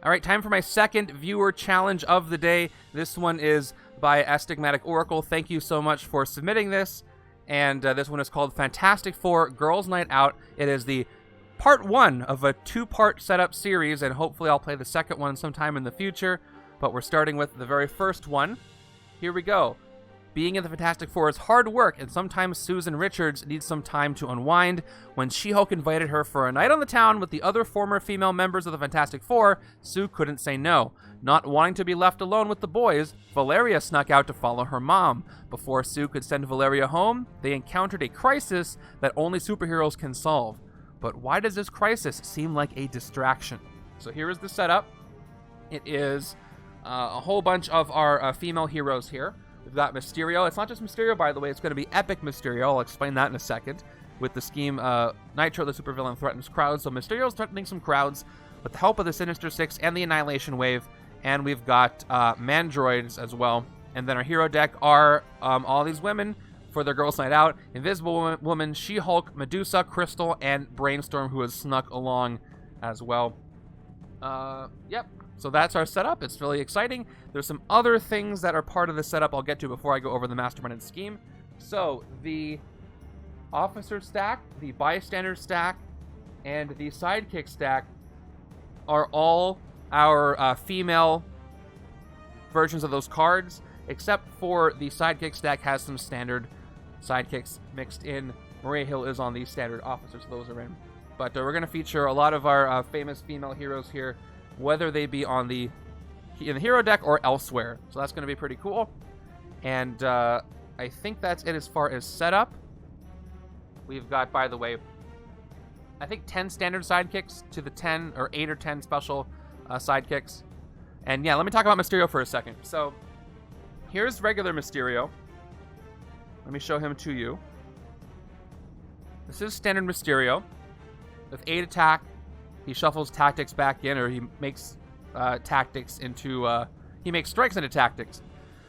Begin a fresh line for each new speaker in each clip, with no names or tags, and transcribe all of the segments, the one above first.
All right, time for my second viewer challenge of the day. This one is by Astigmatic Oracle. Thank you so much for submitting this. And this one is called Fantastic Four Girls Night Out. It is the part 1 of a 2-part setup series, and hopefully I'll play the second one sometime in the future. But we're starting with the very first one. Here we go. Being in the Fantastic Four is hard work, and sometimes Susan Richards needs some time to unwind. When She-Hulk invited her for a night on the town with the other former female members of the Fantastic Four, Sue couldn't say no. Not wanting to be left alone with the boys, Valeria snuck out to follow her mom. Before Sue could send Valeria home, they encountered a crisis that only superheroes can solve. But why does this crisis seem like a distraction? So here is the setup. It is a whole bunch of our female heroes here. We've got Mysterio. It's not just Mysterio, by the way. It's going to be Epic Mysterio. I'll explain that in a second. With the scheme, Nitro, the supervillain, threatens crowds. So Mysterio's threatening some crowds with the help of the Sinister Six and the Annihilation Wave. And we've got Mandroids as well. And then our hero deck are all these women for their Girls' Night Out. Invisible Woman, She-Hulk, Medusa, Crystal, and Brainstorm, who has snuck along as well. Yep. So that's our setup. It's really exciting. There's some other things that are part of the setup I'll get to before I go over the Mastermind scheme. So the officer stack, the bystander stack, and the sidekick stack are all our female versions of those cards, except for the sidekick stack has some standard sidekicks mixed in. Maria Hill is on the standard officers, those are in. But we're going to feature a lot of our famous female heroes here, whether they be in the hero deck or elsewhere. So that's going to be pretty cool. And I think that's it as far as setup. We've got, by the way, I think 10 standard sidekicks to the 10 or 8 or 10 special sidekicks. And yeah, let me talk about Mysterio for a second. So here's regular Mysterio. Let me show him to you. This is standard Mysterio with 8 attack. He shuffles tactics back in, or he makes tactics into, he makes strikes into tactics.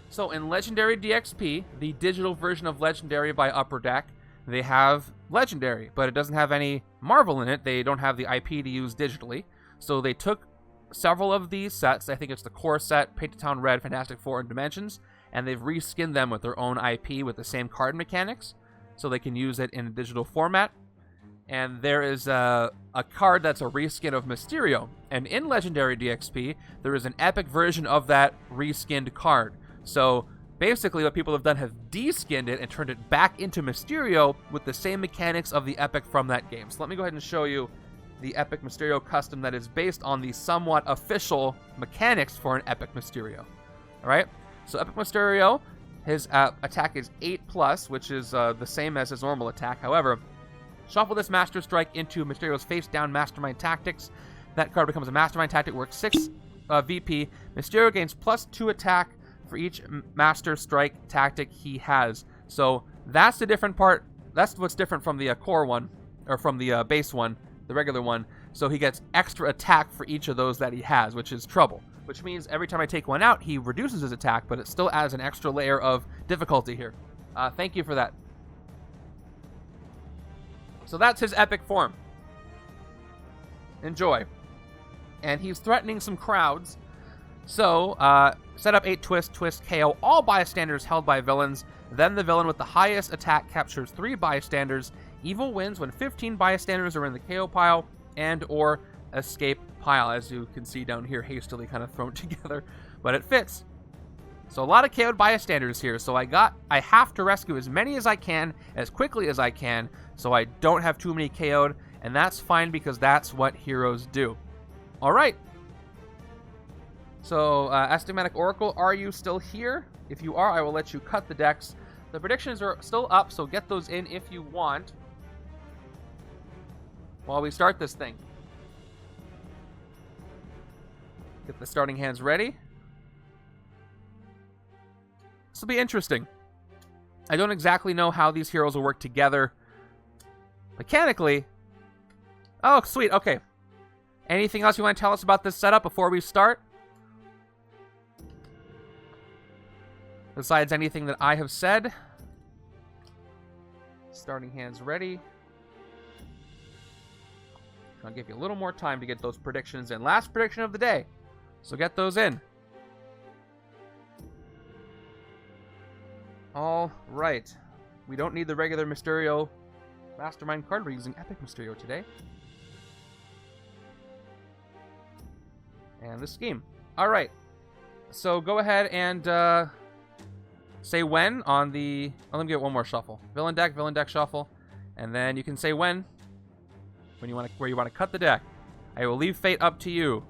So in Legendary DXP, the digital version of Legendary by Upper Deck, they have Legendary, but it doesn't have any Marvel in it. They don't have the IP to use digitally. So they took several of these sets, I think it's the core set, Paint the Town Red, Fantastic Four, and Dimensions, and they've reskinned them with their own IP with the same card mechanics, so they can use it in a digital format. And there is a card that's a reskin of Mysterio. And in Legendary DXP, there is an epic version of that reskinned card. So basically what people have done have de-skinned it and turned it back into Mysterio with the same mechanics of the epic from that game. So let me go ahead and show you the epic Mysterio custom that is based on the somewhat official mechanics for an epic Mysterio. Alright, so epic Mysterio, his attack is 8+, which is the same as his normal attack. However, shuffle this Master Strike into Mysterio's face-down Mastermind Tactics. That card becomes a Mastermind Tactic, works 6 VP. Mysterio gains +2 attack for each Master Strike tactic he has. So that's the different part. That's what's different from the core one, or from the base one, the regular one. So he gets extra attack for each of those that he has, which is trouble. Which means every time I take one out, he reduces his attack, but it still adds an extra layer of difficulty here. Thank you for that. So that's his epic form. Enjoy. And he's threatening some crowds. So, set up 8 twist, KO all bystanders held by villains. Then the villain with the highest attack captures 3 bystanders. Evil wins when 15 bystanders are in the KO pile and or escape pile. As you can see down here, hastily kind of thrown together. But it fits. So a lot of KO'd bystanders here. So I have to rescue as many as I can, as quickly as I can, so I don't have too many KO'd, and that's fine because that's what heroes do. Alright. So, Astigmatic Oracle, are you still here? If you are, I will let you cut the decks. The predictions are still up, so get those in if you want while we start this thing. Get the starting hands ready. This will be interesting. I don't exactly know how these heroes will work together mechanically. Oh, sweet. Okay. Anything else you want to tell us about this setup before we start? Besides anything that I have said. Starting hands ready. I'll give you a little more time to get those predictions in. Last prediction of the day. So get those in. All right. We don't need the regular Mysterio Mastermind card. We're using Epic Mysterio today. And the scheme. All right. So go ahead and say when on the... Oh, let me get one more shuffle. Villain deck shuffle. And then you can say when you want to, where you want to cut the deck. I will leave fate up to you,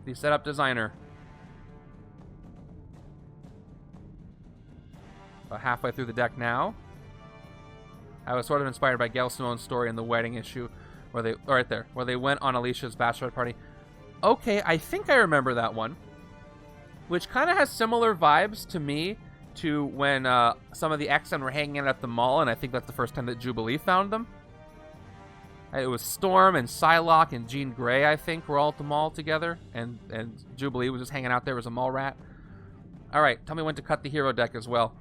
the setup designer. About halfway through the deck now. I was sort of inspired by Gail Simone's story in the wedding issue, where they, right there, where they went on Alicia's bachelorette party. Okay, I think I remember that one, which kind of has similar vibes to me to when some of the X-Men were hanging out at the mall, and I think that's the first time that Jubilee found them. It was Storm and Psylocke and Jean Grey, I think, were all at the mall together, and Jubilee was just hanging out there as a mall rat. All right, tell me when to cut the hero deck as well.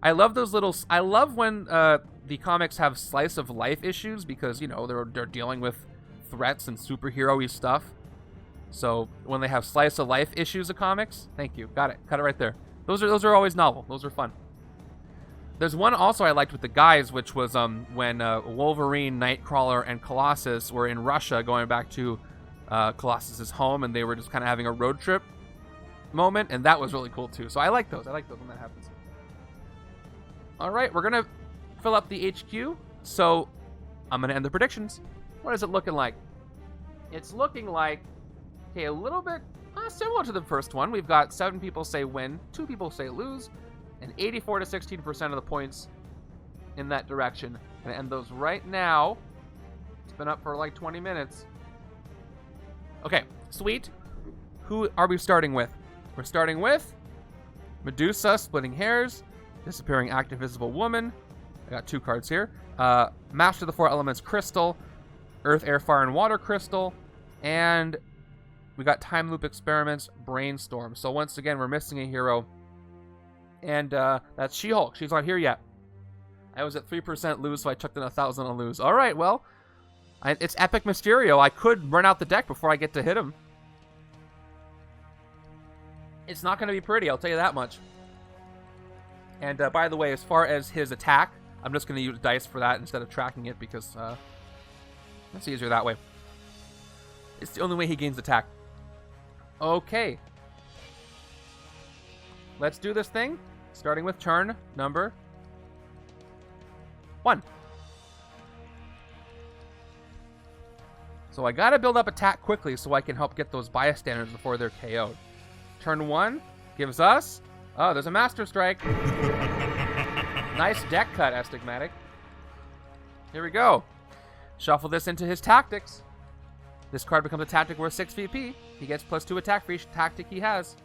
I love those little... I love when the comics have slice of life issues because, you know, they're dealing with threats and superhero-y stuff. So when they have slice of life issues of comics, thank you, got it, cut it right there. Those are always novel. Those are fun. There's one also I liked with the guys, which was when Wolverine, Nightcrawler, and Colossus were in Russia going back to Colossus's home, and they were just kind of having a road trip moment, and that was really cool too. So I like those. I like those when that happens. All right, we're gonna fill up the HQ. So I'm gonna end the predictions. What is it looking like? It's looking like, okay, a little bit similar to the first one. We've got 7 people say win, 2 people say lose, and 84 to 16% of the points in that direction. Gonna end those right now. It's been up for like 20 minutes. Okay, sweet. Who are we starting with? We're starting with Medusa, Splitting Hairs, Disappearing Active Visible Woman. I got 2 cards here. Master of the 4 Elements Crystal, Earth, Air, Fire, and Water Crystal, and we got Time Loop Experiments, Brainstorm. So once again, we're missing a hero, and that's She-Hulk. She's not here yet. I was at 3% lose, so I chucked in 1,000 on lose. All right, well, it's Epic Mysterio. I could run out the deck before I get to hit him. It's not going to be pretty, I'll tell you that much. And by the way, as far as his attack, I'm just going to use dice for that instead of tracking it because it's easier that way. It's the only way he gains attack. Okay. Let's do this thing, starting with turn number 1. So I gotta build up attack quickly so I can help get those bystanders before they're KO'd. Turn 1 gives us... Oh, there's a Master Strike. Nice deck cut, Astigmatic. Here we go. Shuffle this into his tactics. This card becomes a tactic worth 6 VP. He gets +2 attack for each tactic he has.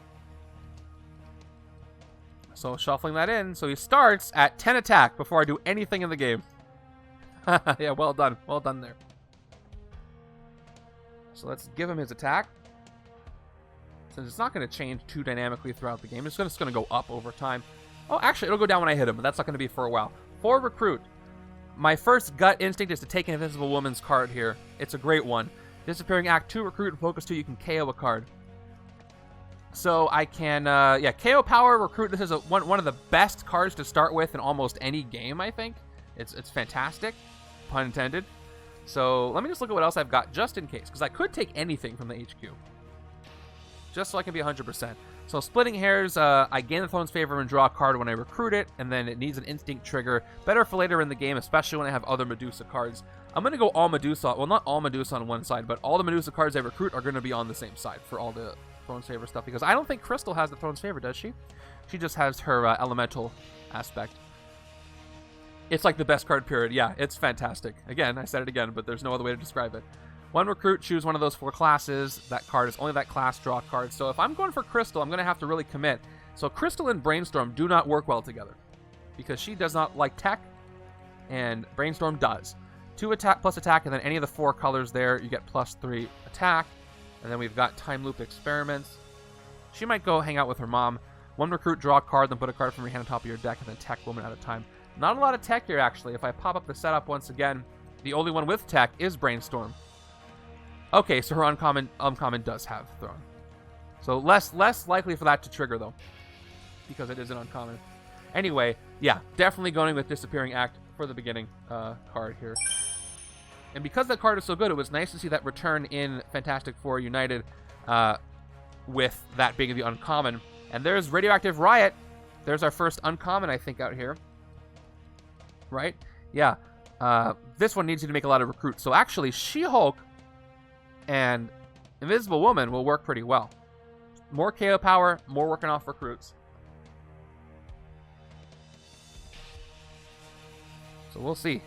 So shuffling that in. So he starts at 10 attack before I do anything in the game. Yeah, well done. Well done there. So let's give him his attack. Since it's not going to change too dynamically throughout the game. It's just going to go up over time. Oh, actually, it'll go down when I hit him, but that's not going to be for a while. For Recruit, my first gut instinct is to take an Invisible Woman's card here. It's a great one. Disappearing Act 2, Recruit, and Focus 2, you can KO a card. So I can, yeah, KO Power, Recruit. This is one of the best cards to start with in almost any game, I think. It's fantastic, pun intended. So let me just look at what else I've got just in case, because I could take anything from the HQ. Just so I can be 100%. So Splitting Hairs, I gain the Throne's Favor and draw a card when I recruit it, and then it needs an Instinct trigger. Better for later in the game, especially when I have other Medusa cards. I'm going to go all Medusa, well, not all Medusa on one side, but all the Medusa cards I recruit are going to be on the same side for all the Throne's Favor stuff, because I don't think Crystal has the Throne's Favor, does she? She just has her elemental aspect. It's like the best card period. Yeah, it's fantastic. Again, I said it again, but there's no other way to describe it. One recruit, choose one of those 4 classes. That card is only that class, draw a card. So if I'm going for Crystal, I'm going to have to really commit. So Crystal and Brainstorm do not work well together because she does not like tech and Brainstorm does. 2 attack plus attack, and then any of the 4 colors there, you get +3 attack. And then we've got Time Loop Experiments. She might go hang out with her mom. 1 recruit, draw a card, then put a card from your hand on top of your deck, and then tech woman at a time. Not a lot of tech here, actually. If I pop up the setup once again, the only one with tech is Brainstorm. Okay, so her uncommon does have Throne. So less likely for that to trigger, though, because it is an uncommon. Anyway, yeah, definitely going with Disappearing Act for the beginning card here. And because that card is so good, it was nice to see that return in Fantastic Four United with that being the uncommon. And there's Radioactive Riot. There's our first uncommon, I think, out here. Right? Yeah. This one needs you to make a lot of recruits. So actually, She-Hulk and Invisible Woman will work pretty well. More KO power, more working off recruits. So we'll see.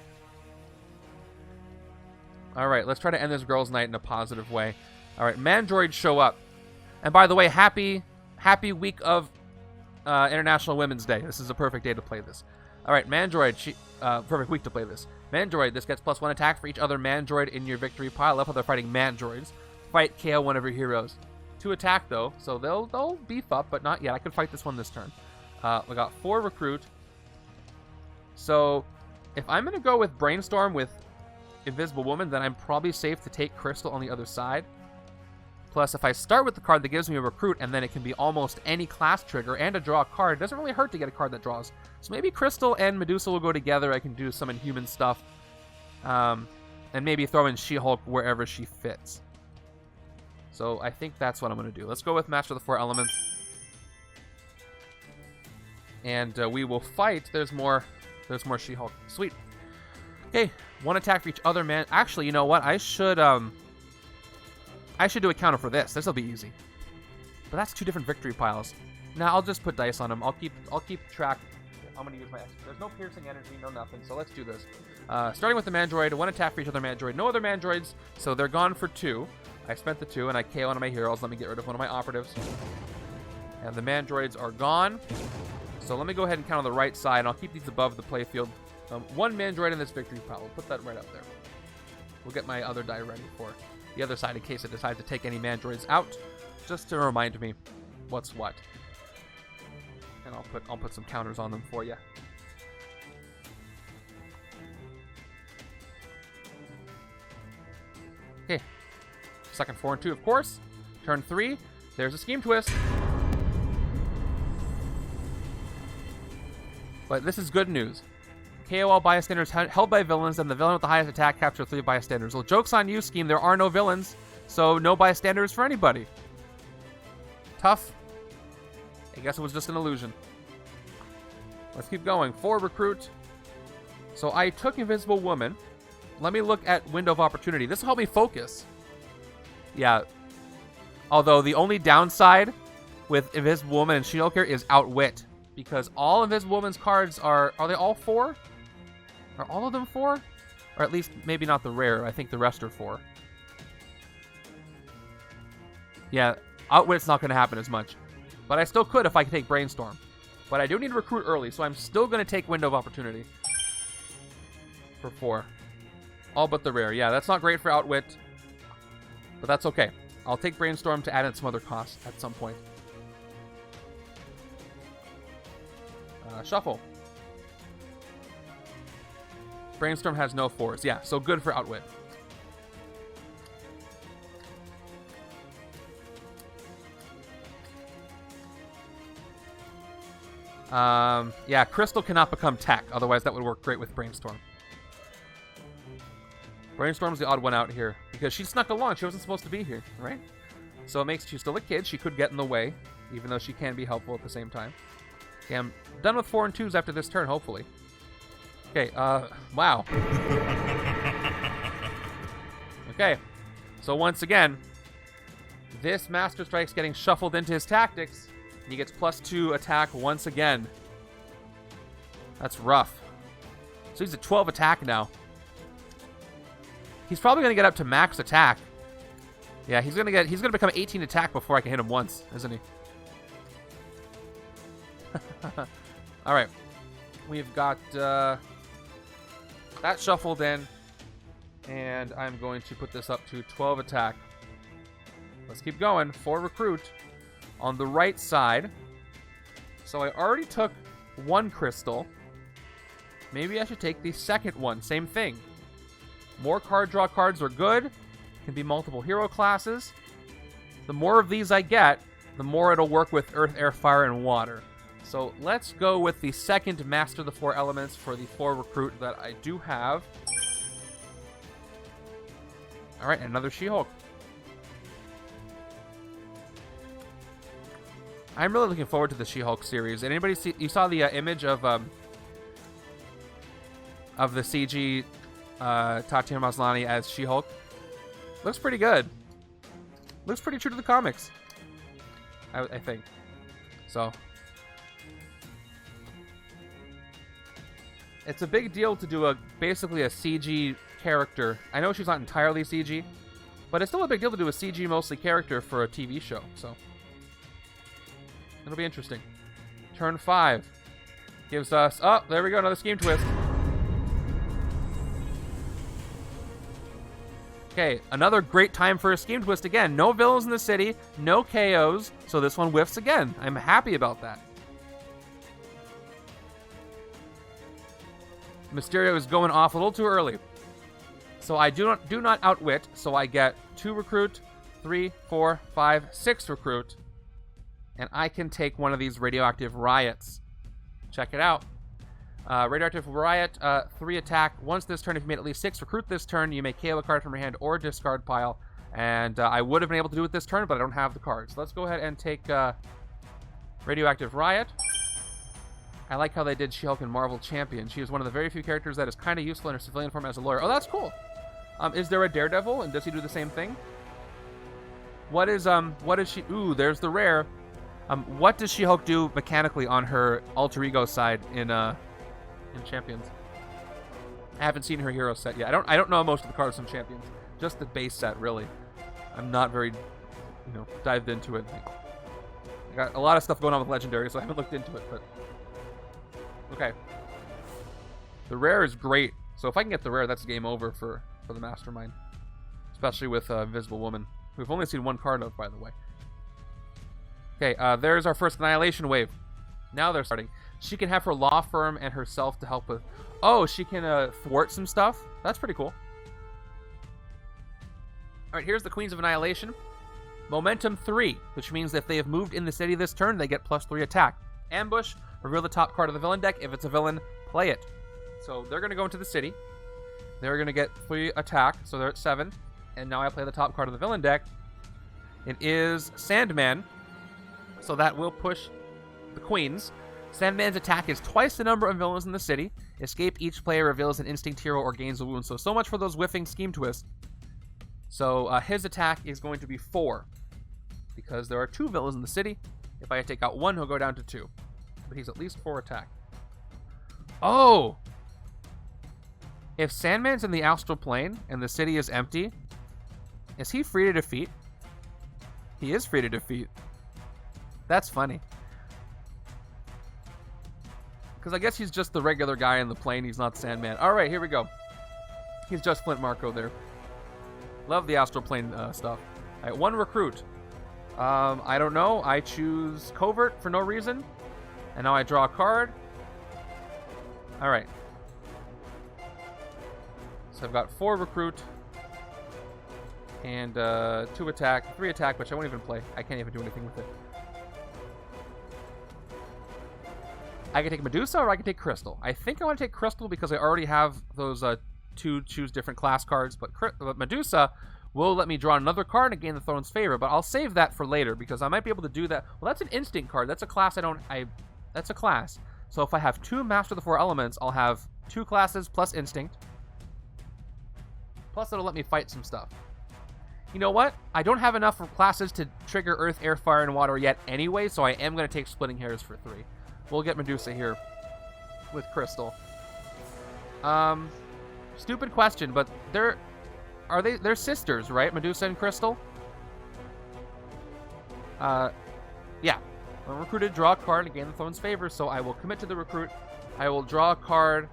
Alright, let's try to end this girls' night in a positive way. Alright, Mandroid show up. And by the way, happy week of International Women's Day. This is a perfect day to play this. Alright, Mandroid, perfect week to play this. Mandroid, this gets +1 attack for each other Mandroid in your victory pile. I love how they're fighting Mandroids. Fight, KO one of your heroes. 2 attack, though, so they'll beef up, but not yet. I could fight this one this turn. We got 4 recruit. So, if I'm going to go with Brainstorm with Invisible Woman, then I'm probably safe to take Crystal on the other side. Plus, if I start with the card that gives me a recruit, and then it can be almost any class trigger and a draw card, it doesn't really hurt to get a card that draws. So maybe Crystal and Medusa will go together. I can do some Inhuman stuff. And maybe throw in She-Hulk wherever she fits. So I think that's what I'm going to do. Let's go with Master of the 4 Elements. And we will fight. There's more She-Hulk. Sweet. Okay, 1 attack for each other man. Actually, you know what? I should do a counter for this. This will be easy. But that's 2 different victory piles. Now I'll just put dice on them. I'll keep track. I'm going to use my extra. There's no piercing energy, no nothing. So let's do this. Starting with the Mandroid, 1 attack for each other Mandroid. No other Mandroids, so they're gone for 2. I spent the 2 and I KO one of my heroes. Let me get rid of one of my operatives. And the Mandroids are gone. So let me go ahead and count on the right side. And I'll keep these above the playfield. 1 Mandroid in this victory pile. We'll put that right up there. We'll get my other die ready for the other side in case it decides to take any Mandroids out. Just to remind me what's what. And I'll put some counters on them for you. Okay. Second 4 and 2, of course. Turn 3. There's a Scheme Twist. But this is good news. KO all bystanders held by villains, and the villain with the highest attack capture 3 bystanders. Well, joke's on you, Scheme. There are no villains, so no bystanders for anybody. Tough. I guess it was just an illusion. Let's keep going. 4 recruit. So I took Invisible Woman. Let me look at Window of Opportunity. This will help me focus. Yeah. Although the only downside with Invisible Woman and She-Hulk here is Outwit. Because all Invisible Woman's cards are they all 4? Are all of them 4? Or at least maybe not the rare. I think the rest are 4. Yeah, Outwit's not going to happen as much. But I still could if I could take Brainstorm. But I do need to recruit early, so I'm still going to take Window of Opportunity. For 4. All but the rare. Yeah, that's not great for Outwit. But that's okay. I'll take Brainstorm to add in some other costs at some point. Shuffle. Brainstorm has no 4s. Yeah, so good for Outwit. Yeah, Crystal cannot become tech. Otherwise, that would work great with Brainstorm. Brainstorm's the odd one out here. Because she snuck along. She wasn't supposed to be here, right? So it makes she's still a kid. She could get in the way. Even though she can be helpful at the same time. Okay, I'm done with 4 and 2s after this turn, hopefully. Okay, wow. Okay, so once again, this Master Strike's getting shuffled into his tactics. And he gets +2 attack once again. That's rough. So he's at 12 attack now. He's probably going to get up to max attack. Yeah, he's going to become 18 attack before I can hit him once, isn't he? All right, we've got that shuffled in, and I'm going to put this up to 12 attack. Let's keep going. 4 recruit on the right side. So I already took 1 crystal. Maybe I should take the second one. Same thing. More card draw cards are good. can be multiple hero classes. The more of these I get, the more it'll work with Earth, Air, Fire, and Water. So let's go with the second Master of the Four Elements for the 4 recruit that I do have. Alright, another She-Hulk. I'm really looking forward to the She-Hulk series. Anybody see? You saw the image of the CG Tatiana Maslany as She-Hulk. Looks pretty good. Looks pretty true to the comics, I think. So it's a big deal to do basically a CG character. I know she's not entirely CG, but it's still a big deal to do a CG mostly character for a TV show. So it'll be interesting. Turn 5 gives us... Oh, there we go, another scheme twist. Okay, another great time for a scheme twist again. No villains in the city, no KOs, so this one whiffs again. I'm happy about that. Mysterio is going off a little too early. So I do not outwit, so I get 2 recruit, 3, 4, 5, 6 recruit, and I can take one of these radioactive riots. Check it out. Radioactive Riot, 3 attack. Once this turn, if you made at least 6 recruit this turn, you may KO a card from your hand or discard pile. And I would have been able to do it this turn, but I don't have the cards. So let's go ahead and take Radioactive Riot. I like how they did She-Hulk in Marvel Champion. She is one of the very few characters that is kind of useful in her civilian form as a lawyer. Oh, that's cool. Is there a Daredevil, and does he do the same thing? What is she... Ooh, there's the rare. What does She-Hulk do mechanically on her alter ego side in Champions? I haven't seen her hero set yet. I don't know most of the cards from Champions. Just the base set, really. I'm not very, dived into it. I got a lot of stuff going on with Legendary, so I haven't looked into it, but... Okay. The rare is great. So if I can get the rare, that's game over for the Mastermind. Especially with Invisible Woman. We've only seen one card of, by the way. Okay, there's our first Annihilation wave. Now they're starting. She can have her law firm and herself to help with... Oh, she can thwart some stuff? That's pretty cool. Alright, here's the Queens of Annihilation. Momentum 3, which means if they have moved in the city this turn, they get +3 attack. Ambush, reveal the top card of the villain deck. If it's a villain, play it. So they're going to go into the city. They're going to get 3 attack, so they're at 7. And now I play the top card of the villain deck. It is Sandman. So that will push the Queens. Sandman's attack is twice the number of villains in the city. Escape, each player reveals an instinct hero or gains a wound. So much for those whiffing scheme twists. So his attack is going to be 4. Because there are 2 villains in the city. If I take out 1, he'll go down to 2. But he's at least 4 attack. Oh! If Sandman's in the astral plane and the city is empty, is he free to defeat? He is free to defeat. That's funny. Because I guess he's just the regular guy in the plane. He's not Sandman. Alright, here we go. He's just Flint Marco there. Love the astral plane stuff. Alright, 1 recruit. I don't know. I choose Covert for no reason. And now I draw a card. Alright. So I've got 4 recruit. And 2 attack. 3 attack, which I won't even play. I can't even do anything with it. I can take Medusa or I can take Crystal. I think I want to take Crystal because I already have those 2 choose different class cards. But Medusa will let me draw another card and gain the Throne's favor. But I'll save that for later because I might be able to do that. Well, that's an instinct card. That's a class that's a class. So if I have 2 Master of the Four Elements, I'll have 2 classes plus instinct. Plus it'll let me fight some stuff. You know what? I don't have enough classes to trigger Earth, Air, Fire, and Water yet anyway, so I am going to take Splitting Hairs for 3. We'll get Medusa here with Crystal. Stupid question, but they're sisters, right? Medusa and Crystal? Yeah. When recruited, draw a card and gain the Throne's favor, so I will commit to the recruit. I will draw a card,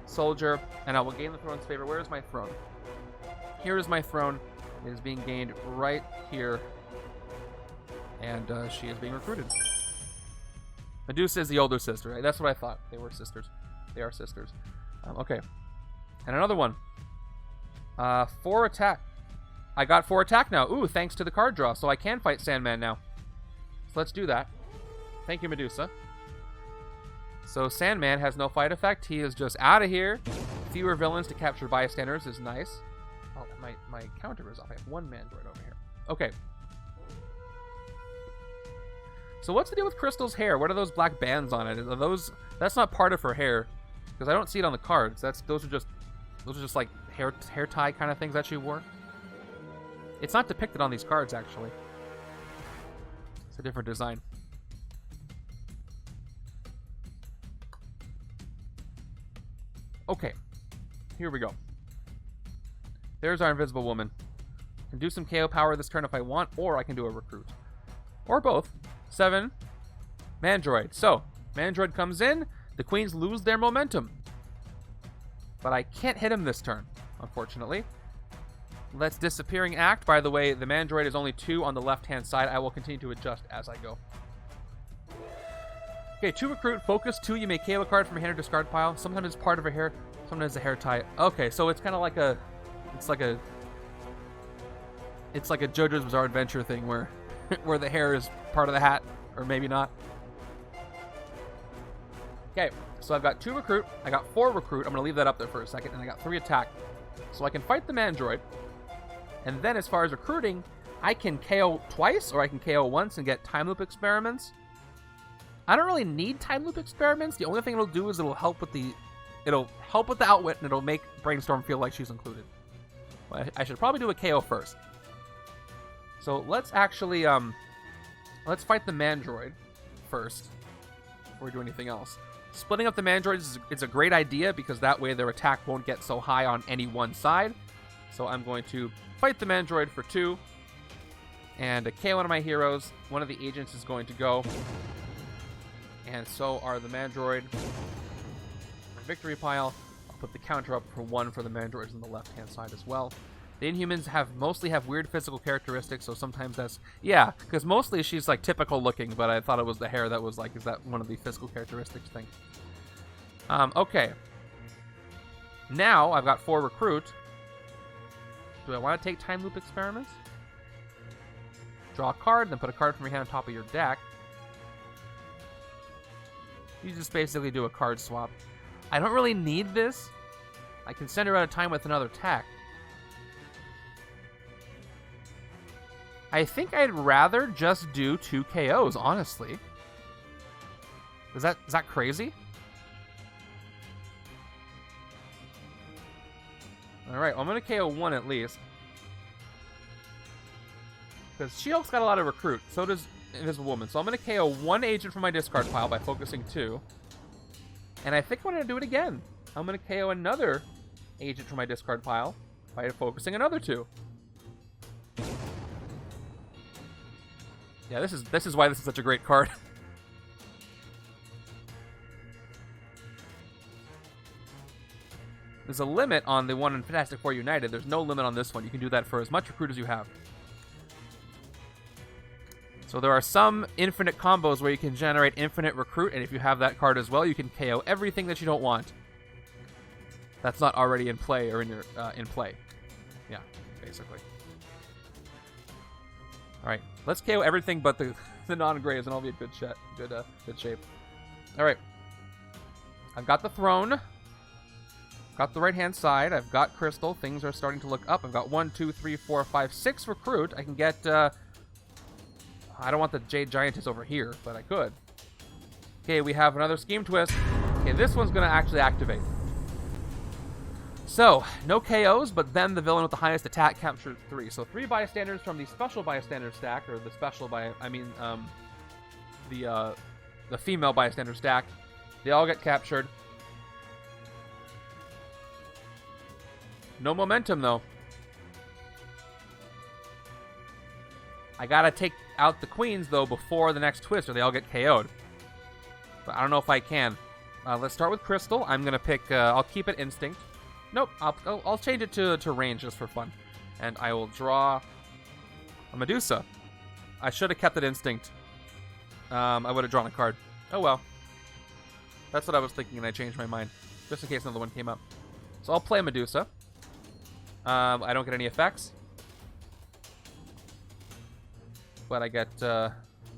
soldier, and I will gain the Throne's favor. Where is my throne? Here is my throne. It is being gained right here. And she is being recruited. Medusa is the older sister, right? That's what I thought. They were sisters. They are sisters. Okay. And another one. 4 attack. I got 4 attack now. Ooh, thanks to the card draw. So I can fight Sandman now. So let's do that. Thank you, Medusa. So Sandman has no fight effect. He is just out of here. Fewer villains to capture bystanders is nice. Oh, my counter is off. I have 1 Mandroid over here. Okay. So what's the deal with Crystal's hair? What are those black bands on it? Are those... That's not part of her hair. Because I don't see it on the cards. Those are just like hair tie kind of things that she wore. It's not depicted on these cards, actually. It's a different design. Okay. Here we go. There's our Invisible Woman. I can do some KO power this turn if I want, or I can do a recruit. Or both. 7. Mandroid. So, Mandroid comes in. The queens lose their momentum. But I can't hit him this turn, unfortunately. Let's Disappearing Act. By the way, the Mandroid is only 2 on the left-hand side. I will continue to adjust as I go. Okay, 2 recruit. Focus 2. You may KO a card from a hand or discard pile. Sometimes it's part of a hair. Sometimes it's a hair tie. Okay, so it's kind of like a... It's like a JoJo's Bizarre Adventure thing where where the hair is part of the hat, or maybe not. Okay, so I've got 2 recruit. I got 4 recruit. I'm going to leave that up there for a second. And I got 3 attack. So I can fight the Mandroid. And then as far as recruiting, I can KO twice, or I can KO once and get time loop experiments. I don't really need time loop experiments. The only thing it'll do is it'll help with the outwit, and it'll make Brainstorm feel like she's included. But I should probably do a KO first. So let's actually let's fight the Mandroid first before we do anything else. Splitting up the Mandroids is a great idea because that way their attack won't get so high on any one side. So I'm going to fight the Mandroid for 2 and KO one of my heroes. One of the agents is going to go, and so are the Mandroid. Victory pile. I'll put the counter up for 1 for the Mandroids on the left-hand side as well. The Inhumans mostly have weird physical characteristics, so sometimes that's... Yeah, because mostly she's, like, typical looking, but I thought it was the hair that was, like, is that one of the physical characteristics thing? Okay. Now, I've got 4 recruit. Do I want to take time loop experiments? Draw a card, then put a card from your hand on top of your deck. You just basically do a card swap. I don't really need this. I can send her out of time with another attack. I think I'd rather just do 2 KOs, honestly. Is that crazy? Alright, well, I'm going to KO 1 at least. Because She-Hulk's got a lot of recruit. So does Invisible Woman. So I'm going to KO 1 agent from my discard pile by focusing 2. And I think I'm going to do it again. I'm going to KO another agent from my discard pile by focusing another 2. Yeah, this is why this is such a great card. There's a limit on the one in Fantastic Four United. There's no limit on this one. You can do that for as much recruit as you have. So there are some infinite combos where you can generate infinite recruit, and if you have that card as well, you can KO everything that you don't want. That's not already in play or in your in play. Yeah, basically. All right, let's KO everything but the non-grays, and I'll be in good shape. All right, I've got the throne. Got the right-hand side. I've got Crystal. Things are starting to look up. I've got 1, 2, 3, 4, 5, 6 recruit. I can get... I don't want the Jade Giantess over here, but I could. Okay, we have another Scheme Twist. Okay, this one's going to actually activate. So, no KOs, but then the villain with the highest attack captures 3. So 3 bystanders from the special bystander stack, or the special the female bystander stack. They all get captured. No momentum, though. I gotta take out the queens, though, before the next twist, or they all get KO'd. But I don't know if I can. Let's start with Crystal. I'm gonna pick... I'll keep it Instinct. Nope, I'll change it to range just for fun. And I will draw a Medusa. I should have kept it Instinct. I would have drawn a card. Oh, well. That's what I was thinking, and I changed my mind. Just in case another one came up. So I'll play Medusa. I don't get any effects. but I get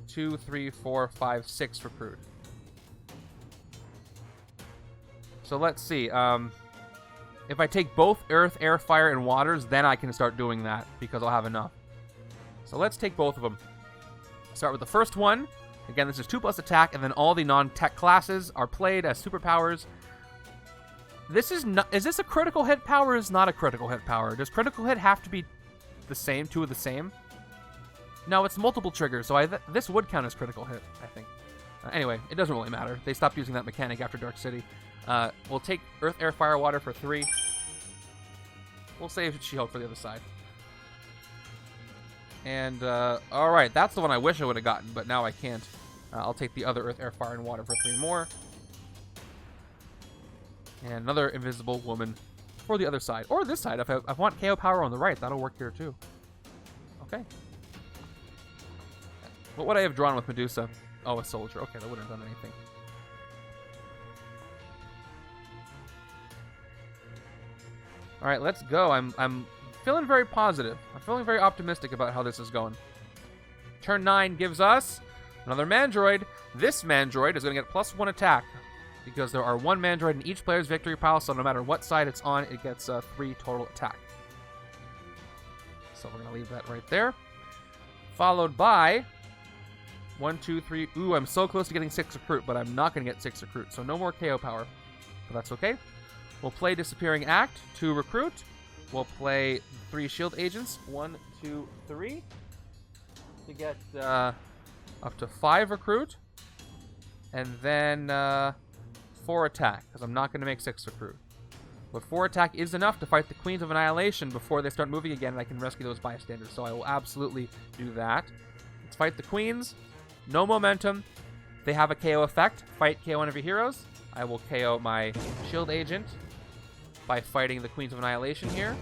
2, 3, 4, 5, 6 recruit. So let's see. If I take both earth, air, fire, and waters, then I can start doing that because I'll have enough. So let's take both of them. Start with the first one. Again, this is 2+ attack, and then all the non-tech classes are played as superpowers. This is not. Is this a critical hit power? Or is not a critical hit power? Does critical hit have to be the same? Two of the same? No, it's multiple triggers, so this would count as critical hit, I think. Anyway, it doesn't really matter. They stopped using that mechanic after Dark City. We'll take Earth, Air, Fire, Water for 3. We'll save She-Hulk for the other side. And, alright, that's the one I wish I would have gotten, but now I can't. I'll take the other Earth, Air, Fire, and Water for 3 more. And another Invisible Woman for the other side. Or this side, if I want KO power on the right, that'll work here too. Okay. What would I have drawn with Medusa? Oh, a soldier. Okay, that wouldn't have done anything. Alright, let's go. I'm feeling very positive. I'm feeling very optimistic about how this is going. Turn 9 gives us another Mandroid. This Mandroid is going to get +1 attack because there are 1 Mandroid in each player's victory pile, so no matter what side it's on, it gets 3 total attack. So we're going to leave that right there. Followed by 1, 2, 3. Ooh, I'm so close to getting 6 recruit, but I'm not going to get 6 recruit, so no more KO power. But that's okay. We'll play Disappearing Act, 2 recruit. We'll play 3 shield agents, 1, 2, 3, to get up to 5 recruit. And then 4 attack, because I'm not going to make 6 recruit. But 4 attack is enough to fight the Queens of Annihilation before they start moving again, and I can rescue those bystanders. So I will absolutely do that. Let's fight the Queens. No momentum. They have a KO effect. Fight KO one of your heroes. I will KO my shield agent by fighting the Queens of Annihilation here.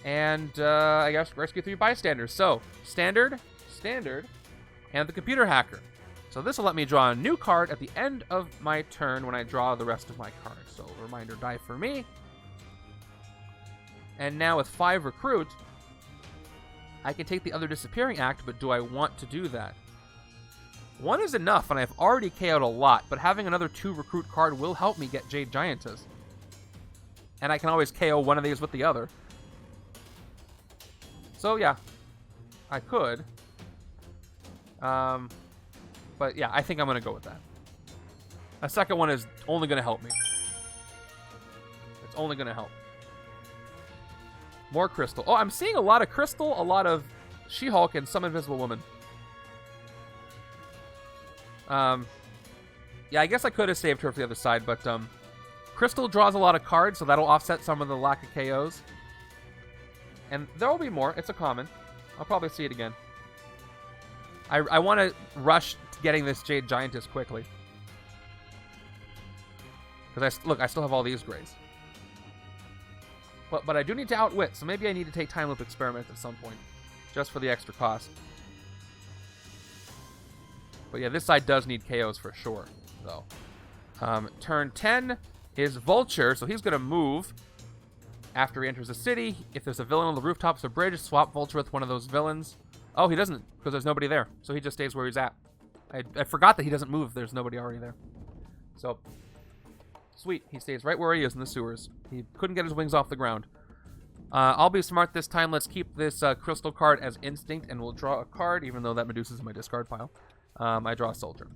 And I guess rescue 3 bystanders. So, standard, and the computer hacker. So this will let me draw a new card at the end of my turn when I draw the rest of my cards. So, reminder die for me. And now with 5 recruit, I can take the other Disappearing Act, but do I want to do that? 1 is enough, and I've already KO'd a lot, but having another 2 recruit card will help me get Jade Giantess. And I can always KO one of these with the other. So yeah, I could. But yeah, I think I'm going to go with that. A second one is only going to help me. It's only going to help. More Crystal. Oh, I'm seeing a lot of Crystal, a lot of She-Hulk, and some Invisible Woman. Yeah, I guess I could have saved her for the other side, but Crystal draws a lot of cards, so that'll offset some of the lack of KOs. And there will be more. It's a common. I'll probably see it again. I want to rush to getting this Jade Giantess quickly. Because I still have all these grays. But I do need to outwit, so maybe I need to take Time Loop Experiment at some point. Just for the extra cost. But yeah, this side does need KOs for sure, though. Turn 10 is Vulture, so he's going to move after he enters the city. If there's a villain on the rooftops or bridge, swap Vulture with one of those villains. Oh, he doesn't, because there's nobody there. So he just stays where he's at. I forgot that he doesn't move if there's nobody already there. So, sweet. He stays right where he is in the sewers. He couldn't get his wings off the ground. I'll be smart this time. Let's keep this Crystal card as Instinct, and we'll draw a card, even though that Medusa's in my discard pile. I draw a Soldier.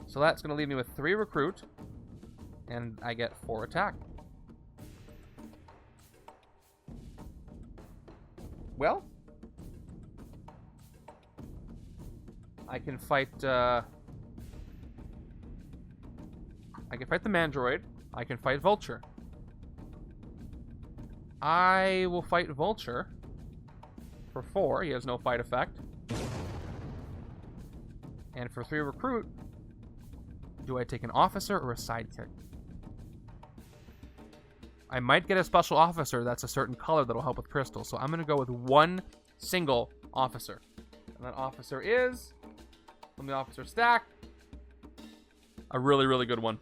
So that's going to leave me with 3 recruit, and I get 4 attack. Well, I can fight the Mandroid. I can fight Vulture. I will fight Vulture for 4. He has no fight effect. And for 3 recruit, do I take an officer or a sidekick? I might get a special officer that's a certain color that'll help with Crystal. So I'm going to go with 1 single officer. And that officer is, from the officer stack, a really, really good one.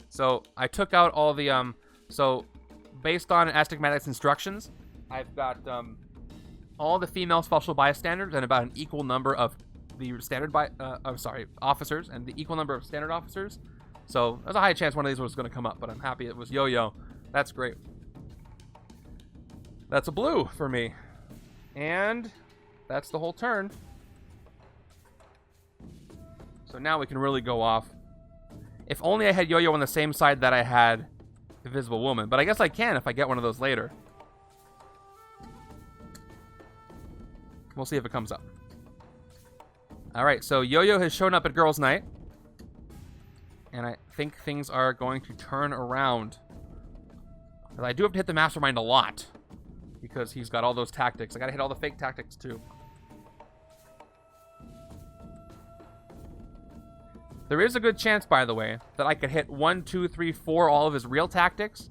So I took out all the, so based on Astigmatic's instructions, I've got all the female special bystanders and about an equal number of the standard officers and the equal number of standard officers. So there's a high chance one of these was going to come up, but I'm happy it was Yo-Yo. That's great. That's a blue for me. And that's the whole turn. So now we can really go off. If only I had Yo-Yo on the same side that I had Invisible Woman. But I guess I can if I get one of those later. We'll see if it comes up. Alright, so Yo-Yo has shown up at Girls' Night. And I think things are going to turn around. But I do have to hit the Mastermind a lot. Because he's got all those tactics. I gotta hit all the fake tactics too. There is a good chance, by the way, that I could hit 1, 2, 3, 4 all of his real tactics.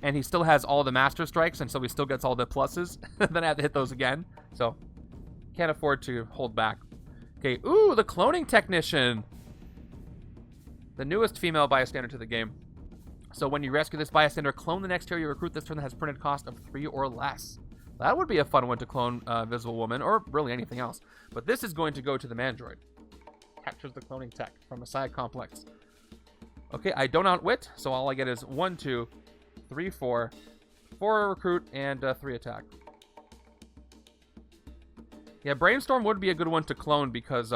And he still has all the Master Strikes, and so he still gets all the pluses. Then I have to hit those again. So, can't afford to hold back. Okay, ooh, the Cloning Technician. The newest female bystander to the game. So when you rescue this bystander, clone the next hero you recruit this turn that has printed cost of 3 or less. That would be a fun one to clone Visible Woman, or really anything else. But this is going to go to the Mandroid. Captures the cloning tech from a side complex. Okay, I don't outwit, so all I get is 1, 2, 3, 4. 4 recruit, and 3 attack. Yeah, Brainstorm would be a good one to clone because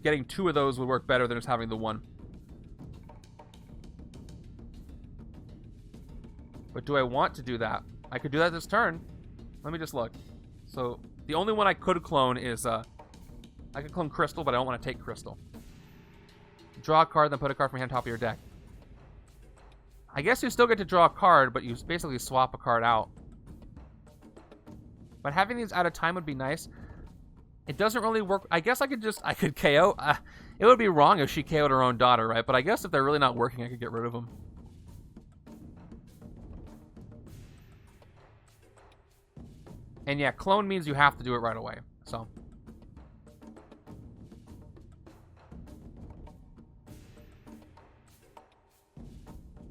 getting 2 of those would work better than just having the 1. But do I want to do that? I could do that this turn. Let me just look. So, the only one I could clone is, I could clone Crystal, but I don't want to take Crystal. Draw a card, then put a card from your hand top of your deck. I guess you still get to draw a card, but you basically swap a card out. But having these out of time would be nice. It doesn't really work. I guess I could KO. It would be wrong if she KO'd her own daughter, right? But I guess if they're really not working, I could get rid of them. And yeah, clone means you have to do it right away. So.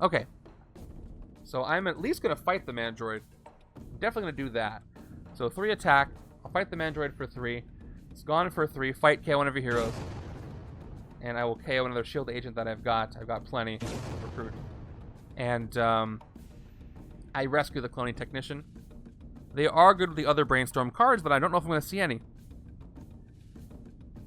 Okay. So I'm at least going to fight the Mandroid. I'm definitely going to do that. So 3 attack. I'll fight the Mandroid for 3. It's gone for 3. Fight KO one of your heroes. And I will KO another shield agent that I've got. I've got plenty. Recruit. And I rescue the Cloning Technician. They are good with the other Brainstorm cards, but I don't know if I'm going to see any.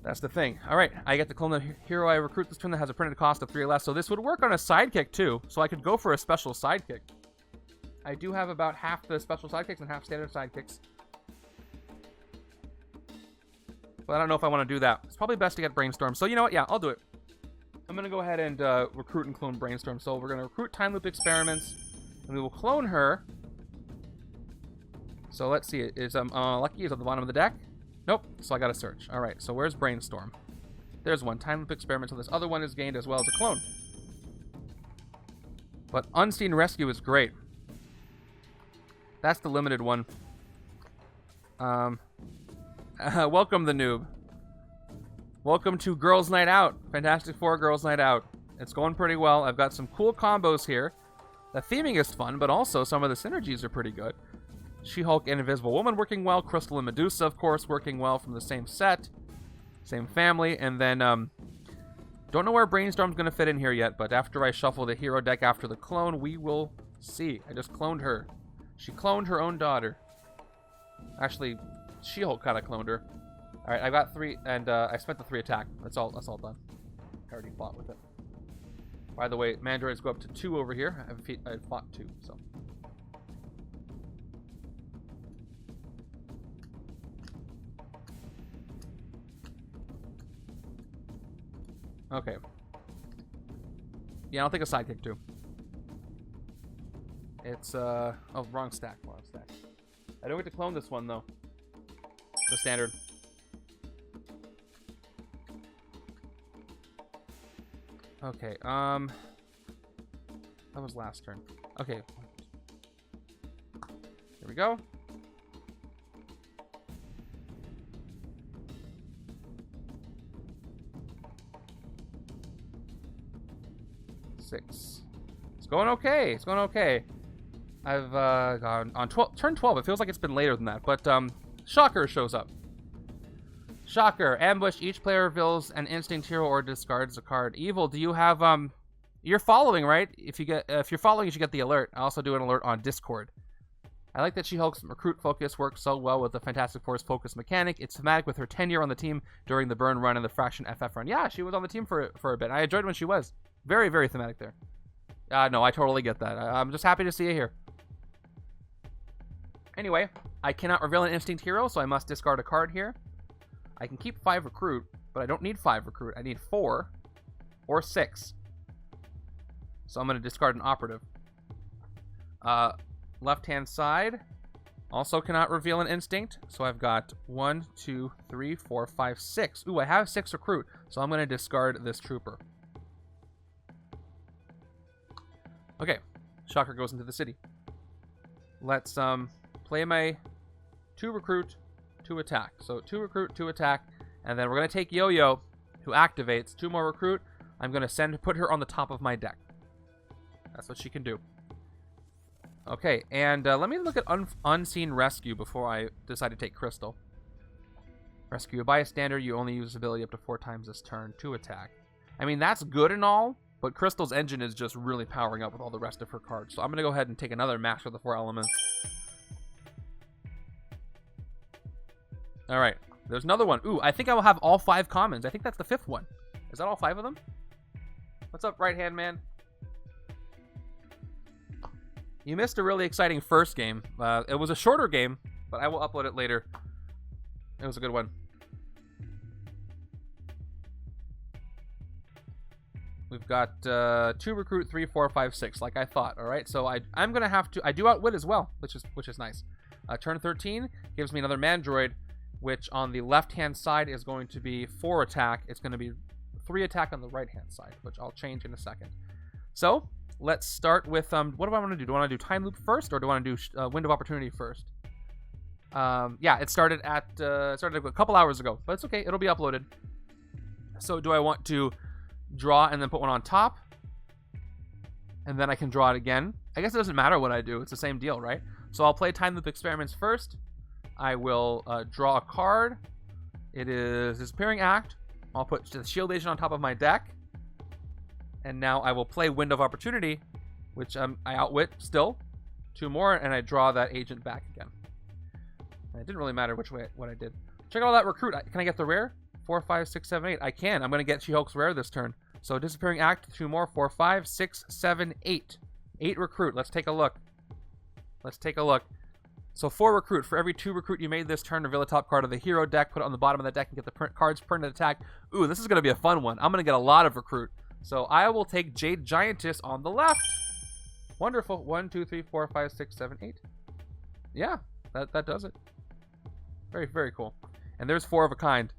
That's the thing. Alright, I get to clone the hero I recruit this turn that has a printed cost of 3 or less, so this would work on a sidekick too, so I could go for a special sidekick. I do have about half the special sidekicks and half standard sidekicks. But I don't know if I want to do that. It's probably best to get Brainstorm, so you know what? Yeah, I'll do it. I'm going to go ahead and recruit and clone Brainstorm. So we're going to recruit Time Loop Experiments, and we will clone her. So let's see. Is Lucky is at the bottom of the deck? Nope. So I got to search. All right. So where's Brainstorm? There's one. Time Loop Experiment. So this other one is gained as well as a clone. But Unseen Rescue is great. That's the limited one. Welcome the noob. Welcome to Girls' Night Out. Fantastic Four Girls' Night Out. It's going pretty well. I've got some cool combos here. The theming is fun, but also some of the synergies are pretty good. She-Hulk and Invisible Woman working well. Crystal and Medusa, of course, working well from the same set. Same family. And then, don't know where Brainstorm's going to fit in here yet, but after I shuffle the hero deck after the clone, we will see. I just cloned her. She cloned her own daughter. Actually, She-Hulk kind of cloned her. Alright, I got 3, and I spent the 3 attack. That's all done. I already fought with it. By the way, Mandroids go up to 2 over here. I fought 2, so... Okay. Yeah, I'll take a sidekick too. It's, oh, wrong stack. Wrong stack. I don't get to clone this one, though. The standard. Okay, that was last turn. Okay. Here we go. Six. It's going okay. It's going okay. I've gone on turn 12. It feels like it's been later than that, but Shocker shows up. Shocker, ambush. Each player reveals an instinct hero or discards a card. Evil, do you have you're following, right? If you're following, you should get the alert. I also do an alert on Discord. I like that She-Hulk's recruit focus works so well with the Fantastic Four's focus mechanic. It's thematic with her tenure on the team during the Burn run and the Fraction FF run. Yeah, she was on the team for a bit. I enjoyed when she was. Very, very thematic there. No, I totally get that. I'm just happy to see you here. Anyway, I cannot reveal an instinct hero, so I must discard a card here. I can keep 5 recruit, but I don't need 5 recruit. I need 4 or 6. So I'm going to discard an operative. Left-hand side also cannot reveal an instinct. So I've got 1, 2, 3, 4, 5, 6. Ooh, I have 6 recruit, so I'm going to discard this trooper. Okay, Shocker goes into the city. Let's play my 2 recruit, 2 attack. So 2 recruit, 2 attack, and then we're going to take Yo-Yo, who activates. 2 more recruit. I'm going to put her on the top of my deck. That's what she can do. Okay, and let me look at Unseen Rescue before I decide to take Crystal. Rescue a bystander. You only use this ability up to 4 times this turn. 2 attack. I mean, that's good and all, but Crystal's engine is just really powering up with all the rest of her cards. So I'm going to go ahead and take another Master of the 4 Elements. All right, there's another one. Ooh, I think I will have all 5 commons. I think that's the 5th one. Is that all 5 of them? What's up, right-hand man? You missed a really exciting first game. It was a shorter game, but I will upload it later. It was a good one. We've got 2 recruit, 3, 4, 5, 6, like I thought. All right, so I'm gonna have to. I do outwit as well, which is nice. Turn 13 gives me another Mandroid, which on the left-hand side is going to be 4 attack. It's going to be 3 attack on the right-hand side, which I'll change in a second. So let's start with what do I want to do? Do I want to do Time Loop first, or do I want to do Window of Opportunity first? Yeah, it started a couple hours ago, but it's okay. It'll be uploaded. So do I want to draw and then put one on top, and then I can draw it again? I guess it doesn't matter what I do. It's the same deal, right? So I'll play Time Loop Experiments first. I will draw a card. It is Disappearing Act. I'll put the Shield Agent on top of my deck. And now I will play Window of Opportunity, which I outwit still. 2 more, and I draw that agent back again. And it didn't really matter what I did. Check out all that recruit. Can I get the rare? 4, 5, 6, 7, 8. I can. I'm going to get She-Hulk's rare this turn. So Disappearing Act, 2 more. 4, 5, 6, 7, 8. 8 recruit. Let's take a look. So 4 recruit. For every 2 recruit you made this turn, reveal a top card of the hero deck, put it on the bottom of the deck, and get the cards permanent attack. Ooh, this is going to be a fun one. I'm going to get a lot of recruit. So I will take Jade Giantess on the left. Wonderful. 1, 2, 3, 4, 5, 6, 7, 8. Yeah, that does it. Very, very cool. And there's 4 of a kind.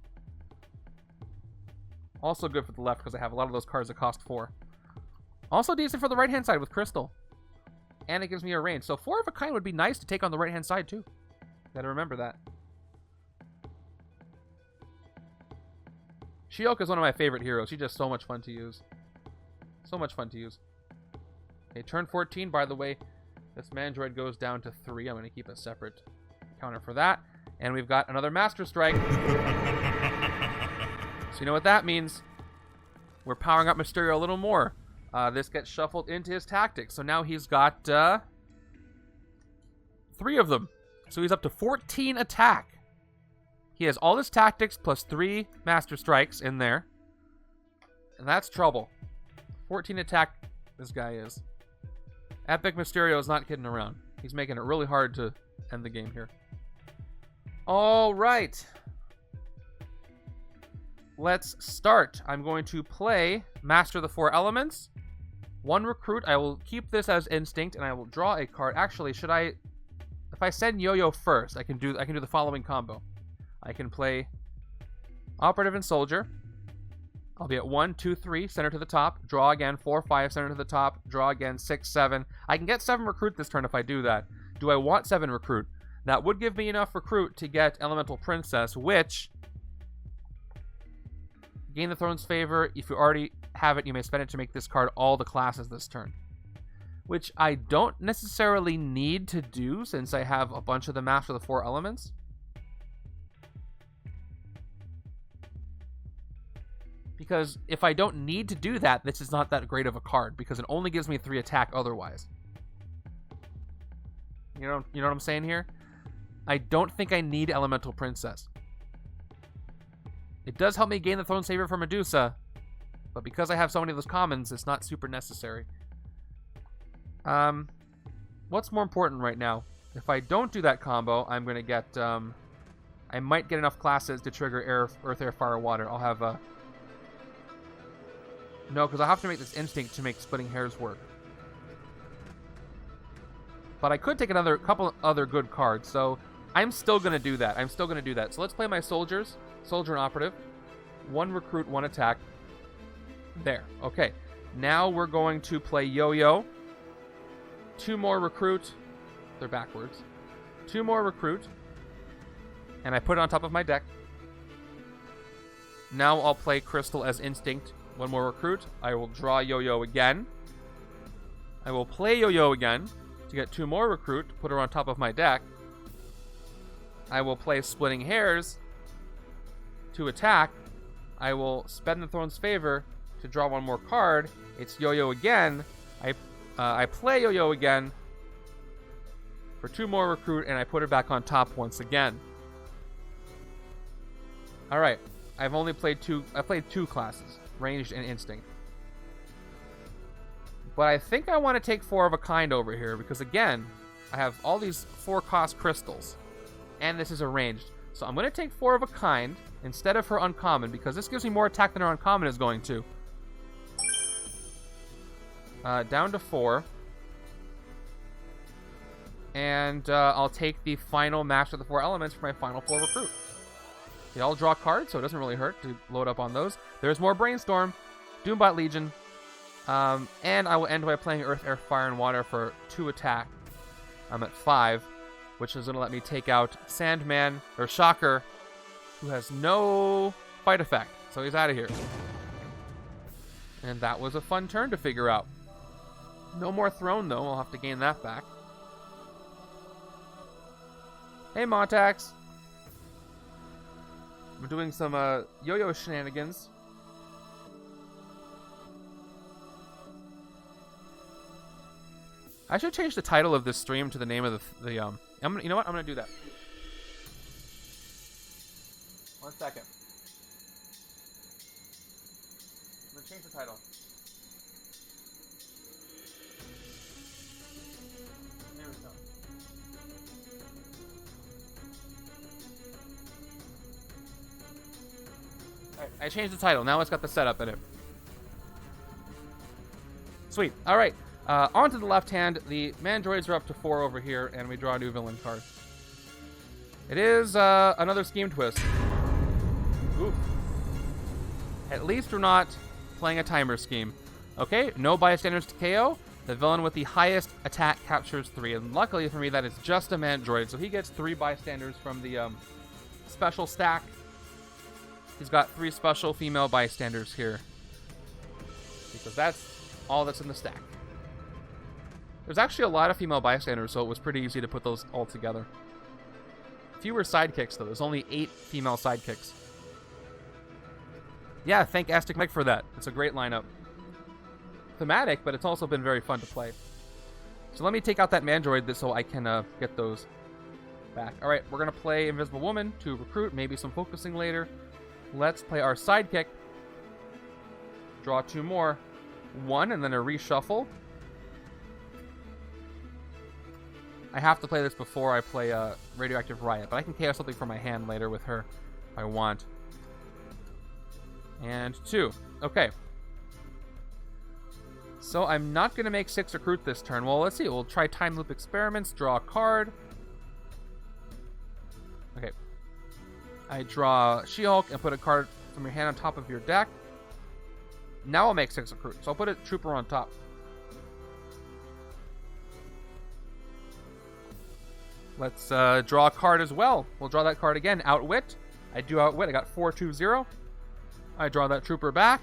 Also good for the left because I have a lot of those cards that cost 4. Also decent for the right-hand side with Crystal. And it gives me a range. So 4 of a kind would be nice to take on the right-hand side too. Gotta remember that. She-Hulk is one of my favorite heroes. She's just so much fun to use. So much fun to use. Okay, turn 14, by the way, this Mandroid goes down to 3. I'm going to keep a separate counter for that. And we've got another Master Strike. So you know what that means. We're powering up Mysterio a little more. This gets shuffled into his tactics. So now he's got 3 of them. So he's up to 14 attack. He has all his tactics plus 3 Master Strikes in there. And that's trouble. 14 attack this guy is. Epic Mysterio is not kidding around. He's making it really hard to end the game here. All right. Let's start. I'm going to play Master of the 4 Elements. 1 recruit. I will keep this as Instinct, and I will draw a card. Actually, should I... If I send Yo-Yo first, I can do the following combo. I can play Operative and Soldier. I'll be at 1, 2, 3, center to the top. Draw again, 4, 5, center to the top. Draw again, 6, 7. I can get 7 recruit this turn if I do that. Do I want 7 recruit? That would give me enough recruit to get Elemental Princess, which... Gain the Throne's favor. If you already have it, you may spend it to make this card all the classes this turn. which I don't necessarily need to do since I have a bunch of the Master of the Four Elements. Because if I don't need to do that, this is not that great of a card, because it only gives me 3 attack otherwise. You know what I'm saying here? I don't think I need Elemental Princess. It does help me gain the Throne Saver for Medusa, but because I have so many of those commons, it's not super necessary. What's more important right now? If I don't do that combo, I'm going to get, I might get enough classes to trigger Earth, Air, Fire, Water. I'll have, no, because I'll have to make this Instinct to make Splitting Hairs work. But I could take another couple other good cards, so I'm still going to do that. So let's play my soldiers. Soldier and Operative. 1 recruit, 1 attack. There. Okay. Now we're going to play Yo-Yo. 2 more recruit. They're backwards. 2 more recruit. And I put it on top of my deck. Now I'll play Crystal as Instinct. 1 more recruit. I will draw Yo-Yo again. I will play Yo-Yo again to get 2 more recruit, put her on top of my deck. I will play Splitting Hairs to attack. I will spend the Throne's Favor to draw 1 more card. It's Yo-Yo again. I play Yo-Yo again for 2 more recruit, and I put her back on top once again. All right, I've only played 2. I played 2 classes, Ranged and Instinct. But I think I want to take 4 of a kind over here because, again, I have all these 4-cost crystals. And this is a ranged. So I'm going to take 4 of a kind instead of her uncommon because this gives me more attack than her uncommon is going to. Down to 4. And I'll take the final Master of the 4 Elements for my final 4 recruit. They all draw cards, so it doesn't really hurt to load up on those. There's more Brainstorm, Doombot Legion, and I will end by playing Earth, Air, Fire, and Water for 2 attack. I'm at 5, which is going to let me take out Sandman, or Shocker, who has no fight effect, so he's out of here. And that was a fun turn to figure out. No more Throne, though. I'll have to gain that back. Hey, Montax. We're doing some yo-yo shenanigans. I should change the title of this stream to the name of you know what? I'm gonna do that. 1 second. I'm gonna change the title. Here we go. Alright, I changed the title. Now it's got the setup in it. Sweet. Alright. On to the left hand, the Mandroids are up to 4 over here, and we draw a new villain card. It is another Scheme Twist. Oof. At least we're not playing a timer scheme. Okay, no bystanders to KO. The villain with the highest attack captures 3, and luckily for me that is just a Mandroid, so he gets 3 bystanders from the special stack. He's got 3 special female bystanders here, because that's all that's in the stack. There's actually a lot of female bystanders, so it was pretty easy to put those all together. Fewer sidekicks, though. There's only 8 female sidekicks. Yeah, thank Aztec Mike for that. It's a great lineup. Thematic, but it's also been very fun to play. So let me take out that Mandroid so I can get those back. Alright, we're going to play Invisible Woman to recruit, maybe some focusing later. Let's play our sidekick. Draw 2 more. 1, and then a reshuffle. I have to play this before I play Radioactive Riot, but I can KO something from my hand later with her if I want. And 2. Okay. So I'm not going to make 6 recruit this turn. Well, let's see. We'll try Time Loop Experiments, draw a card. Okay. I draw She-Hulk and put a card from your hand on top of your deck. Now I'll make 6 recruit. So I'll put a Trooper on top. Let's draw a card as well. We'll draw that card again. Outwit. I do Outwit. I got 4-2-0. I draw that Trooper back.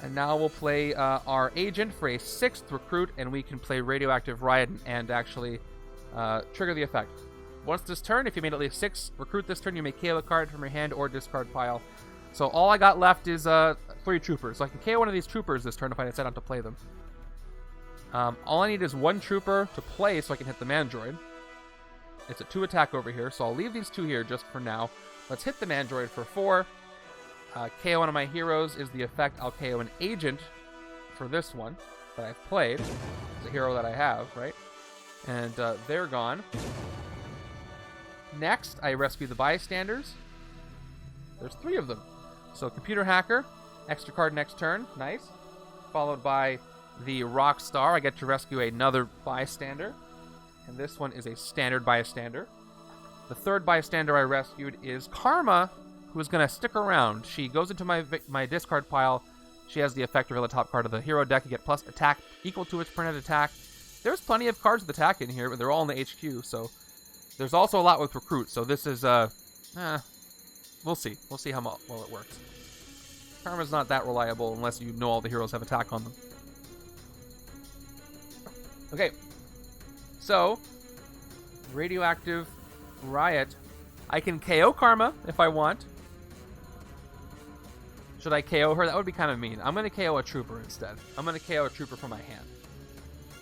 And now we'll play our agent for a 6th recruit, and we can play Radioactive Riot and actually trigger the effect. Once this turn, if you made at least 6 recruit this turn, you may KO a card from your hand or discard pile. So all I got left is 3 troopers. So I can KO one of these troopers this turn if I decide not to play them. All I need is 1 trooper to play so I can hit the Mandroid. It's a 2 attack over here, so I'll leave these 2 here just for now. Let's hit the Mandroid for 4. KO one of my heroes is the effect. I'll KO an agent for this one that I've played. It's a hero that I have, right? And they're gone. Next, I rescue the bystanders. There's 3 of them. So computer hacker, extra card next turn, nice. Followed by the rock star. I get to rescue another bystander, and this one is a standard bystander. The 3rd bystander I rescued is Karma, who is going to stick around. She goes into my discard pile. She has the effect to reveal the top card of the hero deck. You get plus attack equal to its printed attack. There's plenty of cards with attack in here, but they're all in the HQ, so there's also a lot with recruit. So this is we'll see. We'll see how well it works. Karma's not that reliable unless you know all the heroes have attack on them. Okay. So, Radioactive Riot. I can KO Karma if I want. Should I KO her? That would be kind of mean. I'm going to KO a trooper instead. I'm going to KO a trooper from my hand.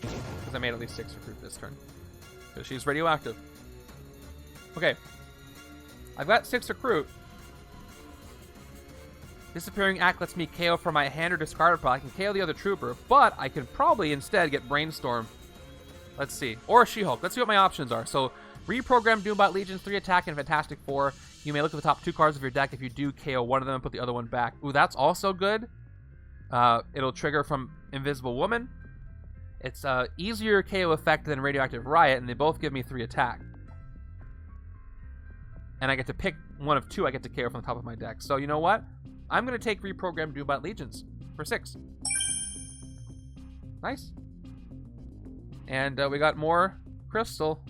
Because I made at least 6 recruit this turn. Because she's radioactive. Okay. I've got 6 recruit. Disappearing Act lets me KO from my hand or discard pile. I can KO the other trooper, but I can probably instead get Brainstorm. Let's see. Or She-Hulk. Let's see what my options are. So, reprogram Doombot Legions, 3 attack and Fantastic Four. You may look at the top 2 cards of your deck. If you do, KO one of them and put the other one back. Ooh, that's also good. It'll trigger from Invisible Woman. It's easier KO effect than Radioactive Riot, and they both give me 3 attack. And I get to pick one of 2 I get to KO from the top of my deck. So, you know what? I'm going to take Reprogram Doombot Legions for 6. Nice. And we got more crystal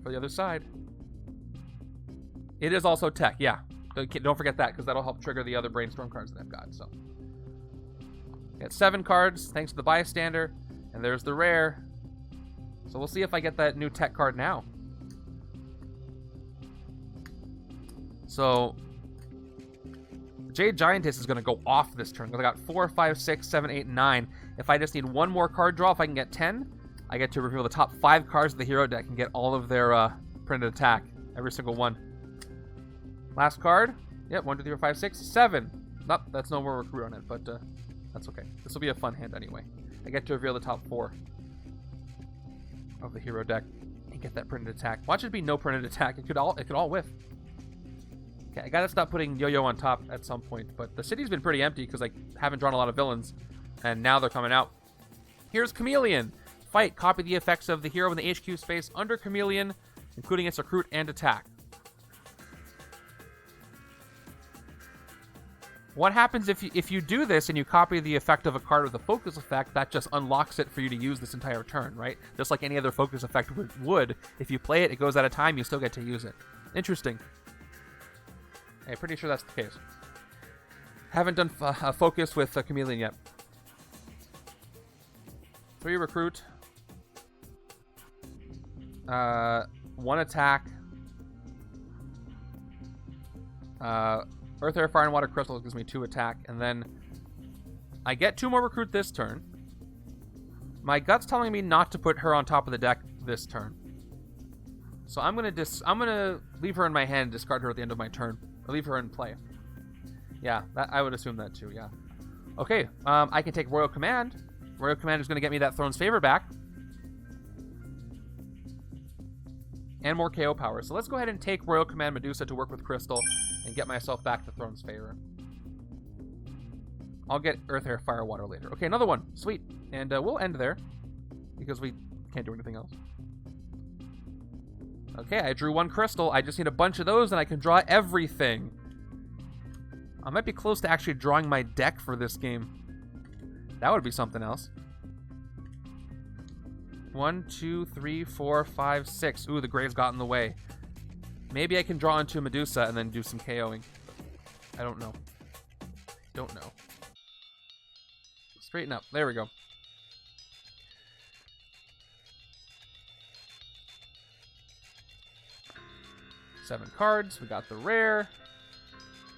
for the other side. It is also tech, yeah. Don't forget that, because that'll help trigger the other Brainstorm cards that I've got. So, got 7 cards, thanks to the bystander. And there's the rare. So we'll see if I get that new tech card now. So, Jade Giantess is going to go off this turn, because I got 4, 5, 6, 7, 8, 9. If I just need 1 more card draw, if I can get 10, I get to reveal the top 5 cards of the hero deck and get all of their printed attack. Every single one. Last card. Yep, 1, 2, 3, 4, 5, 6, 7. Nope, that's no more recruit on it, but that's okay. This will be a fun hand anyway. I get to reveal the top 4 of the hero deck and get that printed attack. Watch it be no printed attack. It could all whiff. Okay, I gotta stop putting Yo-Yo on top at some point, but the city's been pretty empty because I haven't drawn a lot of villains, and now they're coming out. Here's Chameleon. Fight. Copy the effects of the hero in the HQ space under Chameleon, including its recruit and attack. What happens if you do this and you copy the effect of a card with a focus effect? That just unlocks it for you to use this entire turn, right? Just like any other focus effect would. If you play it, it goes out of time, you still get to use it. Interesting. I'm pretty sure that's the case. Haven't done a focus with Chameleon yet. 3 recruit. 1 attack. Earth, Air, Fire, and Water Crystal gives me 2 attack, and then I get 2 more recruit this turn. My gut's telling me not to put her on top of the deck this turn, so I'm gonna leave her in my hand and discard her at the end of my turn, or leave her in play. Yeah, I would assume that too. Yeah. Okay. I can take Royal Command. Royal Command is gonna get me that Throne's Favor back, and more KO power. So let's go ahead and take Royal Command Medusa to work with Crystal and get myself back to Throne's Favor. I'll get Earth, Air, Fire, Water later. Okay, another one. Sweet. And we'll end there because we can't do anything else. Okay, I drew 1 crystal. I just need a bunch of those and I can draw everything. I might be close to actually drawing my deck for this game. That would be something else. 1, 2, 3, 4, 5, 6. Ooh, the Grave's got in the way. Maybe I can draw into Medusa and then do some KOing. I don't know. Don't know. Straighten up. There we go. Seven cards. We got the rare.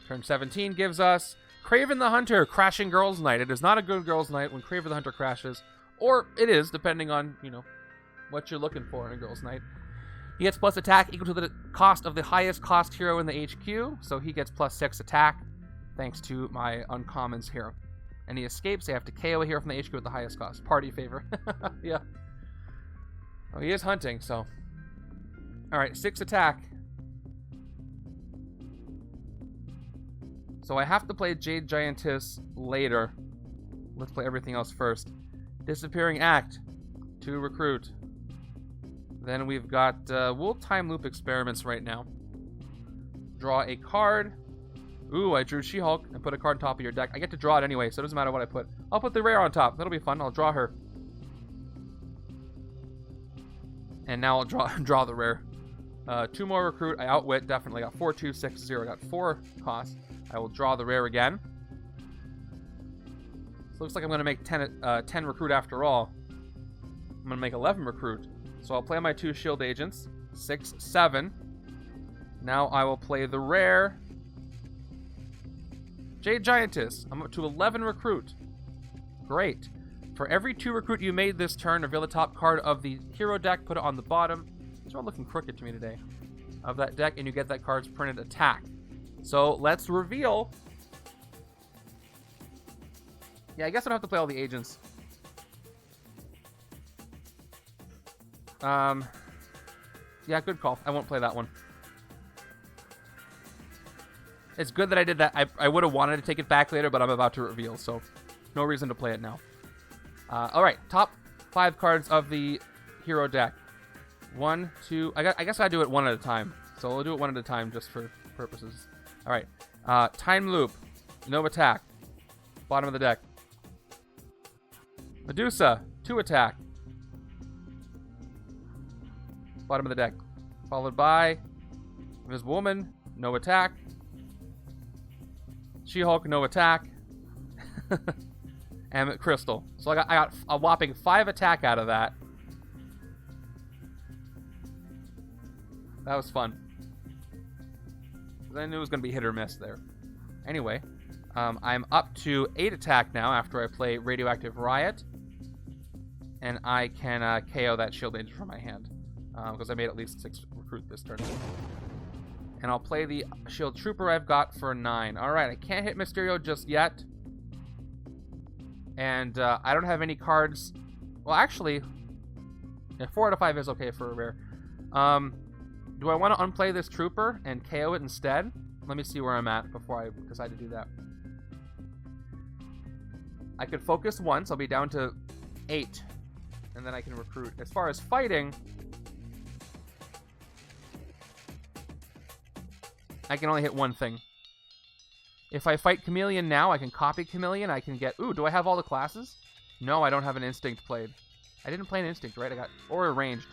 Turn 17 gives us Kraven the Hunter, Crashing Girls Night. It is not a good girls' night when Kraven the Hunter crashes. Or it is, depending on, you know, what you're looking for in a girls' night. He gets plus attack equal to the cost of the highest cost hero in the HQ. So he gets plus 6 attack, thanks to my uncommons hero. And he escapes. They have to KO a hero from the HQ with the highest cost. Party favor. Yeah. Oh, he is hunting, so. Alright, 6 attack. So I have to play Jade Giantess later. Let's play everything else first. Disappearing Act. 2 recruit. Then we've got, we'll time loop experiments right now. Draw a card. Ooh, I drew She-Hulk and put a card on top of your deck. I get to draw it anyway, so it doesn't matter what I put. I'll put the rare on top. That'll be fun. I'll draw her. And now I'll draw the rare. 2 more recruit. I outwit. Definitely got 4, 2, 6, 0. I got 4 costs. I will draw the rare again. So looks like I'm going to make 10 recruit after all. I'm going to make 11 recruit. So I'll play my 2 shield agents. 6, 7. Now I will play the rare Jade Giantess. I'm up to 11 recruit. Great. For every 2 recruit you made this turn, reveal the top card of the hero deck, put it on the bottom. These are all looking crooked to me today. Of that deck, and you get that card's printed attack. So let's reveal. Yeah, I guess I don't have to play all the agents. Yeah, good call. I won't play that one. It's good that I did that. I would have wanted to take it back later, but I'm about to reveal, so no reason to play it now. Alright, top 5 cards of the hero deck. 1, 2... I guess I do it one at a time. So we'll do it one at a time just for purposes. Alright. Time Loop. No attack. Bottom of the deck. Medusa. 2 attack. Bottom of the deck. Followed by Invisible Woman. No attack. She-Hulk. No attack. And Crystal. So I got a whopping 5 attack out of that. That was fun. I knew it was going to be hit or miss there. Anyway, I'm up to 8 attack now after I play Radioactive Riot. And I can KO that shield agent from my hand. Because I made at least 6 recruit this turn. And I'll play the shield trooper I've got for 9. Alright, I can't hit Mysterio just yet. And I don't have any cards. Well, actually, yeah, 4 out of 5 is okay for a rare. Do I want to unplay this trooper and KO it instead? Let me see where I'm at before I decide to do that. I could focus once. I'll be down to 8. And then I can recruit. As far as fighting, I can only hit one thing. If I fight Chameleon now, I can copy Chameleon. I can get... Ooh, do I have all the classes? No, I don't have an Instinct played. I didn't play an Instinct, right? I got... Or a ranged.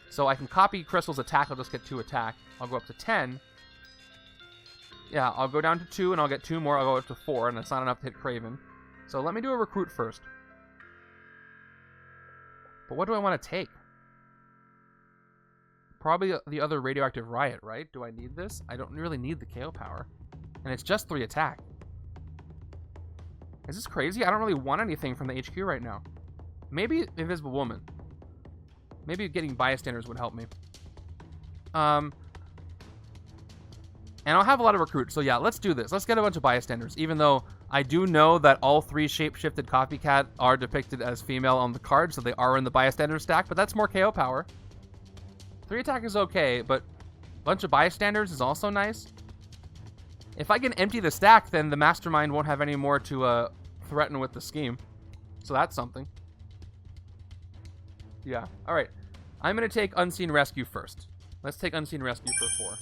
So I can copy Crystal's attack. I'll just get 2 attack. I'll go up to 10. Yeah, I'll go down to 2, and I'll get 2 more. I'll go up to 4, and that's not enough to hit Kraven. So let me do a recruit first. But what do I want to take? Probably the other Radioactive Riot, right? Do I need this? I don't really need the KO power. And it's just 3 attack. Is this crazy? I don't really want anything from the HQ right now. Maybe Invisible Woman. Maybe getting bystanders would help me. And I'll have a lot of recruits. So yeah, let's do this. Let's get a bunch of bystanders. Even though I do know that all 3 shape-shifted copycat are depicted as female on the card, so they are in the bystander stack, but that's more KO power. 3 attack is okay, but a bunch of bystanders is also nice. If I can empty the stack, then the Mastermind won't have any more to threaten with the scheme. So that's something. Yeah. All right. I'm going to take Unseen Rescue first. Let's take Unseen Rescue for 4.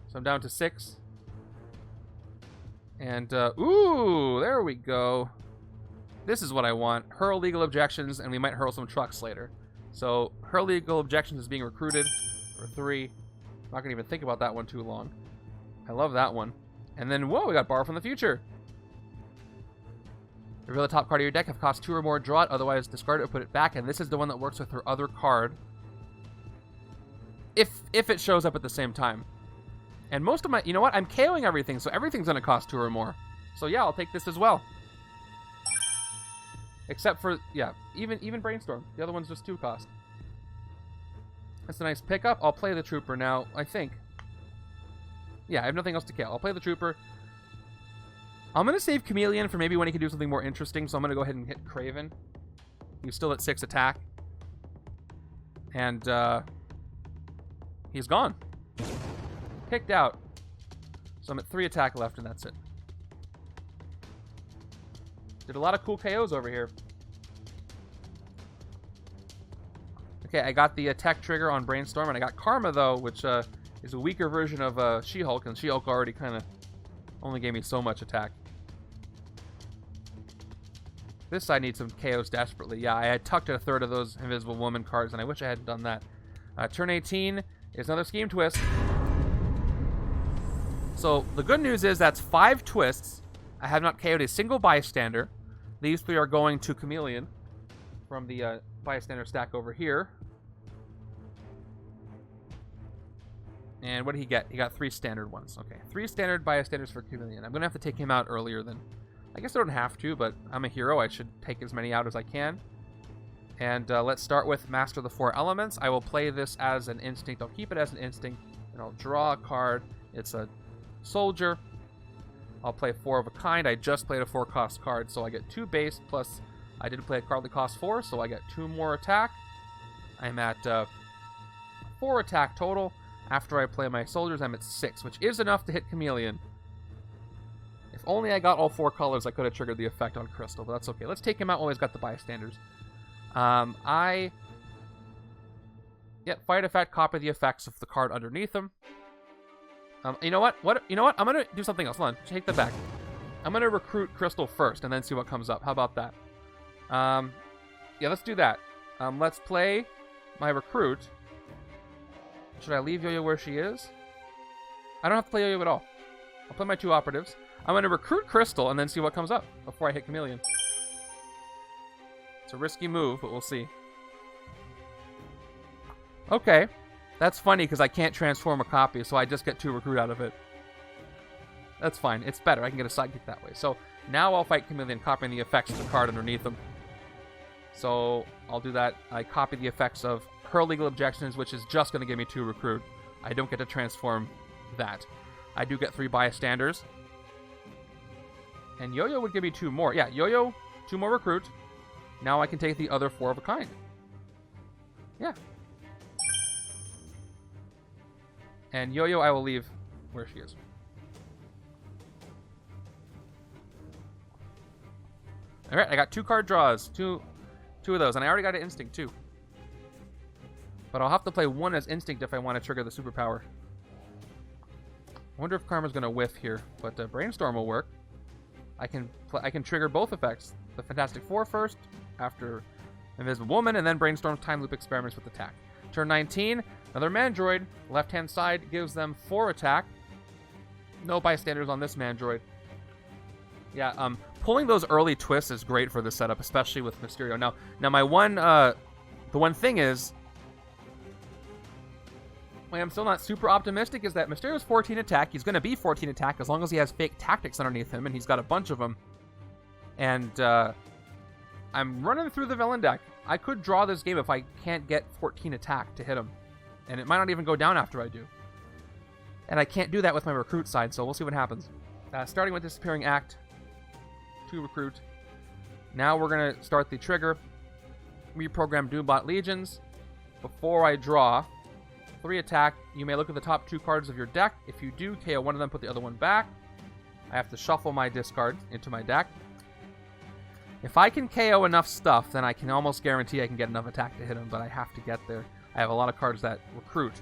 So I'm down to 6. And, ooh, there we go. This is what I want. Hurl legal objections, and we might hurl some trucks later. So, hurl legal objections is being recruited for 3. I'm not going to even think about that one too long. I love that one. And then, whoa, we got Borrow from the Future. Reveal the top card of your deck. If it costs 2 or more, draw it. Otherwise, discard it or put it back. And this is the one that works with her other card. If it shows up at the same time. And most of my... You know what? I'm KOing everything, so everything's going to cost 2 or more. So yeah, I'll take this as well. Except for... Yeah, even Brainstorm. The other one's just 2 cost. That's a nice pickup. I'll play the Trooper now, I think. Yeah, I have nothing else to KO. I'll play the Trooper. I'm going to save Chameleon for maybe when he can do something more interesting, so I'm going to go ahead and hit Craven. He's still at 6 attack. And, he's gone. Kicked out. So I'm at 3 attack left, and that's it. Did a lot of cool KOs over here. Okay, I got the tech trigger on Brainstorm, and I got Karma, though, which is a weaker version of She-Hulk, and She-Hulk already kind of only gave me so much attack. This side needs some KOs desperately. Yeah, I had tucked a third of those Invisible Woman cards, and I wish I hadn't done that. Turn 18 is another Scheme Twist. So the good news is that's 5 twists. I have not KO'd a single bystander. These 3 are going to Chameleon from the bystander stack over here. And what did he get? He got 3 standard ones. Okay, 3 standard bystanders for Chameleon. I'm going to have to take him out earlier than... I guess I don't have to, but I'm a hero. I should take as many out as I can. And let's start with Master the 4 Elements. I will play this as an instinct. I'll keep it as an instinct, and I'll draw a card. It's a soldier. I'll play 4 of a kind. I just played a 4-cost card, so I get 2 base, plus I did play a card that costs 4, so I get 2 more attack. I'm at 4 attack total. After I play my soldiers, I'm at 6, which is enough to hit Chameleon. If only I got all 4 colors, I could have triggered the effect on Crystal, but that's okay. Let's take him out when he's got the bystanders. Fight effect, copy the effects of the card underneath him. You know what? You know what? I'm gonna do something else. Hold on, take that back. I'm gonna recruit Crystal first, and then see what comes up. How about that? Yeah, let's do that. Let's play my recruit. Should I leave Yo-Yo where she is? I don't have to play Yo-Yo at all. I'll play my 2 operatives. I'm gonna recruit Crystal and then see what comes up before I hit Chameleon. It's a risky move, but we'll see. Okay. That's funny because I can't transform a copy, so I just get 2 recruit out of it. That's fine. It's better. I can get a sidekick that way. So now I'll fight Chameleon, copying the effects of the card underneath him. So I'll do that. I copy the effects of her legal objections, which is just going to give me 2 recruit. I don't get to transform that. I do get 3 bystanders. And Yo-Yo would give me 2 more. Yeah, Yo-Yo, 2 more recruit. Now I can take the other 4 of a kind. Yeah. And Yo-Yo I will leave where she is. Alright, I got 2 card draws. Two of those. And I already got an Instinct too. But I'll have to play 1 as Instinct if I want to trigger the superpower. I wonder if Karma's going to whiff here. But Brainstorm will work. I can trigger both effects. The Fantastic Four first, after Invisible Woman, and then Brainstorm's Time Loop experiments with attack. Turn 19, another Mandroid. Left-hand side gives them 4 attack. No bystanders on this Mandroid. Yeah, pulling those early twists is great for this setup, especially with Mysterio. Now my one, the one thing is, why I'm still not super optimistic is that Mysterio's 14 attack. He's going to be 14 attack as long as he has fake tactics underneath him, and he's got a bunch of them. And I'm running through the villain deck. I could draw this game if I can't get 14 attack to hit him. And it might not even go down after I do. And I can't do that with my recruit side, so we'll see what happens. Starting with Disappearing Act. 2 recruit. Now we're going to start the trigger. Reprogram Doombot Legions. Before I draw 3 attack, you may look at the top 2 cards of your deck. If you do, KO one of them, put the other one back. I have to shuffle my discard into my deck. If I can KO enough stuff, then I can almost guarantee I can get enough attack to hit him, but I have to get there. I have a lot of cards that recruit.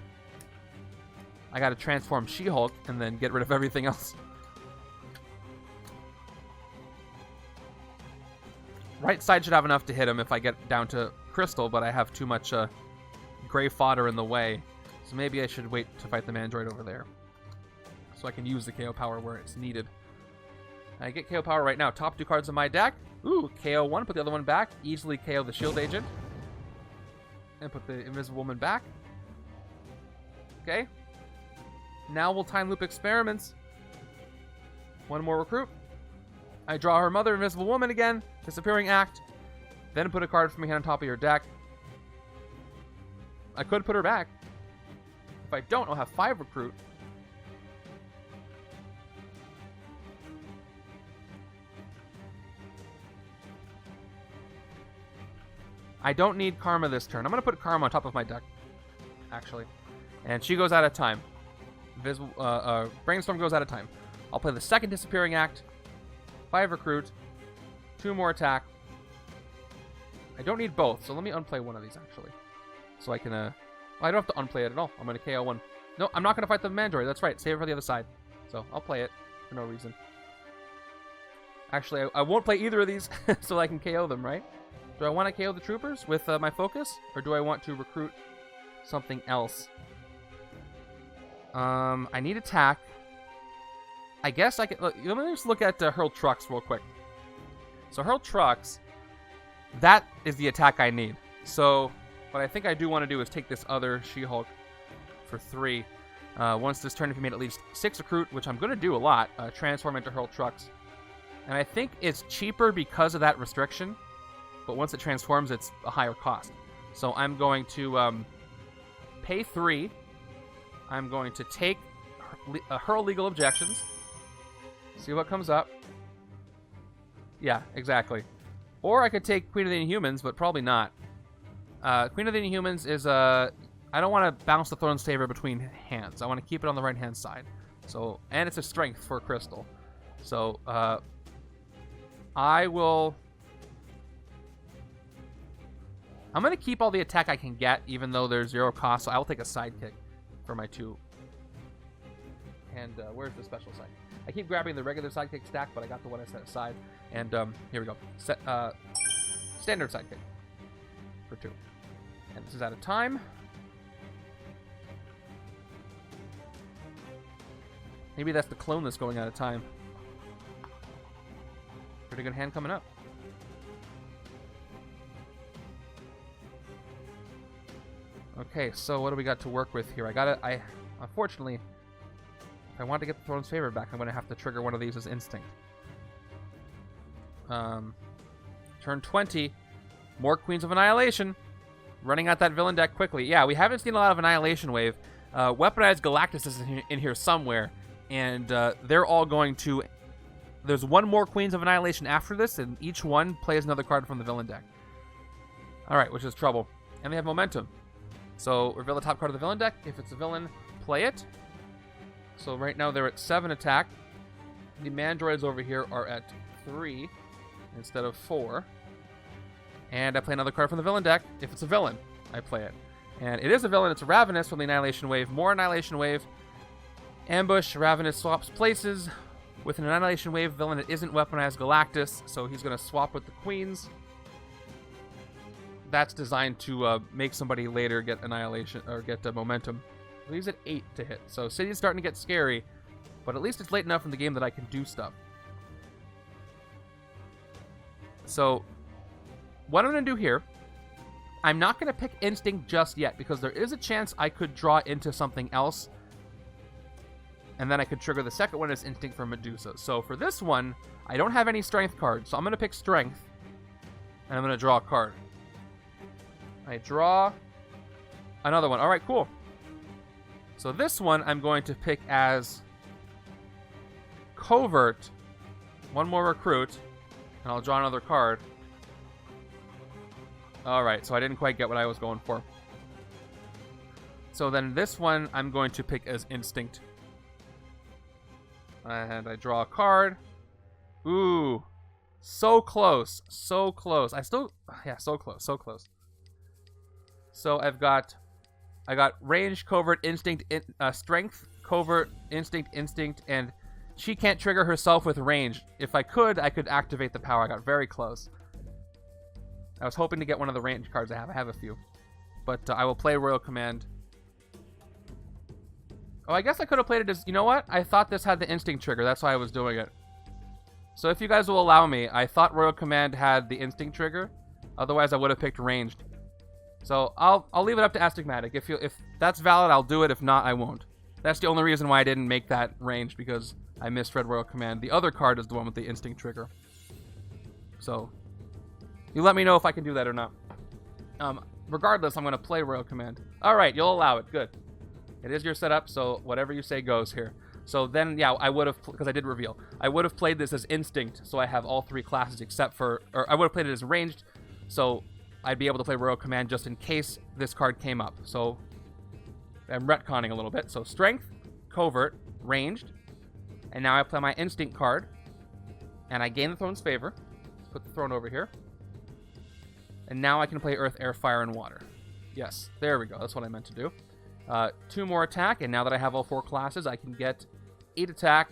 I gotta transform She-Hulk and then get rid of everything else. Right side should have enough to hit him if I get down to Crystal, but I have too much gray fodder in the way. So maybe I should wait to fight the Mandroid over there, so I can use the KO power where it's needed. I get KO power right now. Top 2 cards of my deck. Ooh, KO 1. Put the other one back. Easily KO the shield agent. And put the invisible woman back. Okay. Now we'll time loop experiments. One more recruit. I draw her mother, invisible woman again. Disappearing act. Then put a card from my hand on top of your deck. I could put her back. If I don't, I'll have 5 recruit. I don't need Karma this turn. I'm going to put Karma on top of my deck, actually. And she goes out of time. Brainstorm goes out of time. I'll play the second Disappearing Act. 5 recruit. 2 more attack. I don't need both, so let me unplay one of these, actually. So I can, well, I don't have to unplay it at all. I'm going to KO one. No, I'm not going to fight the Mandroid. That's right. Save it for the other side. So I'll play it for no reason. Actually, I won't play either of these so I can KO them, right? Do I want to KO the troopers with my focus? Or do I want to recruit something else? I need attack. I guess I can... Let me just look at Hurl Trucks real quick. So Hurl Trucks, that is the attack I need. So what I think I do want to do is take this other She-Hulk for 3. Once this turn, if you made at least 6 recruit, which I'm going to do a lot, transform into Hurl Trucks. And I think it's cheaper because of that restriction. But once it transforms, it's a higher cost. So I'm going to pay 3. I'm going to take Hurl Legal Objections. See what comes up. Yeah, exactly. Or I could take Queen of the Inhumans, but probably not. Queen of the Inhumans is I don't want to bounce the Throne's Favor between hands. I want to keep it on the right-hand side. So, and it's a strength for Crystal. So, I will... I'm going to keep all the attack I can get, even though there's 0 cost, so I will take a sidekick for my 2. And where's the special side? I keep grabbing the regular sidekick stack, but I got the one I set aside. And here we go. Standard sidekick for 2. And this is out of time. Maybe that's the clone that's going out of time. Pretty good hand coming up. Okay, so what do we got to work with here? Unfortunately, if I want to get the Throne's Favor back, I'm going to have to trigger one of these as Instinct. Turn 20, more Queens of Annihilation. Running out that villain deck quickly. Yeah, we haven't seen a lot of Annihilation Wave. Weaponized Galactus is in here somewhere, and they're all going to... There's one more Queens of Annihilation after this, and each one plays another card from the villain deck. Alright, which is trouble. And they have momentum. So, reveal the top card of the villain deck. If it's a villain, play it. So, right now they're at 7 attack. The Mandroids over here are at 3 instead of 4. And I play another card from the villain deck. If it's a villain, I play it. And it is a villain. It's a Ravenous from the Annihilation Wave. More Annihilation Wave. Ambush. Ravenous swaps places with an Annihilation Wave villain that isn't weaponized Galactus. So, he's going to swap with the Queens. That's designed to make somebody later get Annihilation or get momentum. Leaves at 8 to hit. So City's starting to get scary, but at least it's late enough in the game that I can do stuff. So what I'm going to do here, I'm not going to pick Instinct just yet because there is a chance I could draw into something else, and then I could trigger the second one as Instinct for Medusa. So for this one, I don't have any Strength cards, so I'm going to pick Strength, and I'm going to draw a card. I draw another one. All right, cool. So this one I'm going to pick as Covert. One more recruit, and I'll draw another card. All right, so I didn't quite get what I was going for. So then this one I'm going to pick as Instinct. And I draw a card. Ooh. So close. So close. Yeah, so close. So close. So I got range, covert, instinct, strength, covert, instinct, and she can't trigger herself with range. If I could activate the power. I got very close. I was hoping to get one of the range cards I have. I have a few. But I will play Royal Command. Oh, I guess I could have played it as... You know what? I thought this had the instinct trigger. That's why I was doing it. So if you guys will allow me, I thought Royal Command had the instinct trigger. Otherwise, I would have picked ranged. So I'll leave it up to Astigmatic. If that's valid, I'll do it. If not, I won't. That's the only reason why I didn't make that ranged, because I misread Royal Command. The other card is the one with the instinct trigger. So you let me know if I can do that or not. Regardless, I'm going to play Royal Command. All right, you'll allow it. Good. It is your setup, so whatever you say goes here. So then, yeah, I would have, because I did reveal, I would have played this as instinct, so I have all 3 classes except for, or I would have played it as ranged, so I'd be able to play Royal Command just in case this card came up. So I'm retconning a little bit. So strength, covert, ranged, and now I play my instinct card, and I gain the throne's favor. Let's put the throne over here. And now I can play earth, air, fire, and water. Yes, there we go. That's what I meant to do. 2 more attack, and now that I have all 4 classes, I can get 8 attack,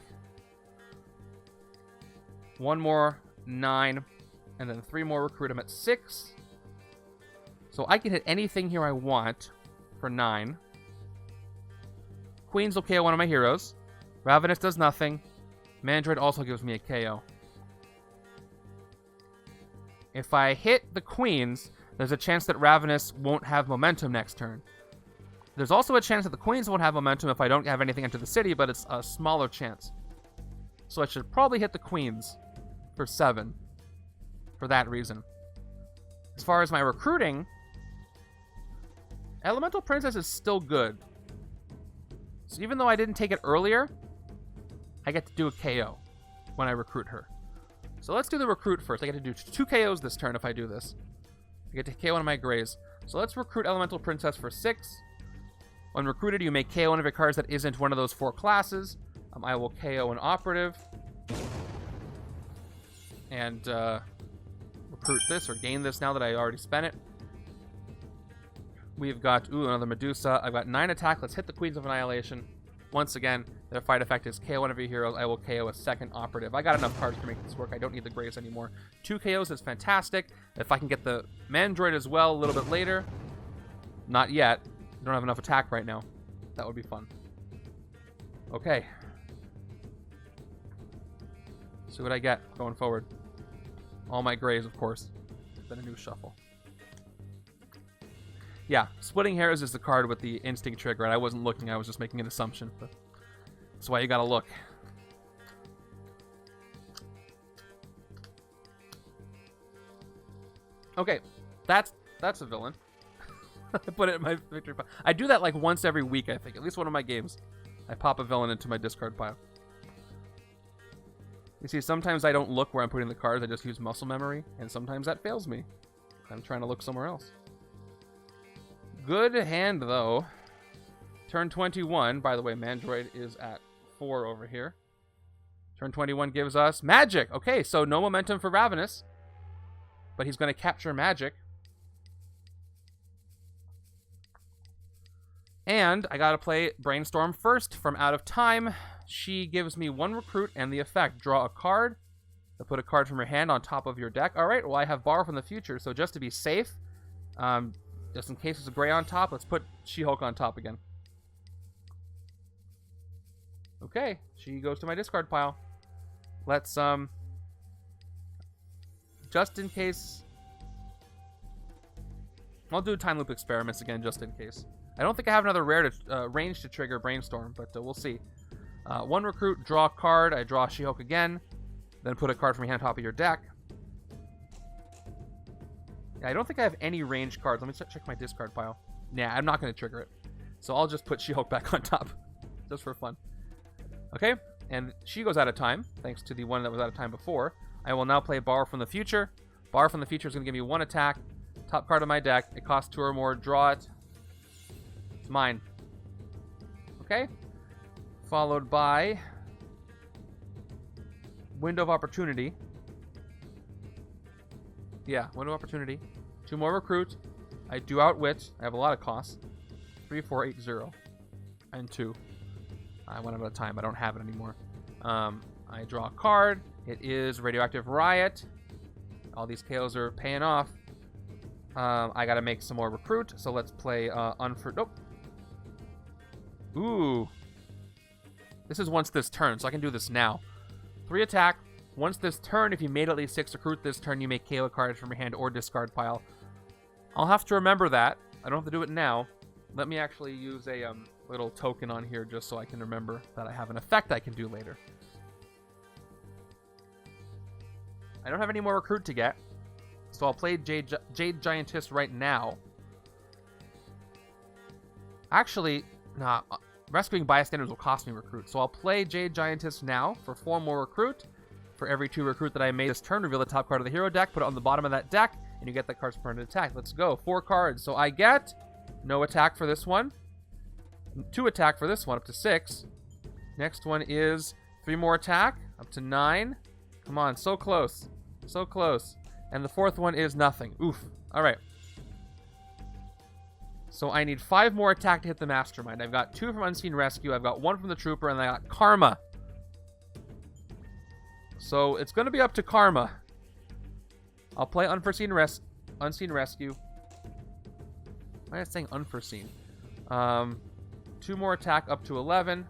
1 more 9, and then 3 more recruit. I'm at 6. So I can hit anything here I want for 9. Queens will KO one of my heroes. Ravenous does nothing. Mandroid also gives me a KO. If I hit the Queens, there's a chance that Ravenous won't have momentum next turn. There's also a chance that the Queens won't have momentum if I don't have anything into the city, but it's a smaller chance. So I should probably hit the Queens for 7 for that reason. As far as my recruiting, Elemental Princess is still good. So even though I didn't take it earlier, I get to do a KO when I recruit her. So let's do the recruit first. I get to do 2 KOs this turn if I do this. I get to KO one of my Greys. So let's recruit Elemental Princess for 6. When recruited, you may KO one of your cards that isn't one of those 4 classes. I will KO an Operative. And recruit this, or gain this now that I already spent it. We've got, another Medusa. I've got 9 attack. Let's hit the Queens of Annihilation. Once again, their fight effect is KO one of your heroes. I will KO a second Operative. I got enough cards to make this work. I don't need the Greys anymore. 2 KOs is fantastic. If I can get the Mandroid as well a little bit later. Not yet. I don't have enough attack right now. That would be fun. Okay. See what I get going forward. All my Greys, of course. Then a new shuffle. Yeah, Splitting Hairs is the card with the instinct trigger, and I wasn't looking, I was just making an assumption. But that's why you gotta look. Okay, that's a villain. I put it in my victory pile. I do that like once every week, I think. At least one of my games. I pop a villain into my discard pile. You see, sometimes I don't look where I'm putting the cards, I just use muscle memory, and sometimes that fails me. I'm trying to look somewhere else. Good hand, though. Turn 21. By the way, Mandroid is at 4 over here. Turn 21 gives us magic. Okay, so no momentum for Ravenous. But he's going to capture magic. And I got to play Brainstorm first from Out of Time. She gives me 1 recruit and the effect. Draw a card. To put a card from your hand on top of your deck. All right, well, I have Borrow from the Future, so just to be safe, just in case there's a Gray on top, let's put She-Hulk on top again. Okay, she goes to my discard pile. Let's, just in case, I'll do Time Loop Experiments again, just in case. I don't think I have another rare to, range to trigger Brainstorm, but we'll see. 1 recruit, draw a card, I draw She-Hulk again, then put a card from your hand on top of your deck. Yeah, I don't think I have any range cards. Let me check my discard pile. Nah, I'm not going to trigger it. So I'll just put She-Hulk back on top, just for fun. Okay, and she goes out of time, thanks to the one that was out of time before. I will now play Borrow from the Future. Borrow from the Future is going to give me 1 attack. Top card of my deck. It costs 2 or more. Draw it. It's mine. Okay. Followed by Window of Opportunity. Yeah, Window of Opportunity. 2 more recruit. I do outwit. I have a lot of costs. 3, 4, 8, 0. And 2. I went out of time. I don't have it anymore. I draw a card. It is Radioactive Riot. All these KOs are paying off. I gotta make some more recruit. So let's play Nope. Ooh. This is once this turn, so I can do this now. 3 attack. Once this turn, if you made at least 6 recruit this turn, you may KO a card from your hand or discard pile. I'll have to remember that. I don't have to do it now. Let me actually use a little token on here just so I can remember that I have an effect I can do later. I don't have any more recruit to get, so I'll play Jade Giantess right now. Actually, nah, rescuing bystanders will cost me recruit, so I'll play Jade Giantess now for 4 more recruit. For every 2 recruit that I made this turn, reveal the top card of the hero deck, put it on the bottom of that deck, and you get that card's permanent attack. Let's go. 4 cards. So I get no attack for this one, 2 attack for this one, up to 6. Next one is 3 more attack, up to 9. Come on, so close. So close. And the 4th one is nothing. Oof. All right. So I need 5 more attack to hit the Mastermind. I've got 2 from Unseen Rescue, I've got 1 from the Trooper, and I got Karma. So it's going to be up to Karma. I'll play Unseen Rescue. Why am I saying Unforeseen? 2 more attack up to 11.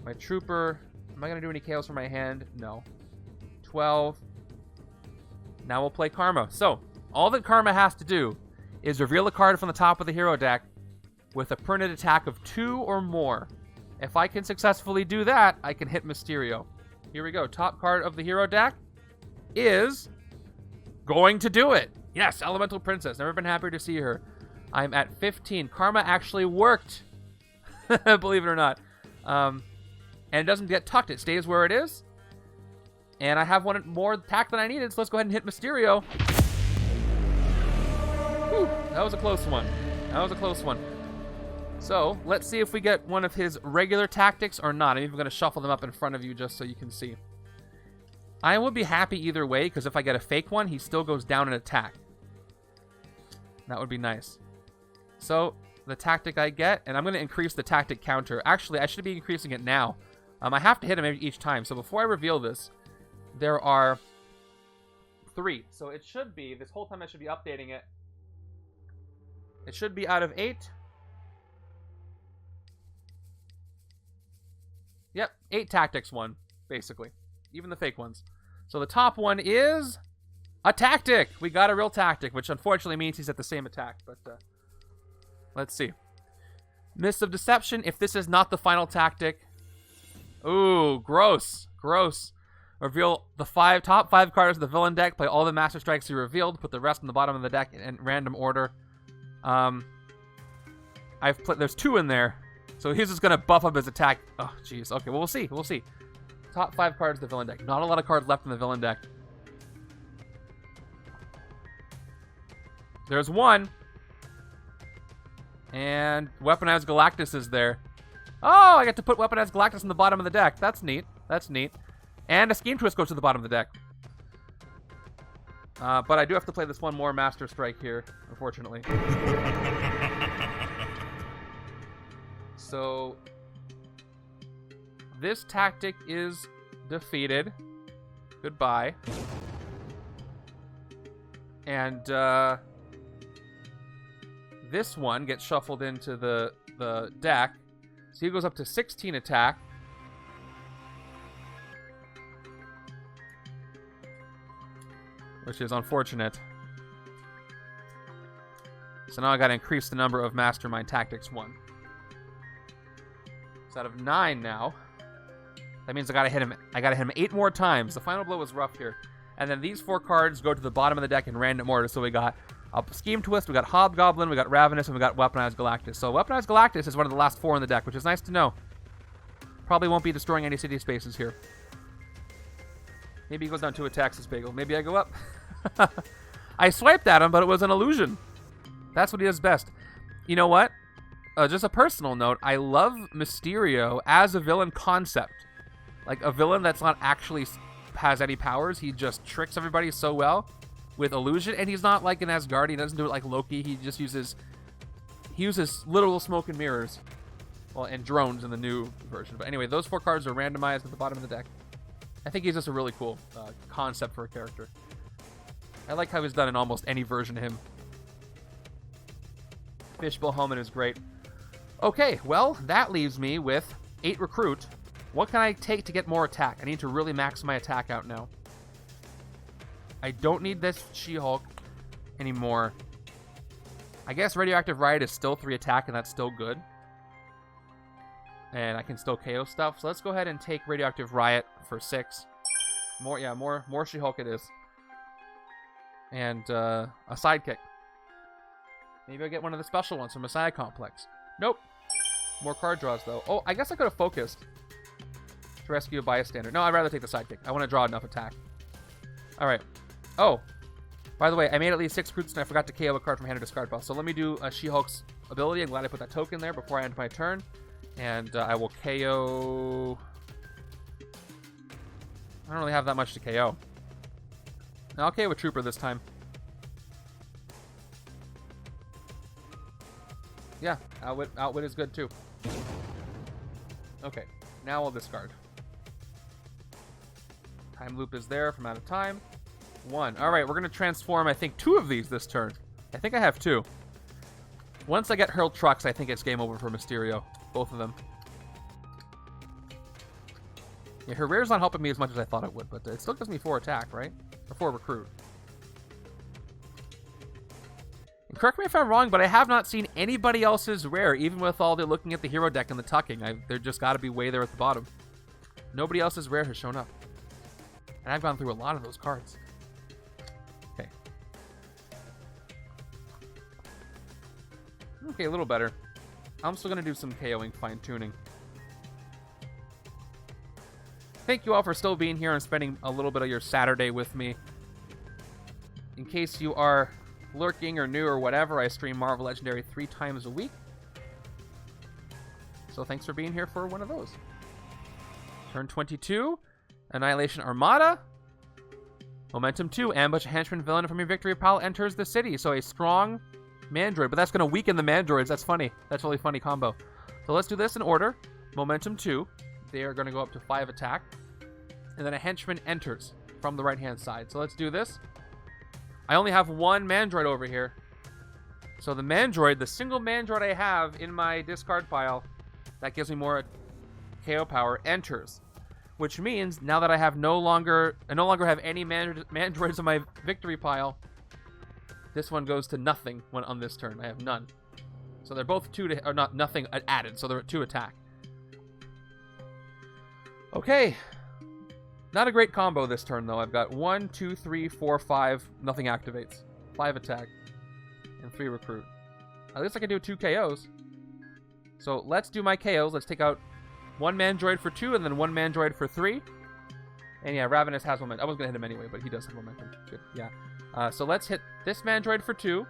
My Trooper. Am I going to do any KOs for my hand? No. 12. Now we'll play Karma. So, all that Karma has to do is reveal a card from the top of the hero deck with a permanent attack of 2 or more. If I can successfully do that, I can hit Mysterio. Here we go. Top card of the hero deck is going to do it. Yes, Elemental Princess. Never been happier to see her. I'm at 15. Karma actually worked. Believe it or not. And it doesn't get tucked. It stays where it is. And I have 1 more attack than I needed, so let's go ahead and hit Mysterio. Whew, that was a close one. That was a close one. So, let's see if we get one of his regular tactics or not. I'm even going to shuffle them up in front of you just so you can see. I would be happy either way, because if I get a fake one, he still goes down in attack. That would be nice. So, the tactic I get, and I'm going to increase the tactic counter. Actually, I should be increasing it now. I have to hit him each time. So before I reveal this, there are 3. So it should be, this whole time I should be updating it. It should be out of 8. Yep, 8 tactics won, basically. Even the fake ones. So the top one is a tactic. We got a real tactic, which unfortunately means he's at the same attack. But let's see. Mist of Deception, if this is not the final tactic. Ooh, gross. Gross. Reveal the top 5 cards of the villain deck. Play all the Master Strikes you revealed. Put the rest on the bottom of the deck in random order. There's 2 in there. So he's just going to buff up his attack. Oh, jeez. Okay, well, we'll see. We'll see. Top 5 cards of the villain deck. Not a lot of cards left in the villain deck. There's 1. And Weaponized Galactus is there. Oh, I get to put Weaponized Galactus in the bottom of the deck. That's neat. That's neat. And a Scheme Twist goes to the bottom of the deck. But I do have to play this 1 more Master Strike here, unfortunately. So, this tactic is defeated. Goodbye. And this one gets shuffled into the deck. So he goes up to 16 attack. Which is unfortunate. So now I gotta increase the number of Mastermind Tactics 1. So out of 9 now. That means I gotta hit him 8 more times. The final blow was rough here. And then these 4 cards go to the bottom of the deck in random order. So we got a Scheme Twist, we got Hobgoblin, we got Ravenous, and we got Weaponized Galactus. So Weaponized Galactus is one of the last 4 in the deck, which is nice to know. Probably won't be destroying any city spaces here. Maybe he goes down 2 attacks this bagel. Maybe I go up. I swiped at him, but it was an illusion. That's what he does best. You know what? Just a personal note. I love Mysterio as a villain concept. Like a villain that's not actually has any powers. He just tricks everybody so well with illusion. And he's not like an Asgardian. He doesn't do it like Loki. He just uses literal smoke and mirrors. Well, and drones in the new version. But anyway, those 4 cards are randomized at the bottom of the deck. I think he's just a really cool concept for a character. I like how he's done in almost any version of him. Fishbowl Helmet is great. Okay, well, that leaves me with 8 recruit What can I take to get more attack? I need to really max my attack out now. I don't need this She-Hulk anymore. I guess Radioactive Riot is still 3 attack, and that's still good. And I can still KO stuff. So let's go ahead and take Radioactive Riot for 6. More She-Hulk it is. And a sidekick. Maybe I'll get one of the special ones from Messiah Complex. Nope. More card draws, though. Oh, I guess I could have focused to rescue a bystander. No, I'd rather take the sidekick. I want to draw enough attack. All right. Oh, by the way, I made at least 6 recruits, and I forgot to KO a card from hand or discard pile. So let me do a She-Hulk's ability. I'm glad I put that token there before I end my turn. And I will KO... I don't really have that much to KO. I'll KO a Trooper this time. Yeah, Outwit is good too. Okay, now I'll discard. Time loop is there from out of time. 1. Alright, we're going to transform, I think, 2 of these this turn. I think I have 2. Once I get Hurled Trucks, I think it's game over for Mysterio. Both of them. Yeah, her rare's not helping me as much as I thought it would, but it still gives me 4 attack, right? Or 4 recruit. And correct me if I'm wrong, but I have not seen anybody else's rare, even with all the looking at the hero deck and the tucking. They're just got to be way there at the bottom. Nobody else's rare has shown up. And I've gone through a lot of those cards. Okay. Okay, a little better. I'm still going to do some KOing, fine-tuning. Thank you all for still being here and spending a little bit of your Saturday with me. In case you are lurking or new or whatever, I stream Marvel Legendary 3 times a week. So thanks for being here for one of those. Turn 22, Annihilation Armada. Momentum 2, ambush a henchman villain from your victory pile enters the city. So a strong Mandroid, but that's going to weaken the Mandroids. That's funny. That's a really funny combo. So let's do this in order. Momentum 2. They are going to go up to 5 attack. And then a henchman enters from the right-hand side. So let's do this. I only have 1 Mandroid over here. So the Mandroid, the single Mandroid I have in my discard pile, that gives me more KO power, enters. Which means now that I no longer have any Mandroids in my victory pile, this one goes to nothing on this turn. I have none. So they're both 2 to, or not nothing added, so they're at 2 attack. Okay. Not a great combo this turn, though. I've got 1, 2, 3, 4, 5. Nothing activates. 5 attack. And 3 recruit. At least I can do 2 KOs. So let's do my KOs. Let's take out 1 Mandroid for 2, and then 1 Mandroid for 3. And yeah, Ravenous has momentum. I was going to hit him anyway, but he does have momentum. Good, yeah. So let's hit this Mandroid for 2.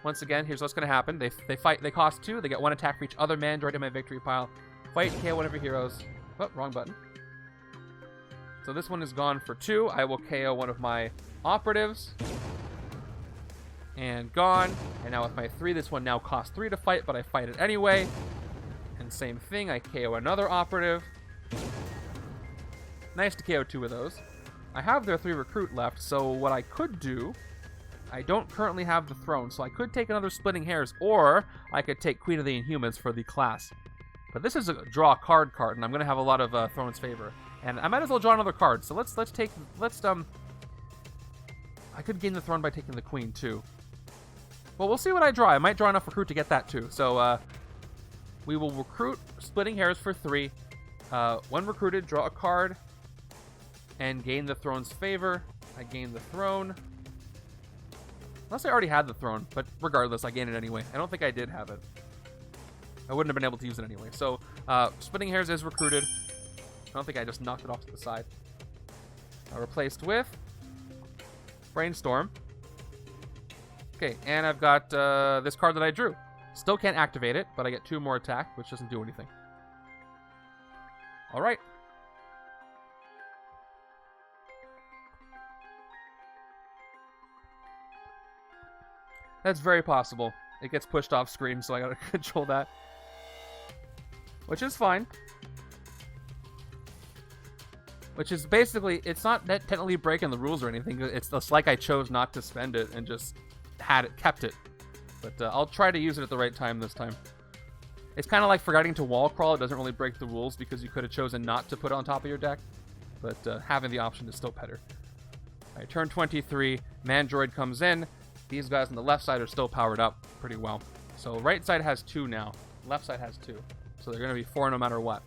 Once again, here's what's going to happen. They fight. They cost 2. They get 1 attack for each other Mandroid in my victory pile. Fight, KO one of your heroes. Oh, wrong button. So this one is gone for 2. I will KO one of my operatives. And gone. And now with my 3, this one now costs 3 to fight, but I fight it anyway. And same thing, I KO another operative. Nice to KO 2 of those. I have their 3 recruit left, so what I could do... I don't currently have the throne, so I could take another Splitting Hairs, or I could take Queen of the Inhumans for the class. But this is a draw a card, and I'm going to have a lot of Throne's favor. And I might as well draw another card, so let's I could gain the throne by taking the Queen, too. Well, we'll see what I draw. I might draw enough recruit to get that, too. So, we will recruit Splitting Hairs for 3. When recruited, draw a card, and gain the throne's favor. I gain the throne. Unless I already had the throne, but regardless, I gain it anyway. I don't think I did have it. I wouldn't have been able to use it anyway. So, Splitting Hairs is recruited. I don't think I just knocked it off to the side. Replaced with Brainstorm. Okay, and I've got this card that I drew. Still can't activate it, but I get 2 more attack, which doesn't do anything. All right. That's very possible. It gets pushed off screen, so I gotta control that. Which is fine. Which is basically, it's not technically breaking the rules or anything. It's just like I chose not to spend it and just kept it. But I'll try to use it at the right time this time. It's kind of like forgetting to wall crawl. It doesn't really break the rules because you could have chosen not to put it on top of your deck. But having the option is still better. All right, turn 23, Mandroid comes in. These guys on the left side are still powered up pretty well. So right side has 2 now. Left side has 2. So they're going to be 4 no matter what.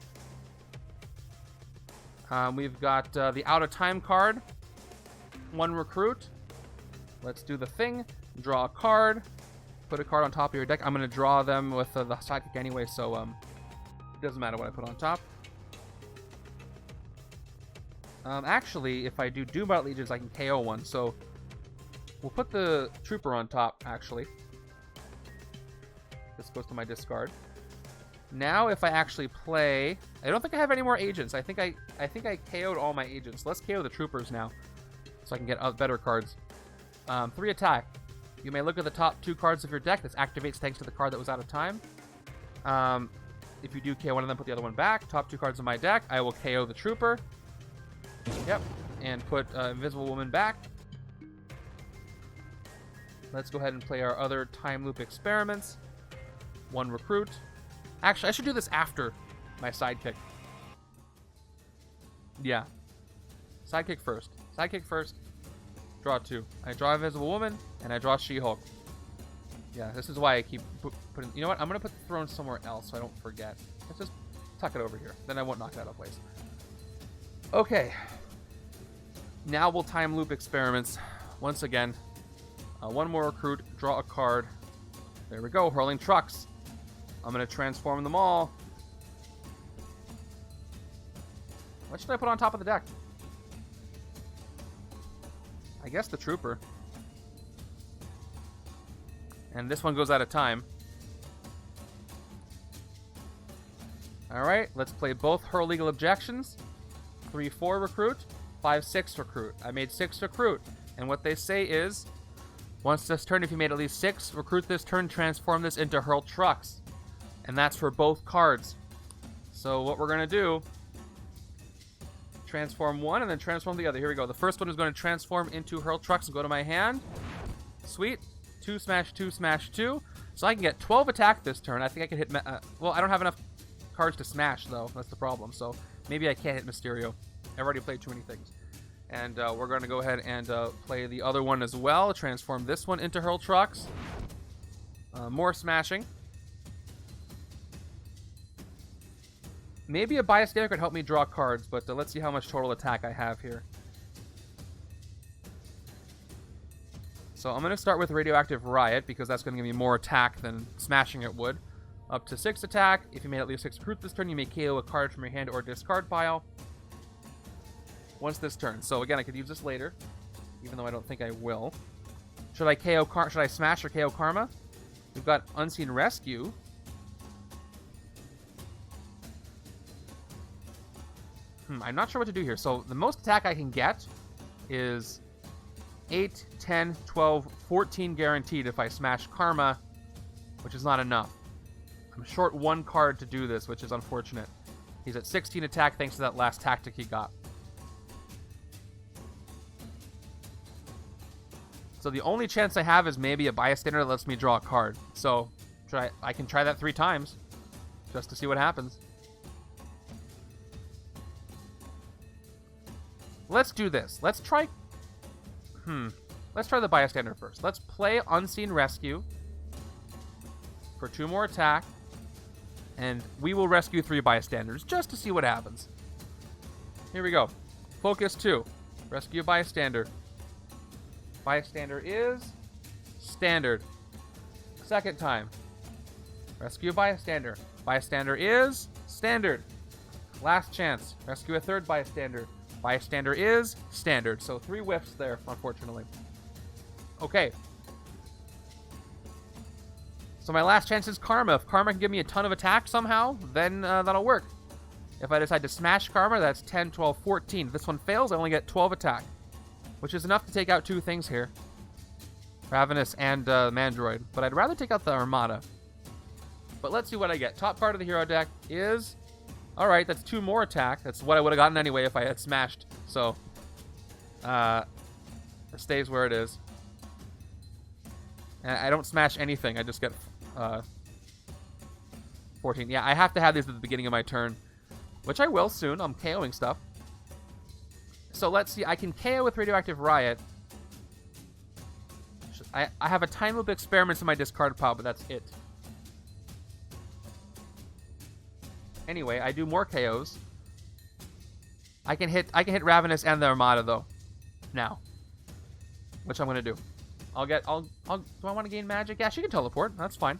We've got the Out of Time card. 1 recruit. Let's do the thing. Draw a card. Put a card on top of your deck. I'm going to draw them with the sidekick anyway, so it doesn't matter what I put on top. Actually, if I do Doom Bot Legions, I can KO one, so we'll put the Trooper on top, actually. This goes to my discard. Now, if I actually play... I don't think I have any more agents. I think I KO'd all my agents. Let's KO the Troopers now, so I can get better cards. 3 attack. You may look at the top 2 cards of your deck. This activates thanks to the card that was out of time. If you do KO one of them, put the other one back. Top 2 cards of my deck. I will KO the Trooper. Yep. And put Invisible Woman back. Let's go ahead and play our other Time Loop experiments. 1 recruit. Actually, I should do this after my sidekick. Yeah. Sidekick first. Sidekick first. Draw 2. I draw Invisible Woman, and I draw She-Hulk. Yeah, this is why I keep putting... You know what? I'm going to put the throne somewhere else so I don't forget. Let's just tuck it over here. Then I won't knock it out of place. Okay. Now we'll time loop experiments. Once again. 1 more recruit. Draw a card. There we go. Hurling trucks. I'm going to transform them all. What should I put on top of the deck? I guess the Trooper. And this one goes out of time. Alright, let's play both Hurl Legal Objections. 3-4 recruit, 5-6 recruit. I made 6 recruit. And what they say is, once this turn, if you made at least 6, recruit this turn, transform this into Hurl Trucks. And that's for both cards. So what we're going to do, transform one and then transform the other. Here we go. The first one is going to transform into Hurl Trucks and go to my hand. Sweet. 2 smash 2 smash 2. So I can get 12 attack this turn. I think I can hit... well, I don't have enough cards to smash, though. That's the problem. So maybe I can't hit Mysterio. I've already played too many things. And we're going to go ahead and play the other one as well. Transform this one into Hurl Trucks. More smashing. Maybe a bystander could help me draw cards, but let's see how much total attack I have here. So I'm going to start with Radioactive Riot, because that's going to give me more attack than smashing it would. Up to 6 attack. If you made at least 6 recruit this turn, you may KO a card from your hand or discard pile. Once this turn. So again, I could use this later, even though I don't think I will. Should I smash or KO Karma? We've got Unseen Rescue. I'm not sure what to do here. So the most attack I can get is 8, 10, 12, 14 guaranteed if I smash Karma, which is not enough. I'm short 1 card to do this, which is unfortunate. He's at 16 attack thanks to that last tactic he got. So the only chance I have is maybe a bystander that lets me draw a card. So I can try that 3 times just to see what happens. Let's do this. Let's try the bystander first. Let's play Unseen Rescue for 2 more attack, and we will rescue 3 bystanders just to see what happens. Here we go. Focus 2. Rescue bystander. Bystander is standard. Second time. Rescue bystander. Bystander is standard. Last chance. Rescue a 3rd bystander. Bystander is standard. So 3 whiffs there, unfortunately. Okay. So my last chance is Karma. If Karma can give me a ton of attack somehow, then that'll work. If I decide to smash Karma, that's 10, 12, 14. If this one fails, I only get 12 attack, which is enough to take out 2 things here. Ravenous and Mandroid. But I'd rather take out the Armada. But let's see what I get. Top card of the hero deck is... Alright, that's 2 more attack. That's what I would have gotten anyway if I had smashed. So, it stays where it is. And I don't smash anything. I just get 14. Yeah, I have to have these at the beginning of my turn, which I will soon. I'm KOing stuff. So let's see. I can KO with Radioactive Riot. I have a Time Loop Experiments in my discard pile, but that's it. Anyway, I do more KOs. I can hit Ravenous and the Armada though. Now, which I'm gonna do. Do I want to gain magic? Yeah, she can teleport. That's fine.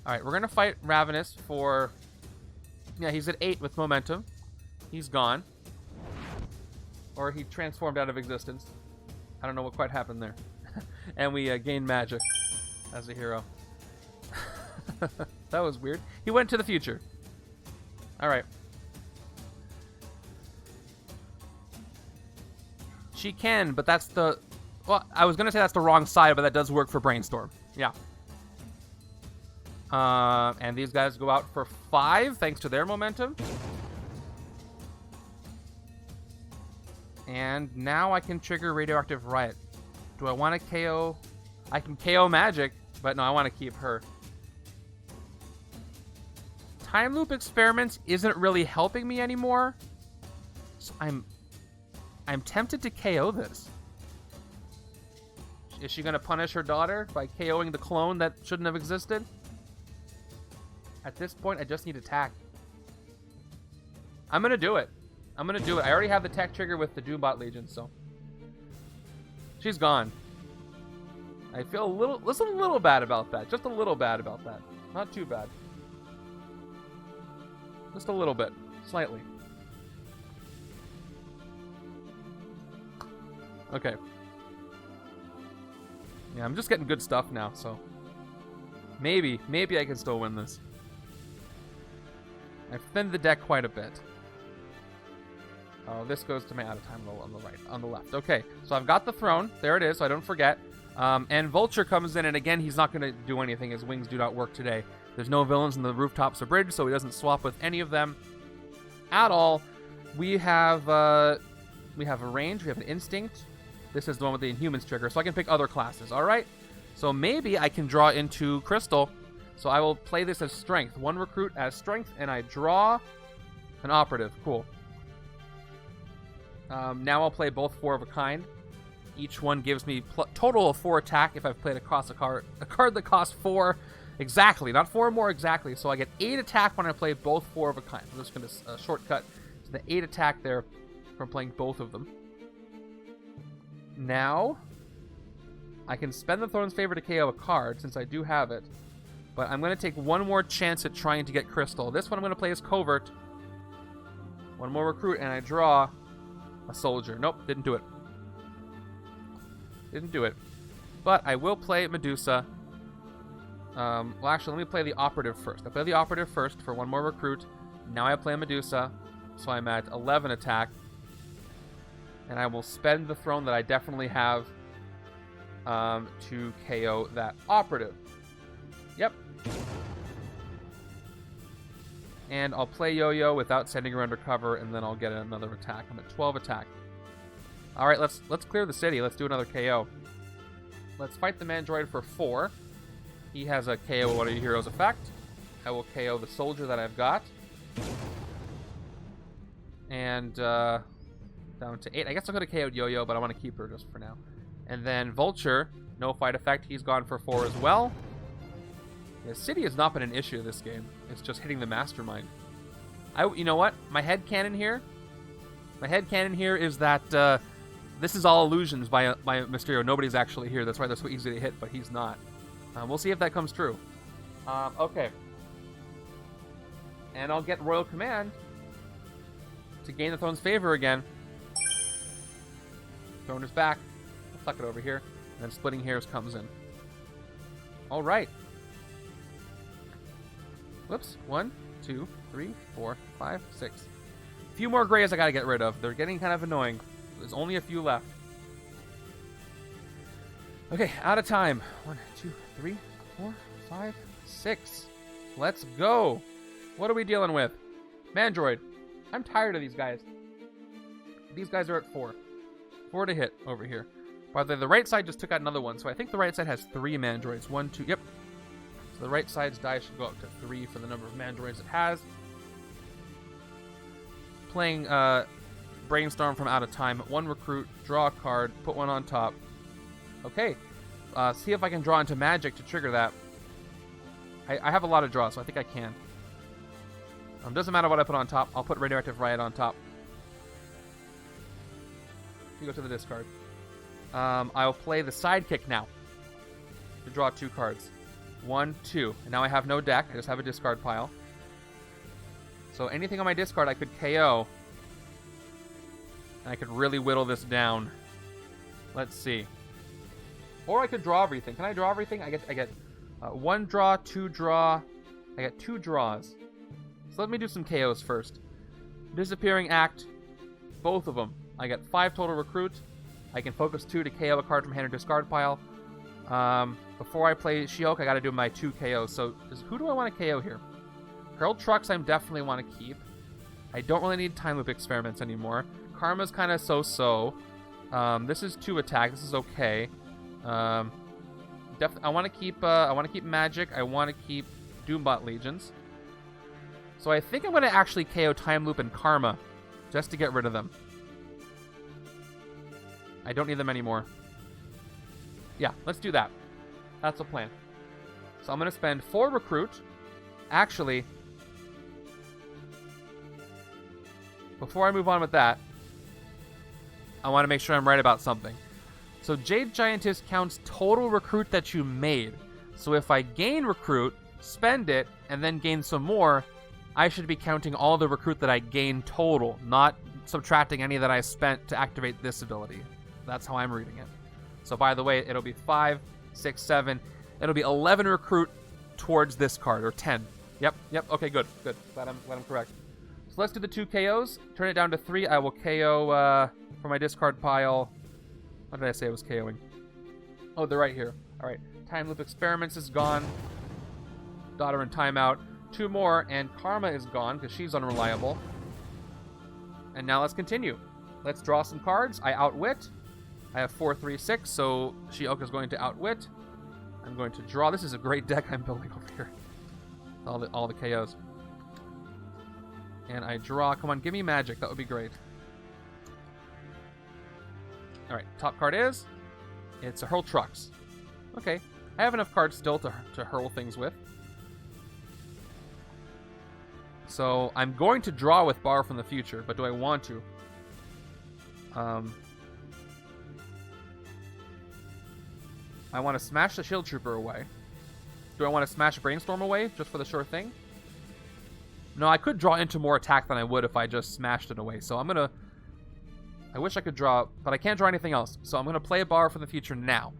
All right, we're gonna fight Ravenous for. Yeah, he's at 8 with momentum. He's gone, or he transformed out of existence. I don't know what quite happened there. And we gained magic as a hero. That was weird. He went to the future. All right. She can, but that's the... Well, I was going to say that's the wrong side, but that does work for Brainstorm. Yeah. And these guys go out for 5, thanks to their momentum. And now I can trigger Radioactive Riot. Do I want to KO? I can KO Magic, but no, I want to keep her. Time Loop Experiments isn't really helping me anymore. So I'm tempted to KO this. Is she going to punish her daughter by KOing the clone that shouldn't have existed? At this point, I just need attack. I'm going to do it. I already have the tech trigger with the Doombot Legion, so. She's gone. I feel a little bad about that. Just a little bad about that. Not too bad. Just a little bit. Slightly. Okay. Yeah, I'm just getting good stuff now, so. Maybe I can still win this. I've thinned the deck quite a bit. Oh, this goes to my out of time on the left. Okay, so I've got the throne. There it is, so I don't forget. And Vulture comes in, and again, he's not going to do anything. His wings do not work today. There's no villains in the rooftops or bridge, so he doesn't swap with any of them at all. We have a range. We have an instinct. This is the one with the Inhumans trigger, so I can pick other classes. All right. So maybe I can draw into Crystal. So I will play this as strength. One recruit as strength, and I draw an operative. Cool. Now I'll play both 4 of a kind. Each one gives me total of 4 attack if I've played a card that costs 4 exactly, not 4 more exactly. So I get 8 attack when I play both 4 of a kind. I'm just going to shortcut to the 8 attack there from playing both of them. Now I can spend the Throne's Favor to KO a card since I do have it. But I'm going to take one more chance at trying to get Crystal. This one I'm going to play as Covert. One more recruit, and I draw a soldier. Nope, didn't do it. Didn't do it. But I will play Medusa. Well, actually, let me play the operative first. I play the operative first for one more recruit. Now I play Medusa, so I'm at 11 attack. And I will spend the throne that I definitely have to KO that operative. Yep. And I'll play Yo-Yo without sending her under cover, and then I'll get another attack. I'm at 12 attack. All right, let's clear the city. Let's do another KO. Let's fight the Mandroid for 4. He has a KO one of your heroes effect. I will KO the soldier that I've got. And down to 8. I guess I'm going to KO Yo-Yo, but I want to keep her just for now. And then Vulture, no fight effect. He's gone for 4 as well. The city has not been an issue this game. It's just hitting the Mastermind. You know what? My headcanon here is that this is all illusions by Mysterio. Nobody's actually here. That's why they're so easy to hit, but he's not. We'll see if that comes true. Okay. And I'll get Royal Command to gain the Throne's Favor again. Throne is back. I'll tuck it over here. And then Splitting Hairs comes in. All right. Whoops. 1, 2, 3, 4, 5, 6. A few more grays I gotta get rid of. They're getting kind of annoying. There's only a few left. Okay, out of time. 1, 2, 3, 4, 5, 6. Let's go. What are we dealing with? Mandroid. I'm tired of these guys. These guys are at 4. 4 to hit over here. By the way, the right side just took out another one, so I think the right side has 3 Mandroids. 1, 2, yep. So the right side's die should go up to 3 for the number of Mandroids it has. Playing Brainstorm from out of time. 1 recruit, draw a card, put 1 on top. Okay. See if I can draw into magic to trigger that. I have a lot of draws, so I think I can. Doesn't matter what I put on top. I'll put Radioactive Riot on top. You go to the discard. I'll play the Sidekick now to draw 2 cards. 1, 2. And now I have no deck. I just have a discard pile. So anything on my discard I could KO. And I could really whittle this down. Let's see. Or I could draw everything. Can I draw everything? I get 1 draw, 2 draw. I get 2 draws. So let me do some KOs first. Disappearing Act. Both of them. I get 5 total recruit. I can focus 2 to KO a card from hand or discard pile. Before I play She-Hulk, I gotta do my 2 KOs. So who do I want to KO here? Hurled Trucks I definitely want to keep. I don't really need Time Loop Experiments anymore. Karma's kind of so-so. This is 2 attack. This is okay. I want to keep Magic. I want to keep Doombot Legions. So I think I'm going to actually KO Time Loop and Karma just to get rid of them. I don't need them anymore. Yeah, let's do that. That's the plan. So I'm going to spend 4 recruit. Actually, before I move on with that, I want to make sure I'm right about something. So Jade Giantess counts total recruit that you made. So if I gain recruit, spend it, and then gain some more, I should be counting all the recruit that I gained total, not subtracting any that I spent to activate this ability. That's how I'm reading it. So by the way, it'll be 5, 6, 7. It'll be 11 recruit towards this card, or 10. Yep. Okay, good. Glad I'm correct. So let's do the 2 KOs. Turn it down to 3. I will KO for my discard pile. What did I say I was KOing? Oh, they're right here. All right. Time Loop Experiments is gone. Daughter in timeout. 2 more, and Karma is gone because she's unreliable. And now let's continue. Let's draw some cards. I outwit. I have 4, 3, 6, so She-Hulk is going to outwit. I'm going to draw. This is a great deck I'm building over here. All the KOs. And I draw. Come on, give me magic. That would be great. All right, top card is... It's a Hurl Trucks. Okay, I have enough cards still to hurl things with. So I'm going to draw with Borrow from the Future, but do I want to? I want to smash the Shield Trooper away. Do I want to smash Brainstorm away just for the sure thing? No, I could draw into more attack than I would if I just smashed it away. So I'm going to... I wish I could draw, but I can't draw anything else. So I'm going to play Borrow from the Future now.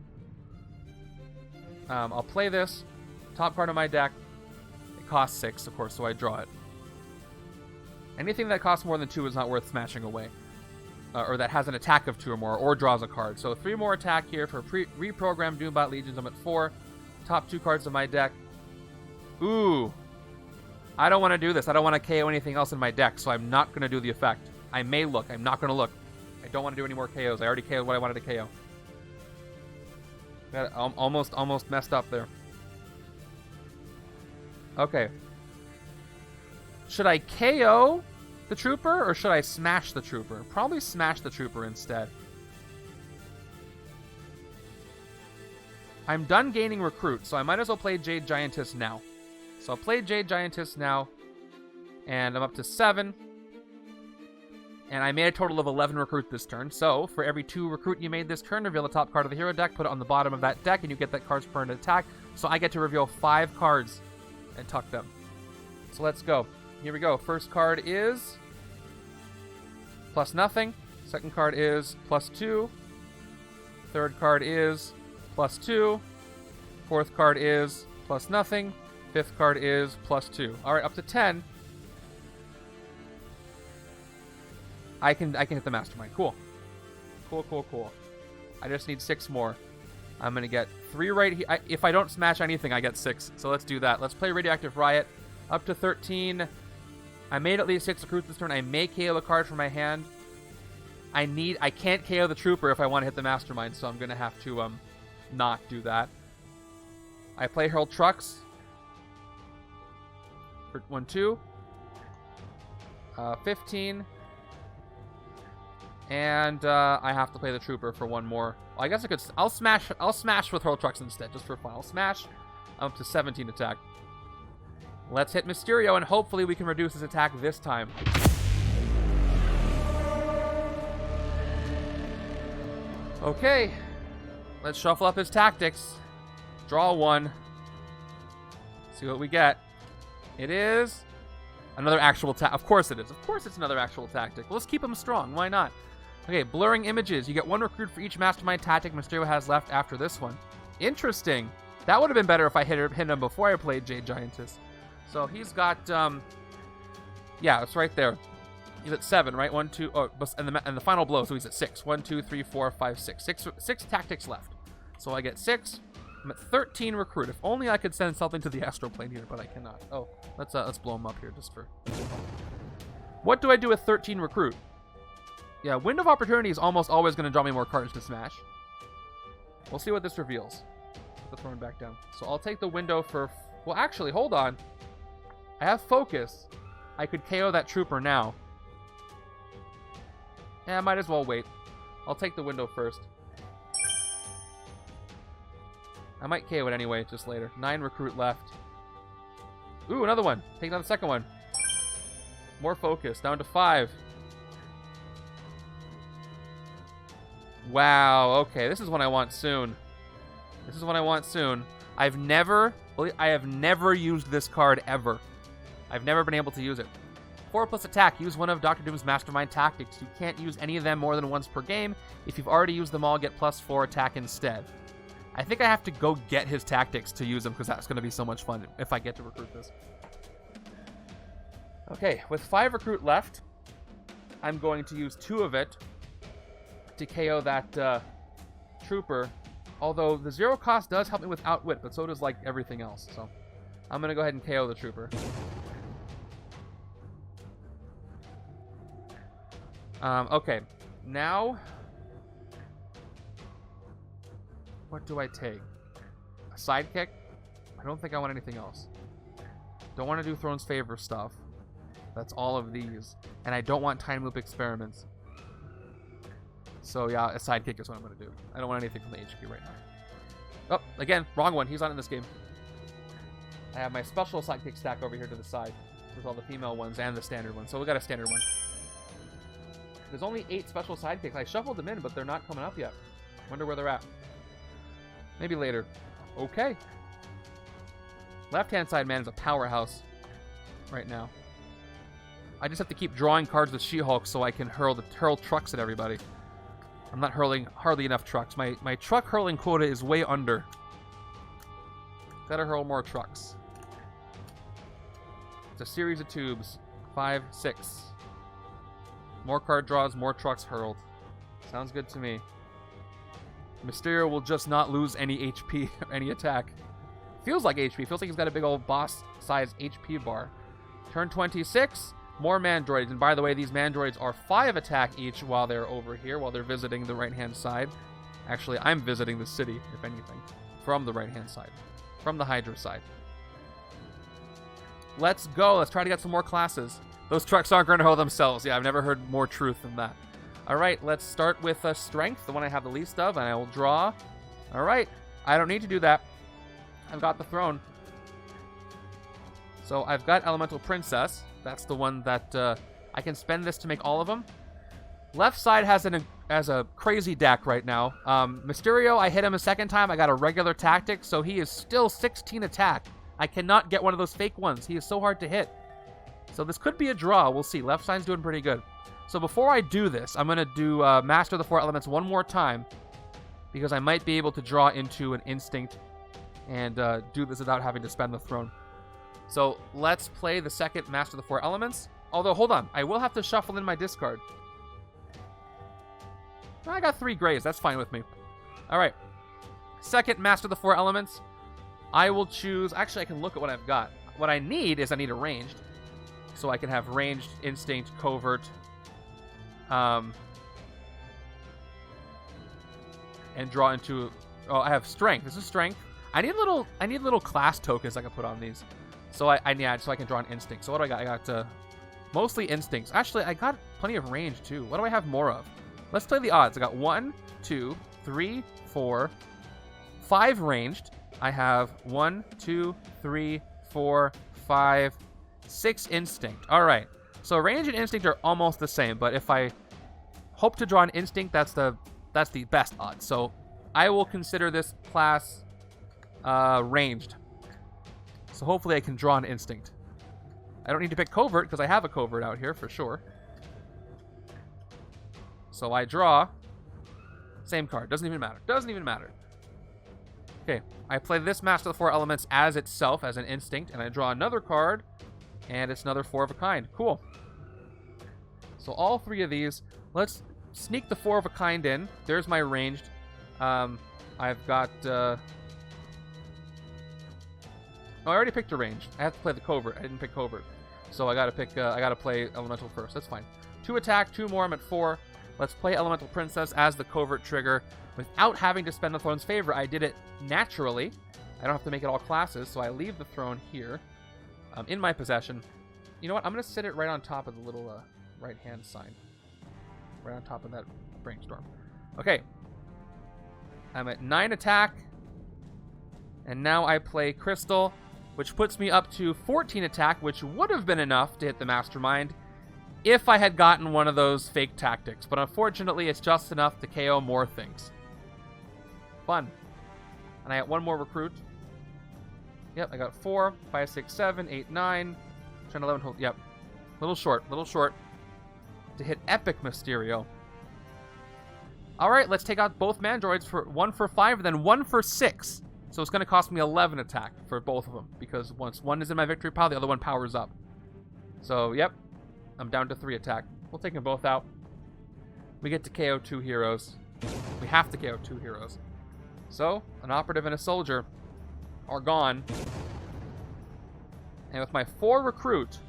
I'll play this. Top card of my deck. It costs 6, of course, so I draw it. Anything that costs more than 2 is not worth smashing away. Or that has an attack of 2 or more, or draws a card. So 3 more attack here for reprogram Doombot Legions. I'm at 4. Top 2 cards of my deck. Ooh. I don't want to do this. I don't want to KO anything else in my deck, so I'm not going to do the effect. I may look. I'm not going to look. I don't want to do any more KOs. I already KO'd what I wanted to KO. Got it. Almost messed up there. Okay. Should I KO the Trooper, or should I smash the Trooper? Probably smash the Trooper instead. I'm done gaining recruit, so I might as well play Jade Giantess now. So I'll play Jade Giantess now, and I'm up to 7. And I made a total of 11 recruit this turn. So for every 2 recruit you made this turn, reveal the top card of the hero deck, put it on the bottom of that deck, and you get that card's permanent attack. So I get to reveal 5 cards and tuck them. So let's go. Here we go. First card is plus nothing. Second card is plus 2. Third card is plus 2. Fourth card is plus nothing. Fifth card is plus 2. All right, up to 10. I can hit the Mastermind. Cool. Cool. I just need 6 more. I'm going to get 3 right here. If I don't smash anything, I get 6. So let's do that. Let's play Radioactive Riot. Up to 13. I made at least 6 recruits this turn. I may KO a card from my hand. I can't KO the Trooper if I want to hit the Mastermind, so I'm going to have to not do that. I play Hurl Trucks. For 1, 2. 15. And I have to play the trooper for one more. Well, I guess I could. I'll smash with hurl trucks instead, just for fun. I'll smash up to 17 attack. Let's hit Mysterio, and hopefully we can reduce his attack this time. Okay, let's shuffle up his tactics. Draw one. See what we get. It is another actual tactic. Of course it is. Of course it's another actual tactic. Well, let's keep him strong. Why not? Okay, blurring images. You get 1 recruit for each Mastermind tactic Mysterio has left after this one. Interesting. That would have been better if I hit him before I played Jade Giantess. So he's got, yeah, it's right there. He's at 7, right? 1, 2, oh, and the final blow, so he's at 6. 1, 2, 3, 4, 5, 6. Six tactics left. So I get 6. I'm at 13 recruit. If only I could send something to the astral plane here, but I cannot. Oh, let's blow him up here just for. What do I do with 13 recruit? Yeah, Wind of Opportunity is almost always going to draw me more cards to smash. We'll see what this reveals. Put the throne back down. So I'll take the window for. Well, actually, hold on. I have focus. I could KO that trooper now. Yeah, I might as well wait. I'll take the window first. I might KO it anyway, just later. 9 recruit left. Ooh, another one. Take down the second one. More focus. Down to 5. Wow, okay. This is what I want soon. This is what I want soon. I have never used this card ever. I've never been able to use it. 4+ attack. Use one of Dr. Doom's Mastermind tactics. You can't use any of them more than once per game. If you've already used them all, get +4 attack instead. I think I have to go get his tactics to use them because that's going to be so much fun if I get to recruit this. Okay, with 5 recruit left, I'm going to use 2 of it to KO that trooper. Although the 0 cost does help me with outwit, but so does like everything else. So I'm going to go ahead and KO the trooper. Okay, now what do I take? A sidekick? I don't think I want anything else. Don't want to do Throne's Favor stuff. That's all of these. And I don't want Time Loop Experiments. So yeah, a sidekick is what I'm going to do. I don't want anything from the HP right now. Oh, again, wrong one. He's not in this game. I have my special sidekick stack over here to the side with all the female ones and the standard ones. So we got a standard one. There's only 8 special sidekicks. I shuffled them in, but they're not coming up yet. Wonder where they're at. Maybe later. Okay. Left-hand side man is a powerhouse right now. I just have to keep drawing cards with She-Hulk so I can hurl trucks at everybody. I'm not hurling hardly enough trucks. My truck hurling quota is way under. Gotta hurl more trucks. It's a series of tubes. 5, 6. More card draws, more trucks hurled. Sounds good to me. Mysterio will just not lose any HP or any attack. Feels like HP. Feels like he's got a big old boss-sized HP bar. Turn 26, more Mandroids. And by the way, these Mandroids are 5 attack each while they're over here, while they're visiting the right-hand side. Actually, I'm visiting the city, if anything, from the right-hand side. From the Hydra side. Let's go. Let's try to get some more classes. Those trucks aren't going to hold themselves. Yeah, I've never heard more truth than that. All right, let's start with Strength, the one I have the least of, and I will draw. All right, I don't need to do that. I've got the throne. So I've got Elemental Princess. That's the one that I can spend this to make all of them. Left side has a crazy deck right now. Mysterio, I hit him a second time. I got a regular tactic, so he is still 16 attack. I cannot get one of those fake ones. He is so hard to hit. So this could be a draw. We'll see. Left side's doing pretty good. So before I do this, I'm going to do Master of the 4 Elements one more time because I might be able to draw into an Instinct and do this without having to spend the throne. So let's play the second Master of the 4 Elements. Although, hold on. I will have to shuffle in my discard. I got 3 grays. That's fine with me. All right. Second Master of the 4 Elements. I will choose... Actually, I can look at what I've got. What I need is I need a ranged. So I can have ranged, instinct, covert, and draw into. Oh, I have strength. This is strength. I need little class tokens I can put on these. So so I can draw an instinct. So what do I got? I got mostly instincts. Actually, I got plenty of range too. What do I have more of? Let's play the odds. I got 1, 2, 3, 4, 5 ranged. I have 1, 2, 3, 4, 5, 6 instinct. All right. So range and instinct are almost the same, but if I hope to draw an instinct, that's the best odds. So I will consider this class ranged. So hopefully I can draw an instinct. I don't need to pick covert because I have a covert out here for sure. So I draw. Same card. Doesn't even matter. Doesn't even matter. Okay. I play this Master of the Four Elements as itself, as an instinct, and I draw another card, and it's another 4 of a kind. Cool. So all 3 of these. Let's sneak the 4 of a kind in. There's my ranged. I've got... Oh, I already picked a range. I have to play the covert. I didn't pick covert. So I gotta pick, I gotta play elemental first. That's fine. 2 attack, 2 more, I'm at 4. Let's play Elemental Princess as the covert trigger without having to spend the throne's favor. I did it naturally. I don't have to make it all classes, so I leave the throne here in my possession. You know what? I'm gonna sit it right on top of the little right-hand sign. Right on top of that Brainstorm. Okay. I'm at 9 attack. And now I play Crystal, which puts me up to 14 attack, which would have been enough to hit the Mastermind if I had gotten one of those fake tactics. But unfortunately, it's just enough to KO more things. Fun. And I got 1 more recruit. Yep, I got 4, 5, 6, 7, 8, 9, 10, 11, 12. Yep. Little short to hit Epic Mysterio. Alright, let's take out both Mandroids for 1 for 5, and then 1 for 6. So it's going to cost me 11 attack for both of them, because once one is in my victory pile, the other one powers up. So, yep. I'm down to 3 attack. We'll take them both out. We get to KO 2 heroes. We have to KO 2 heroes. So, an operative and a soldier are gone. And with my 4 recruit...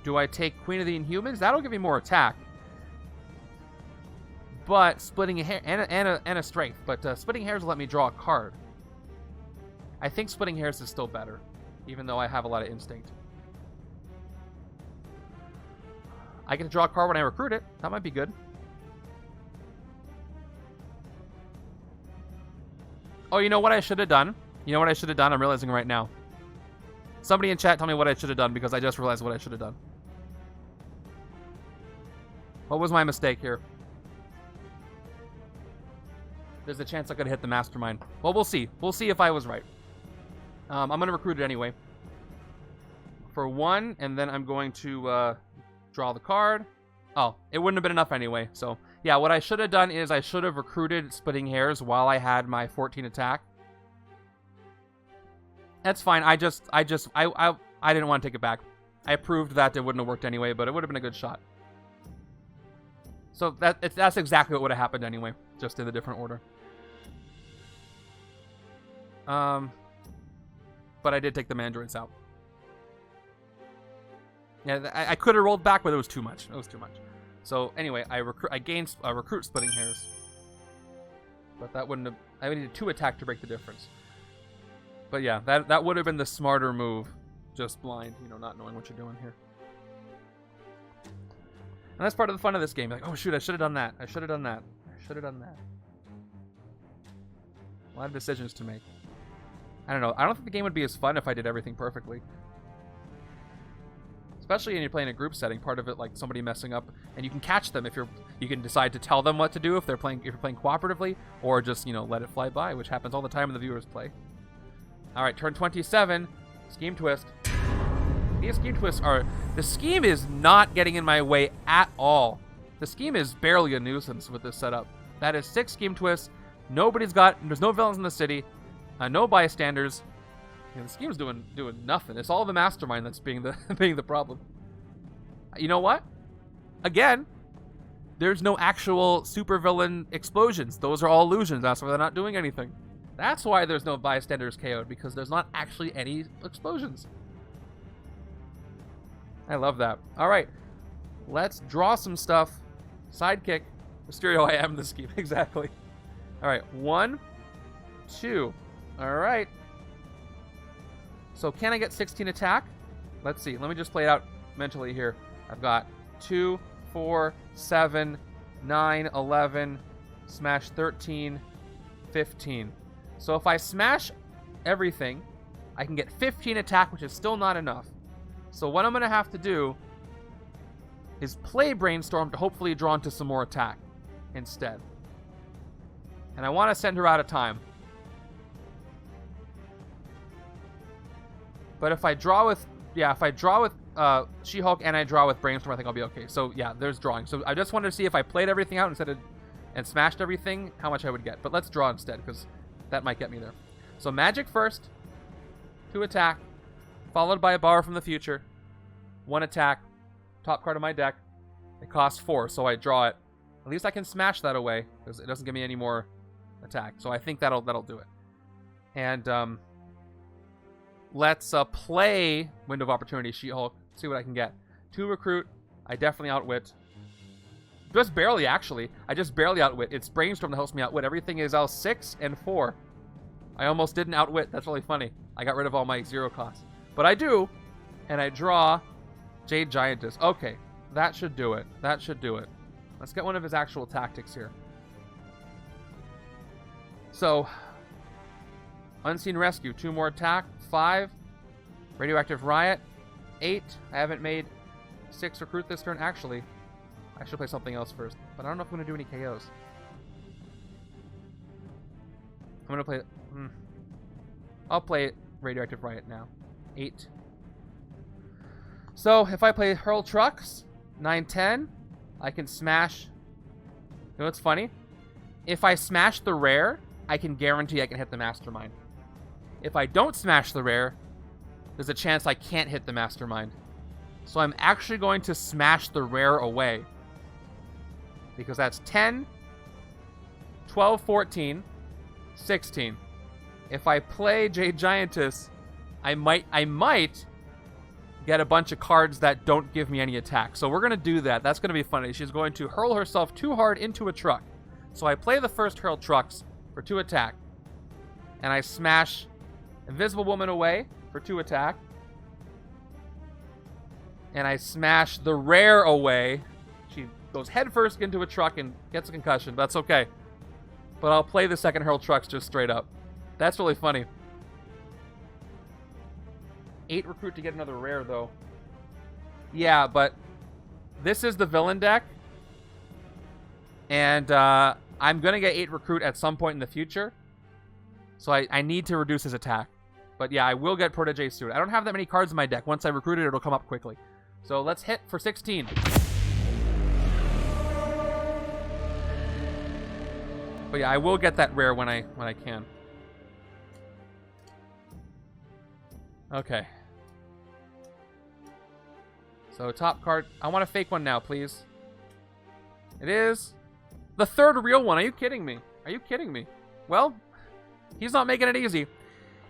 Do I take Queen of the Inhumans? That'll give me more attack. But splitting a hair and a strength. But splitting hairs will let me draw a card. I think splitting hairs is still better, even though I have a lot of instinct. I get to draw a card when I recruit it. That might be good. Oh, you know what I should have done? You know what I should have done? I'm realizing right now. Somebody in chat tell me what I should have done, because I just realized what I should have done. What was my mistake here? There's a chance I could hit the Mastermind. Well, we'll see. We'll see if I was right. I'm going to recruit it anyway. For 1, and then I'm going to draw the card. Oh, it wouldn't have been enough anyway. So, yeah, what I should have done is I should have recruited Splitting Hairs while I had my 14 attack. That's fine. I didn't want to take it back. I proved that it wouldn't have worked anyway, but it would have been a good shot. So that's exactly what would have happened anyway, just in a different order. But I did take the Mandroids out. Yeah, I could have rolled back, but it was too much. It was too much. So anyway, I gained recruit Splitting Hairs, but that wouldn't have. I needed 2 attack to break the difference. But yeah, that would have been the smarter move. Just blind, not knowing what you're doing here. And that's part of the fun of this game. Like, oh shoot, I should have done that. I should have done that. I should have done that. A lot of decisions to make. I don't know. I don't think the game would be as fun if I did everything perfectly. Especially when you're playing a group setting. Part of it, like somebody messing up, and you can catch them if you can decide to tell them what to do if you're playing cooperatively, or just let it fly by, which happens all the time when the viewers play. All right, turn 27. Scheme twist. These scheme twists are... The scheme is not getting in my way at all. The scheme is barely a nuisance with this setup. That is 6 scheme twists. There's no villains in the city. No bystanders. The scheme's doing nothing. It's all the Mastermind that's being the problem. You know what? Again, there's no actual supervillain explosions. Those are all illusions. That's why they're not doing anything. That's why there's no bystanders KO'd, because there's not actually any explosions. I love that. All right, let's draw some stuff. Sidekick. Mysterio, I am the scheme. Exactly. All right. 1, 2. All right. So can I get 16 attack? Let's see. Let me just play it out mentally here. I've got 2, 4, 7, 9, 11, smash 13, 15. So if I smash everything, I can get 15 attack, which is still not enough. So what I'm going to have to do is play Brainstorm to hopefully draw into some more attack instead. And I want to send her out of time. But if I draw with, She-Hulk and I draw with Brainstorm, I think I'll be okay. So yeah, there's drawing. So I just wanted to see if I played everything out and smashed everything, how much I would get. But let's draw instead, because that might get me there. So magic first, 2 attack, followed by a bar from the future, 1 attack, top card of my deck. It costs 4, so I draw it. At least I can smash that away, because it doesn't give me any more attack. So I think that'll do it. And let's play Window of Opportunity, She-Hulk, see what I can get. 2 recruit, I definitely outwit. Just barely, actually. I just barely outwit. It's Brainstorm that helps me outwit. Everything is 6 and 4. I almost didn't outwit. That's really funny. I got rid of all my 0 costs. But I do, and I draw Jade Giantess. Okay, that should do it. That should do it. Let's get one of his actual tactics here. So, Unseen Rescue, 2 more attack, 5. Radioactive Riot, 8. I haven't made 6 recruit this turn. Actually, I should play something else first. But I don't know if I'm going to do any KOs. I'm going to play... I'll play Radioactive Riot now. 8. So, if I play Hurl Trucks, 9, 10, I can smash... You know what's funny? If I smash the rare, I can guarantee I can hit the Mastermind. If I don't smash the rare, there's a chance I can't hit the Mastermind. So I'm actually going to smash the rare away. Because that's 10, 12, 14, 16. If I play Jade Giantess, I might get a bunch of cards that don't give me any attack. So we're going to do that. That's going to be funny. She's going to hurl herself too hard into a truck. So I play the first Hurl Trucks for 2 attack. And I smash Invisible Woman away for 2 attack. And I smash the rare away. She goes headfirst into a truck and gets a concussion. That's okay. But I'll play the second Hurl Trucks just straight up. That's really funny. 8 recruit to get another rare, though. Yeah, but this is the villain deck. And I'm going to get 8 recruit at some point in the future. So I need to reduce his attack. But yeah, I will get Protege soon. I don't have that many cards in my deck. Once I recruit it, it'll come up quickly. So let's hit for 16. But yeah, I will get that rare when I can. Okay. So top card. I want a fake one now, please. It is the third real one. Are you kidding me? Are you kidding me? Well, he's not making it easy.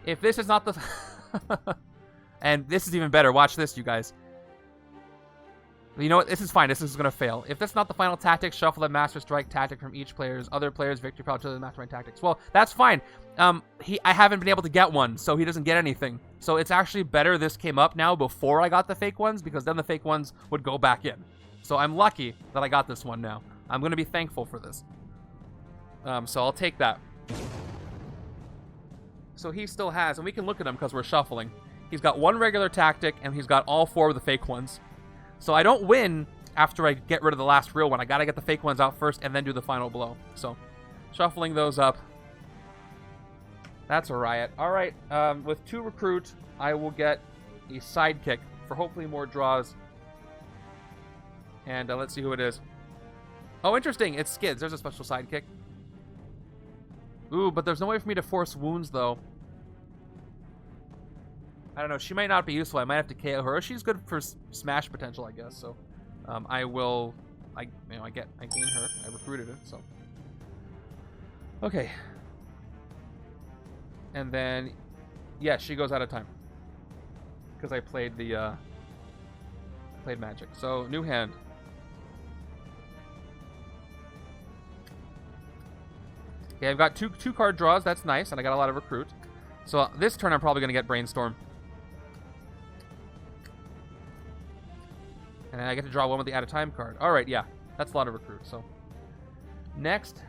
If this is not the... And this is even better. Watch this, you guys. You know what? This is fine. This is going to fail. If that's not the final tactic, shuffle the Master Strike tactic from each player's other player's victory power to the Mastermind tactics. Well, that's fine. I haven't been able to get one, so he doesn't get anything. So it's actually better this came up now before I got the fake ones, because then the fake ones would go back in. So I'm lucky that I got this one now. I'm going to be thankful for this. So I'll take that. So he still has, and we can look at him because we're shuffling. He's got 1 regular tactic, and he's got all 4 of the fake ones. So I don't win after I get rid of the last real one. I gotta get the fake ones out first and then do the final blow. So, shuffling those up. That's a riot. Alright, with 2 recruit, I will get a sidekick for hopefully more draws. And let's see who it is. Oh, interesting. It's Skids. There's a special sidekick. Ooh, but there's no way for me to force wounds, though. I don't know. She might not be useful. I might have to KO her. She's good for smash potential, I guess. So, I gain her. I recruited it. So, okay. And then, yeah, she goes out of time because I played magic. So, new hand. Okay, I've got two card draws. That's nice, and I got a lot of recruit. So this turn, I'm probably going to get Brainstorm. And then I get to draw one with the out-of-time card. All right, yeah. That's a lot of recruit, so. Next.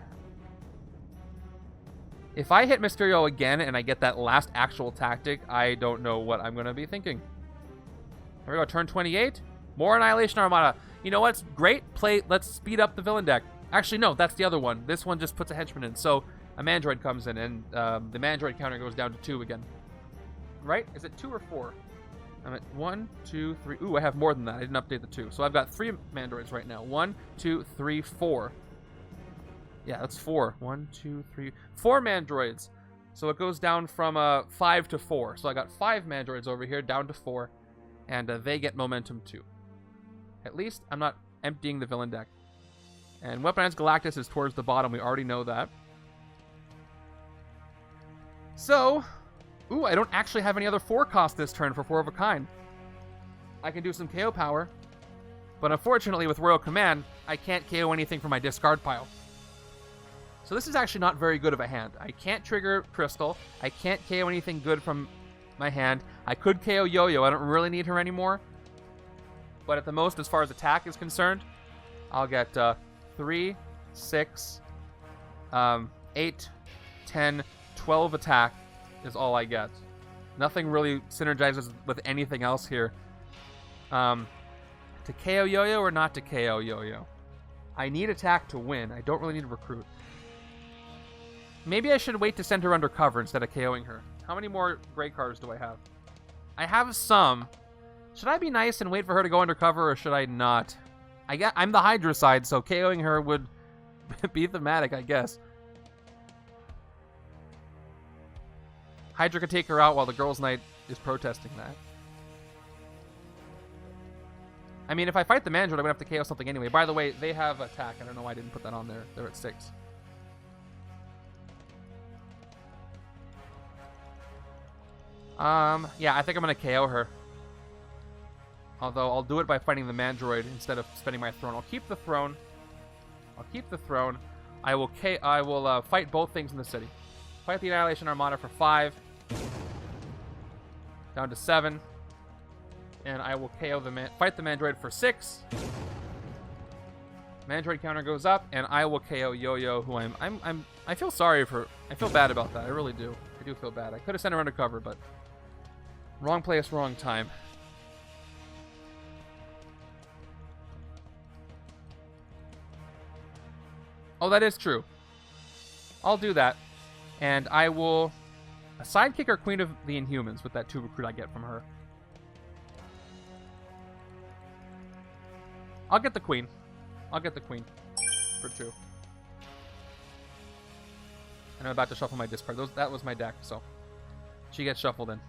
If I hit Mysterio again and I get that last actual tactic, I don't know what I'm going to be thinking. Here we go, turn 28. More Annihilation Armada. You know what's great? Let's speed up the villain deck. Actually, no, that's the other one. This one just puts a henchman in. So a Mandroid comes in, and the Mandroid counter goes down to 2 again. Right? Is it 2 or 4? I'm at 1, 2, 3. Ooh, I have more than that. I didn't update the 2. So I've got 3 Mandroids right now. 1, 2, 3, 4. Yeah, that's 4. 1, 2, 3. 4 Mandroids. So it goes down from 5 to 4. So I got 5 Mandroids over here, down to 4. And they get momentum too. At least I'm not emptying the villain deck. And Weaponized Galactus is towards the bottom. We already know that. So, ooh, I don't actually have any other 4 cost this turn for 4 of a kind. I can do some KO power. But unfortunately, with Royal Command, I can't KO anything from my discard pile. So this is actually not very good of a hand. I can't trigger Crystal. I can't KO anything good from my hand. I could KO Yo-Yo. I don't really need her anymore. But at the most, as far as attack is concerned, I'll get 3, 6, 8, 10, 12 attack is all I get. Nothing really synergizes with anything else here. To KO Yo-Yo or not to KO Yo-Yo? I need attack to win. I don't really need to recruit. Maybe I should wait to send her under cover instead of KOing her. How many more gray cards do I have? I have some. Should I be nice and wait for her to go undercover, or should I not? I'm the Hydra side, so KOing her would be thematic, I guess. Hydra could take her out while the Girls' Night is protesting that. I mean, if I fight the Mandroid, I'm going to have to KO something anyway. By the way, they have attack. I don't know why I didn't put that on there. They're at 6. Yeah, I think I'm going to KO her. Although, I'll do it by fighting the Mandroid instead of spending my throne. I'll keep the throne. I will fight both things in the city. Fight the Annihilation Armada for 5. Down to 7. And I will KO fight the Mandroid for 6. Mandroid counter goes up, and I will KO Yo-Yo, who I feel sorry for. I feel bad about that. I really do. I do feel bad. I could have sent her undercover, but wrong place, wrong time. Oh, that is true. I'll do that. And I will sidekick her Queen of the Inhumans with that 2 recruit I get from her. I'll get the Queen. For 2. And I'm about to shuffle my discard. That was my deck, so she gets shuffled in.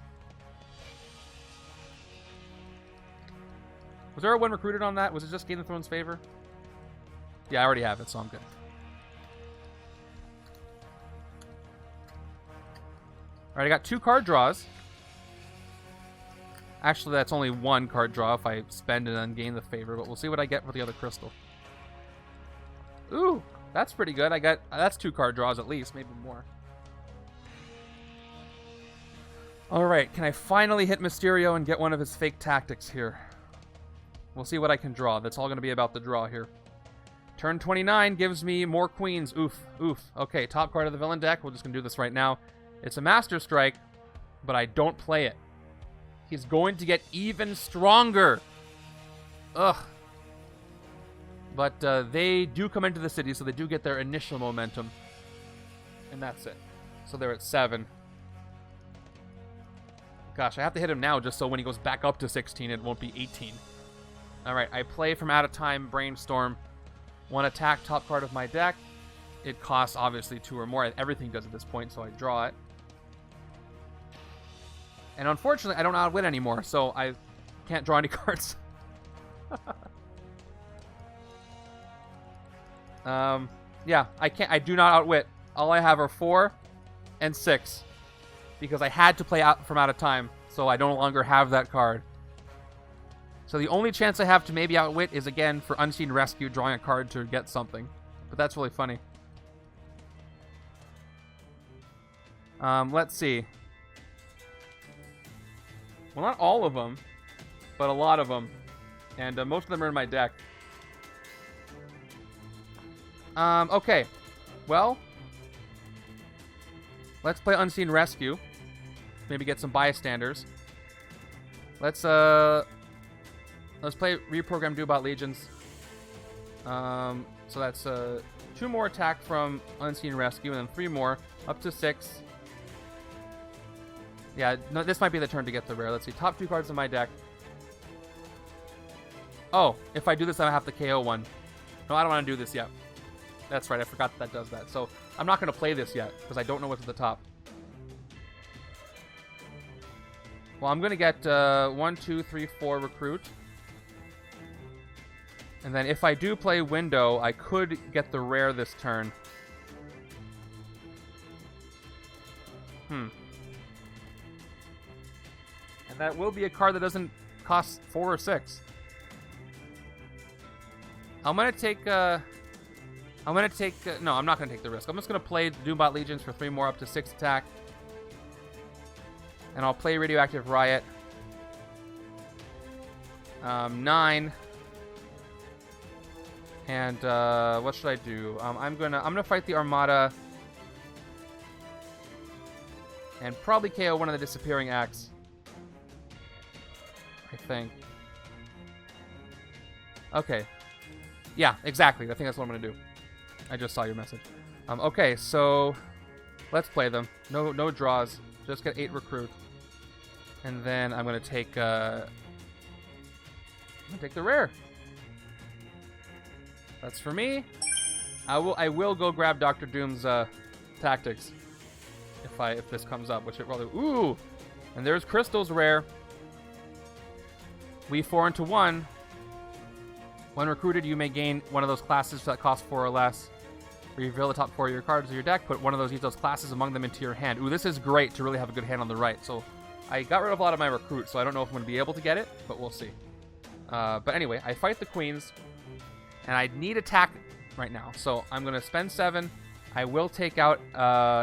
Was there a 1 recruited on that? Was it just Game of Thrones favor? Yeah, I already have it, so I'm good. Alright, I got 2 card draws. Actually, that's only 1 card draw if I spend and then gain the favor, but we'll see what I get for the other crystal. Ooh, that's pretty good. That's 2 card draws at least, maybe more. Alright, can I finally hit Mysterio and get one of his fake tactics here? We'll see what I can draw. That's all going to be about the draw here. Turn 29 gives me more queens. Oof, oof. Okay, top card of the villain deck. We're just going to do this right now. It's a Master Strike, but I don't play it. He's going to get even stronger. Ugh. But they do come into the city, so they do get their initial momentum. And that's it. So they're at 7. Gosh, I have to hit him now just so when he goes back up to 16, it won't be 18. Alright, I play from out of time, Brainstorm. 1 attack, top card of my deck. It costs, obviously, 2 or more. Everything does at this point, so I draw it. And unfortunately, I don't outwit anymore, so I can't draw any cards. Yeah, I do not outwit. All I have are 4 and 6. Because I had to play out from out of time, so I no longer have that card. So the only chance I have to maybe outwit is, again, for Unseen Rescue, drawing a card to get something. But that's really funny. Let's see. Well, not all of them, but a lot of them. And most of them are in my deck. Okay. Well, let's play Unseen Rescue. Maybe get some bystanders. Let's play Reprogram Doobot Legions. So that's 2 more attack from Unseen Rescue, and then 3 more, up to 6. Yeah, no, this might be the turn to get the rare. Let's see, top 2 cards in my deck. Oh, if I do this, I have to KO one. No, I don't want to do this yet. That's right, I forgot that does that. So I'm not going to play this yet, because I don't know what's at the top. Well, I'm going to get 1, 2, 3, 4 recruit. And then if I do play Window, I could get the rare this turn. And that will be a card that doesn't cost 4 or 6. I'm going to take... no, I'm not going to take the risk. I'm just going to play Doombot Legions for 3 more, up to 6 attack. And I'll play Radioactive Riot. 9. And what should I do? I'm gonna fight the Armada. And probably KO one of the Disappearing Acts. I think. Okay. Yeah, exactly. I think that's what I'm gonna do. I just saw your message. Okay, so let's play them. No draws. Just get 8 recruit. And then I'm gonna take the rare. That's for me. I will go grab Dr. Doom's tactics if this comes up, which it probably. Ooh, and there's Crystal's rare. We 4 into 1. When recruited, you may gain one of those classes that cost 4 or less. Reveal the top 4 of your cards of your deck. Put one of those classes among them into your hand. Ooh, this is great to really have a good hand on the right. So I got rid of a lot of my recruits, so I don't know if I'm going to be able to get it, but we'll see. But anyway, I fight the Queens. And I need attack right now. So I'm going to spend 7. I will take out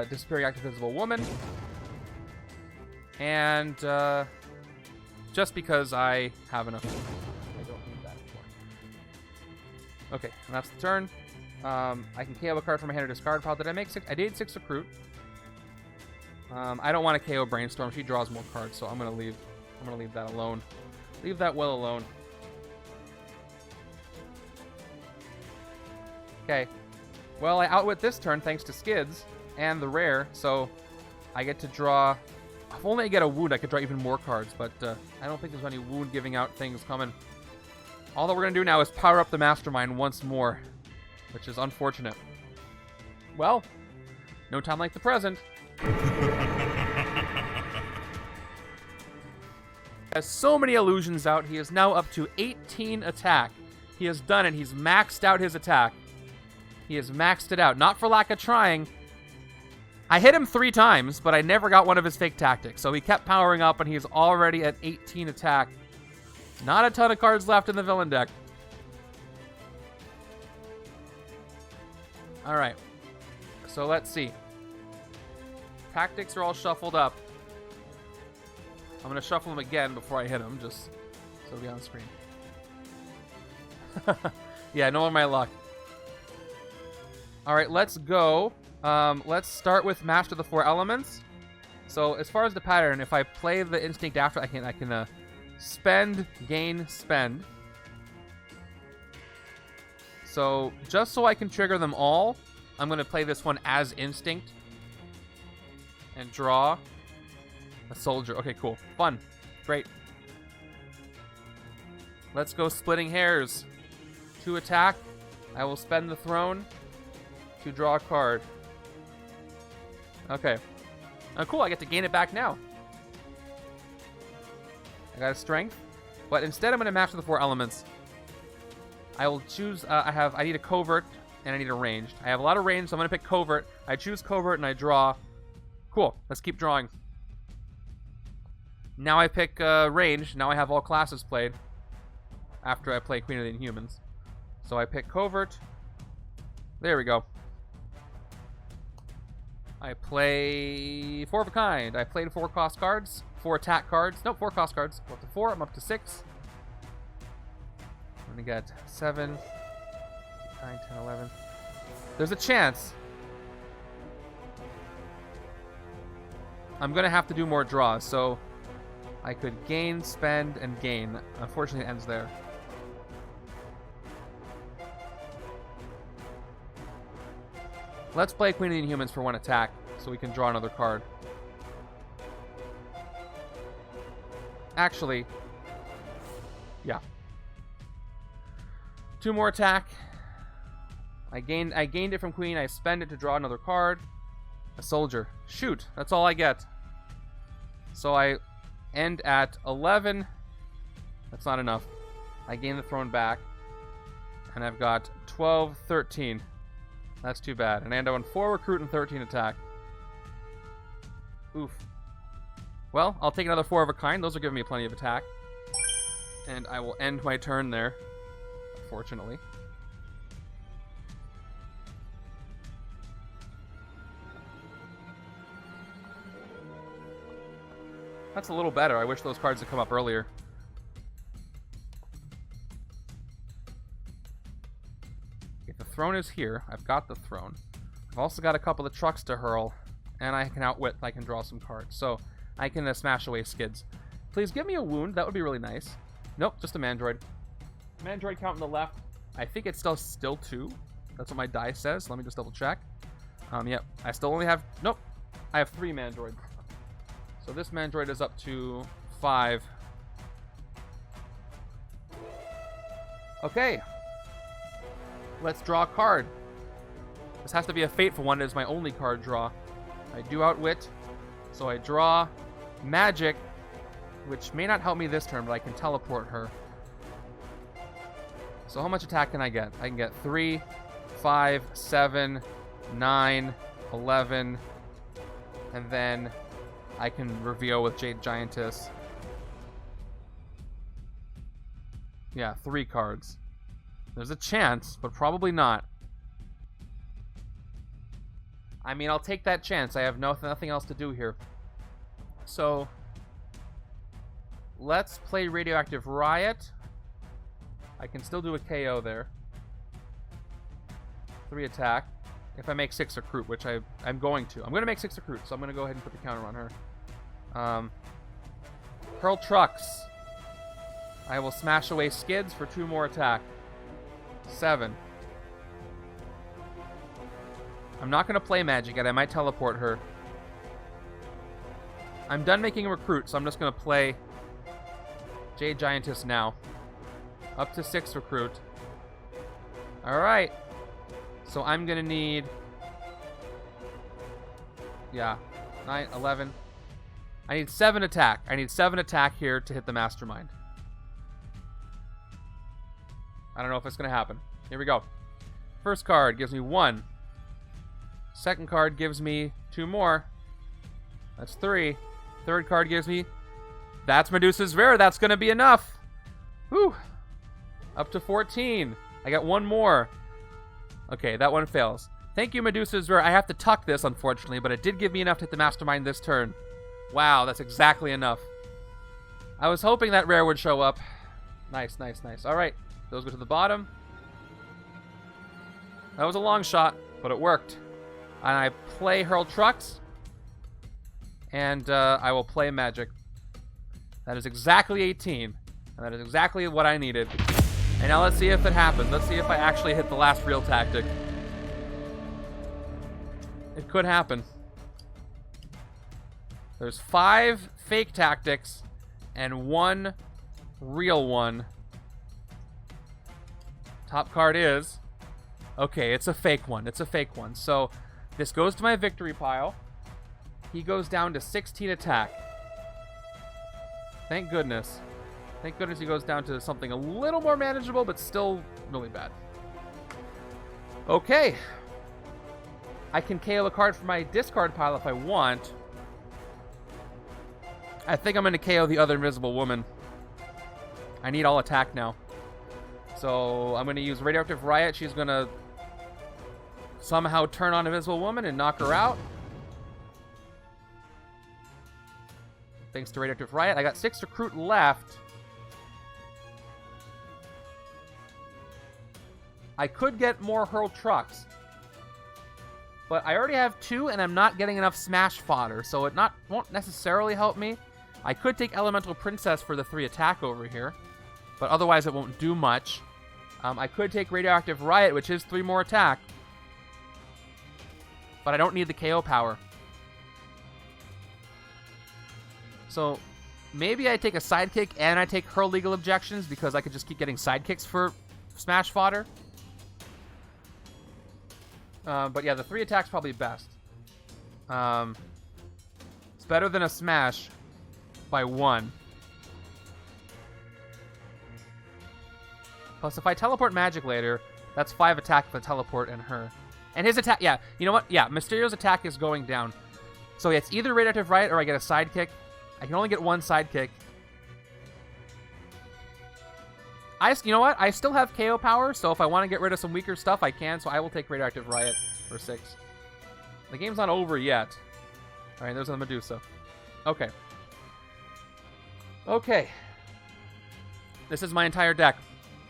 Disappearing Active Invisible Woman. And just because I have enough. I don't need that anymore. Okay, and that's the turn. I can KO a card from my hand or discard pile. Did I make 6? I did 6 recruit. I don't want to KO Brainstorm. She draws more cards, so I'm going to leave. I'm going to leave that alone. Leave that well alone. Okay. Well, I outwit this turn thanks to Skids and the rare, so I get to draw... If only I get a wound, I could draw even more cards, but I don't think there's any wound giving out things coming. All that we're going to do now is power up the Mastermind once more, which is unfortunate. Well, no time like the present. Has so many illusions out, he is now up to 18 attack. He has done it. He's maxed out his attack. He has maxed it out. Not for lack of trying. I hit him 3 times, but I never got one of his fake tactics. So he kept powering up, and he's already at 18 attack. Not a ton of cards left in the villain deck. Alright. So let's see. Tactics are all shuffled up. I'm going to shuffle them again before I hit them, just so it'll be on screen. Yeah, no one my luck. All right, let's go. Let's start with Master the 4 Elements. So as far as the pattern, if I play the Instinct after, I can spend, gain, spend. So just so I can trigger them all, I'm going to play this one as Instinct. And draw a soldier. Okay, cool. Fun. Great. Let's go Splitting Hairs. 2 attack. I will spend the throne to draw a card. Okay. Oh, cool. I get to gain it back now. I got a strength. But instead, I'm going to master the 4 elements. I will choose... I need a covert, and I need a ranged. I have a lot of range, so I'm going to pick covert. I choose covert, and I draw. Cool. Let's keep drawing. Now I pick range. Now I have all classes played. After I play Queen of the Inhumans. So I pick covert. There we go. I play 4 of a kind. I played 4 cost cards, 4 attack cards. Nope, 4 cost cards. Go up to 4. I'm up to 6. I'm gonna get 7, 9, 10, 11. There's a chance I'm gonna have to do more draws, so I could gain, spend, and gain. Unfortunately, it ends there. Let's play Queen of the Inhumans for 1 attack, so we can draw another card. Actually, yeah. 2 more attack. I gained it from Queen. I spend it to draw another card. A soldier. Shoot, that's all I get. So I end at 11. That's not enough. I gain the throne back. And I've got 12, 13. That's too bad. And I end up on 4 recruit and 13 attack. Oof. Well, I'll take another 4 of a kind. Those are giving me plenty of attack. And I will end my turn there, unfortunately. That's a little better. I wish those cards had come up earlier. If the throne is here, I've got the throne. I've also got a couple of trucks to hurl, and I can outwit. I can draw some cards, so I can smash away skids. Please give me a wound. That would be really nice. Nope, just a Mandroid. Mandroid count on the left. I think it's still 2. That's what my die says. Let me just double check. Yep. I still only have... Nope. I have 3 Mandroids. So this Mandroid is up to 5. Okay. Let's draw a card. This has to be a fateful one. It is my only card draw. I do outwit. So I draw Magic, which may not help me this turn, but I can teleport her. So how much attack can I get? I can get 3, 5, 7, 9, 11, and then I can reveal with Jade Giantess. Yeah, 3 cards. There's a chance, but probably not. I mean, I'll take that chance. I have nothing else to do here. So, let's play Radioactive Riot. I can still do a KO there. 3 attack. If I make 6 recruit, which I'm going to. I'm going to make 6 recruit, so I'm going to go ahead and put the counter on her. Hurl Trucks. I will smash away Skids for 2 more attack. 7. I'm not going to play Magic yet. I might teleport her. I'm done making a recruit, so I'm just going to play Jade Giantess now. Up to 6 recruit. Alright. So I'm going to need... Yeah. 9, 11. I need 7 attack. I need 7 attack here to hit the Mastermind. I don't know if it's going to happen. Here we go. First card gives me 1. Second card gives me 2 more. That's 3. Third card gives me... That's Medusa's Vera. That's going to be enough. Whew. Up to 14. I got 1 more. Okay, that one fails. Thank you, Medusa's Vera. I have to tuck this, unfortunately, but it did give me enough to hit the Mastermind this turn. Wow, that's exactly enough. I was hoping that rare would show up. Nice, nice, nice. All right, those go to the bottom. That was a long shot, but it worked. And I play Hurl Trucks. And I will play Magic. That is exactly 18. And that is exactly what I needed. And now let's see if it happens. Let's see if I actually hit the last real tactic. It could happen. There's 5 fake tactics and 1 real one. Top card is... Okay, it's a fake one. It's a fake one. So this goes to my victory pile. He goes down to 16 attack. Thank goodness. Thank goodness he goes down to something a little more manageable, but still really bad. Okay. I can KO a card from my discard pile if I want. I think I'm going to KO the other Invisible Woman. I need all attack now. So I'm going to use Radioactive Riot. She's going to somehow turn on Invisible Woman and knock her out. thanks to Radioactive Riot. I got 6 recruit left. I could get more hurl trucks. But I already have 2, and I'm not getting enough smash fodder, so it won't necessarily help me. I could take Elemental Princess for the 3 attack over here, but otherwise it won't do much. I could take Radioactive Riot, which is 3 more attack, but I don't need the KO power. So maybe I take a sidekick and I take Hurl Legal Objections because I could just keep getting sidekicks for smash fodder. But yeah, the 3 attack's probably best. It's better than a smash by 1. Plus, if I teleport magic later, that's 5 attack for teleport and her. And his attack, yeah, you know what? Yeah, Mysterio's attack is going down. So yeah, it's either Radioactive Riot or I get a sidekick. I can only get 1 sidekick. You know what? I still have KO power, so if I want to get rid of some weaker stuff, I can. So I will take Radioactive Riot for 6. The game's not over yet. All right, there's the Medusa. Okay. Okay. This is my entire deck.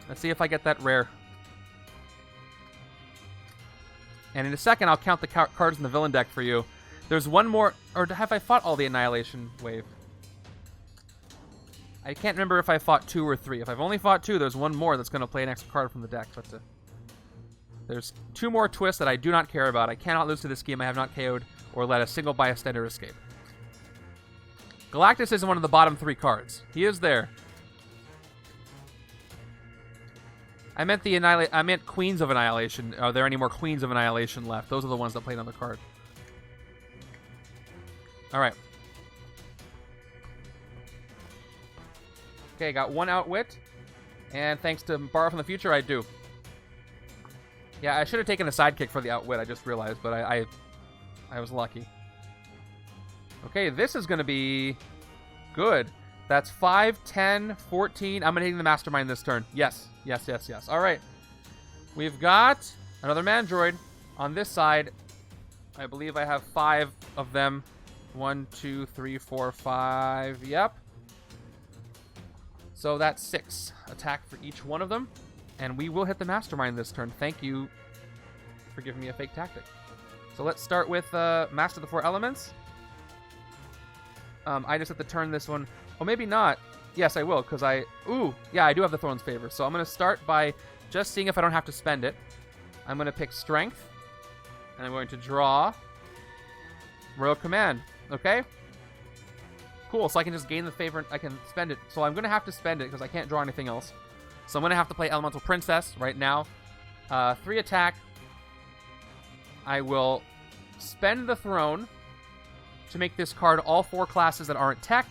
Let's see if I get that rare. And in a second, I'll count the cards in the villain deck for you. There's one more... Or have I fought all the Annihilation wave? I can't remember if I fought 2 or 3. If I've only fought 2, there's one more that's going to play an extra card from the deck. But there's 2 more twists that I do not care about. I cannot lose to this game. I have not KO'd or let a single bystander escape. Galactus is one of the bottom 3 cards. He is there. I meant Queens of Annihilation. Are there any more Queens of Annihilation left? Those are the ones that played on the card. All right. Okay, got 1 Outwit. And thanks to Borrow from the Future, I do. Yeah, I should have taken a sidekick for the Outwit, I just realized, but I was lucky. Okay, this is going to be good. That's 5, 10, 14. I'm going to hit the Mastermind this turn. Yes, yes, yes, yes. All right. We've got another Mandroid on this side. I believe I have 5 of them. 1, 2, 3, 4, 5. Yep. So that's 6 attack for each one of them. And we will hit the Mastermind this turn. Thank you for giving me a fake tactic. So let's start with Master the 4 Elements. I just have to turn this one. Oh, maybe not. Yes, I will, because Ooh, yeah, I do have the Throne's Favor. So I'm going to start by just seeing if I don't have to spend it. I'm going to pick Strength. And I'm going to draw Royal Command. Okay? Cool, so I can just gain the favor and I can spend it. So I'm going to have to spend it because I can't draw anything else. So I'm going to have to play Elemental Princess right now. 3 attack. I will spend the Throne to make this card all 4 classes that aren't tech,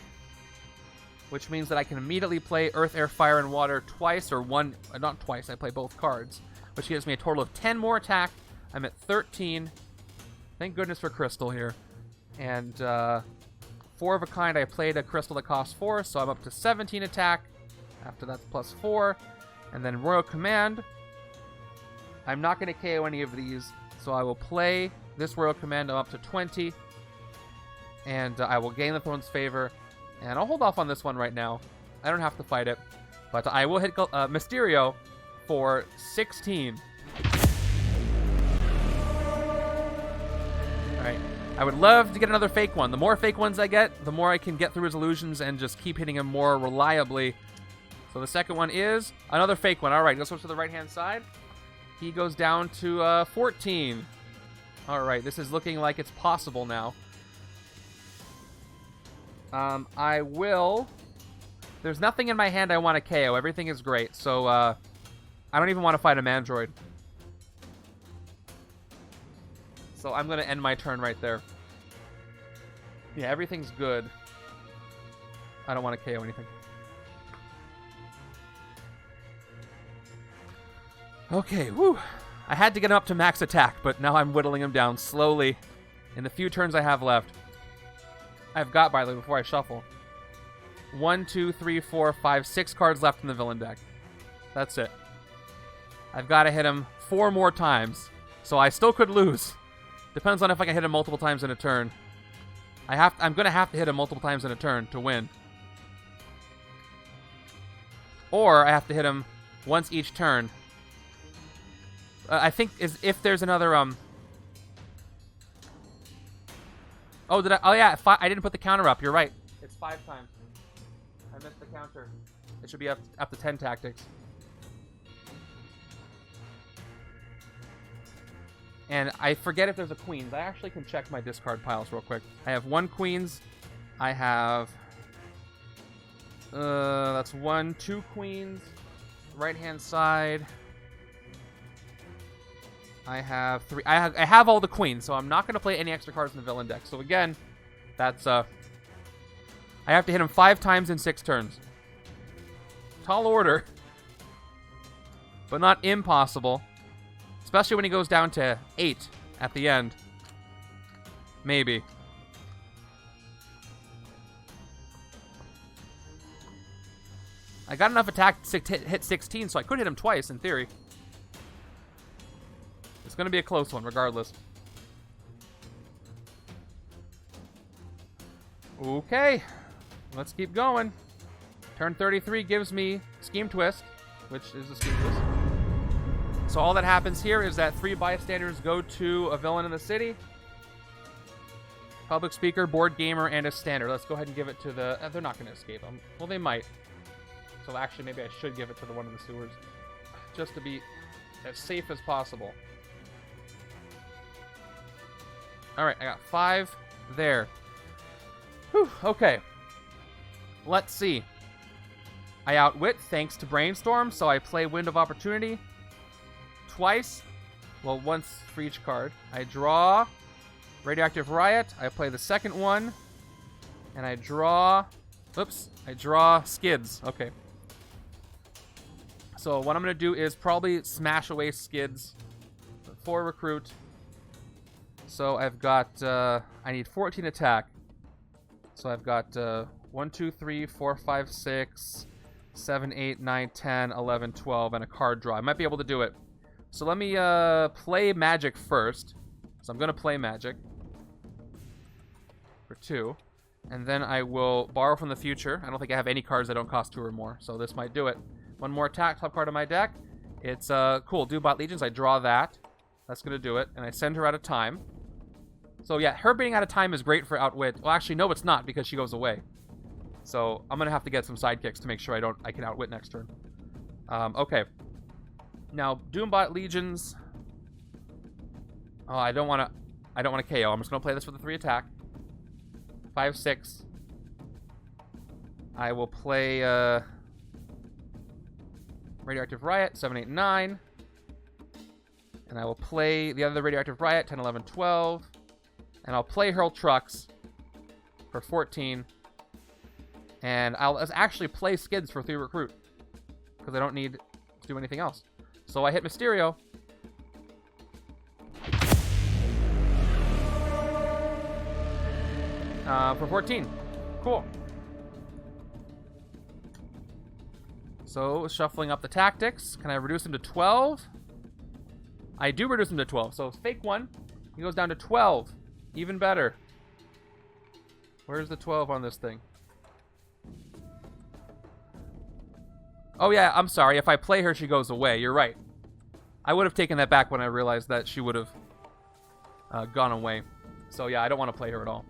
which means that I can immediately play Earth, Air, Fire, and Water twice, or one, not twice, I play both cards, which gives me a total of 10 more attack. I'm at 13. Thank goodness for Crystal here. And 4 of a kind, I played a Crystal that costs 4, so I'm up to 17 attack. After that's plus 4. And then Royal Command. I'm not going to KO any of these, so I will play this Royal Command. I'm up to 20. And I will gain the Throne's Favor. And I'll hold off on this one right now. I don't have to fight it. But I will hit Mysterio for 16. Alright. I would love to get another fake one. The more fake ones I get, the more I can get through his illusions and just keep hitting him more reliably. So the second one is another fake one. Alright, let's switch to the right-hand side. He goes down to 14. Alright, this is looking like it's possible now. I will... There's nothing in my hand I want to KO. Everything is great. So, I don't even want to fight a Mandroid. So I'm going to end my turn right there. Yeah, everything's good. I don't want to KO anything. Okay, whew. I had to get him up to max attack, but now I'm whittling him down slowly in the few turns I have left. I've got, by the way, before I shuffle. 1, 2, 3, 4, 5, 6 cards left in the villain deck. That's it. I've got to hit him 4 more times, so I still could lose. Depends on if I can hit him multiple times in a turn. I'm gonna have to hit him multiple times in a turn to win. Or I have to hit him once each turn. I think if there's another Oh, did I? Oh yeah, I didn't put the counter up. You're right. It's 5 times. I missed the counter. It should be up to 10 tactics. And I forget if there's a queens. I actually can check my discard piles real quick. I have 1 queens. I have that's 1, 2 queens. Right hand side. I have 3. I have all the queens, so I'm not going to play any extra cards in the villain deck. So again, that's I have to hit him 5 times in 6 turns. Tall order, but not impossible. Especially when he goes down to 8 at the end. Maybe. I got enough attack to hit 16, so I could hit him twice in theory. It's going to be a close one, regardless. Okay. Let's keep going. Turn 33 gives me Scheme Twist, which is a Scheme Twist. So all that happens here is that 3 bystanders go to a villain in the city. Public speaker, board gamer, and a standard. Let's go ahead and give it to the... they're not going to escape them. Well, they might. So actually, maybe I should give it to the one in the sewers. Just to be as safe as possible. Alright, I got 5 there. Whew, okay. Let's see. I outwit thanks to Brainstorm, so I play Wind of Opportunity twice. Well, once for each card. I draw Radioactive Riot. I play the second one. And I draw... Oops. I draw Skids. Okay. So what I'm going to do is probably smash away Skids for Recruit. So I've got, I need 14 attack. So I've got 1, 2, 3, 4, 5, 6, 7, 8, 9, 10, 11, 12, and a card draw. I might be able to do it. So let me play Magic first. So I'm going to play Magic for 2. And then I will borrow from the future. I don't think I have any cards that don't cost 2 or more. So this might do it. 1 more attack, top card of my deck. It's cool. Doombot Legions. I draw that. That's going to do it. And I send her out of time. So yeah, her being out of time is great for Outwit. Well, actually, no, it's not because she goes away. So I'm going to have to get some sidekicks to make sure I can Outwit next turn. Okay. Now, Doombot Legions. Oh, I don't want to KO. I'm just going to play this with a 3 attack. 5, 6. I will play Radioactive Riot, 7, 8, 9. And I will play the other Radioactive Riot, 10, 11, 12. And I'll play Hurl Trucks for 14. And I'll actually play Skids for 3 Recruit. Because I don't need to do anything else. So I hit Mysterio. For 14. Cool. So, shuffling up the tactics. Can I reduce him to 12? I do reduce him to 12. So, fake 1. He goes down to 12. Even better. Where's the 12 on this thing? Oh, yeah, I'm sorry. If I play her, she goes away. You're right. I would have taken that back when I realized that she would have gone away. So, yeah, I don't want to play her at all.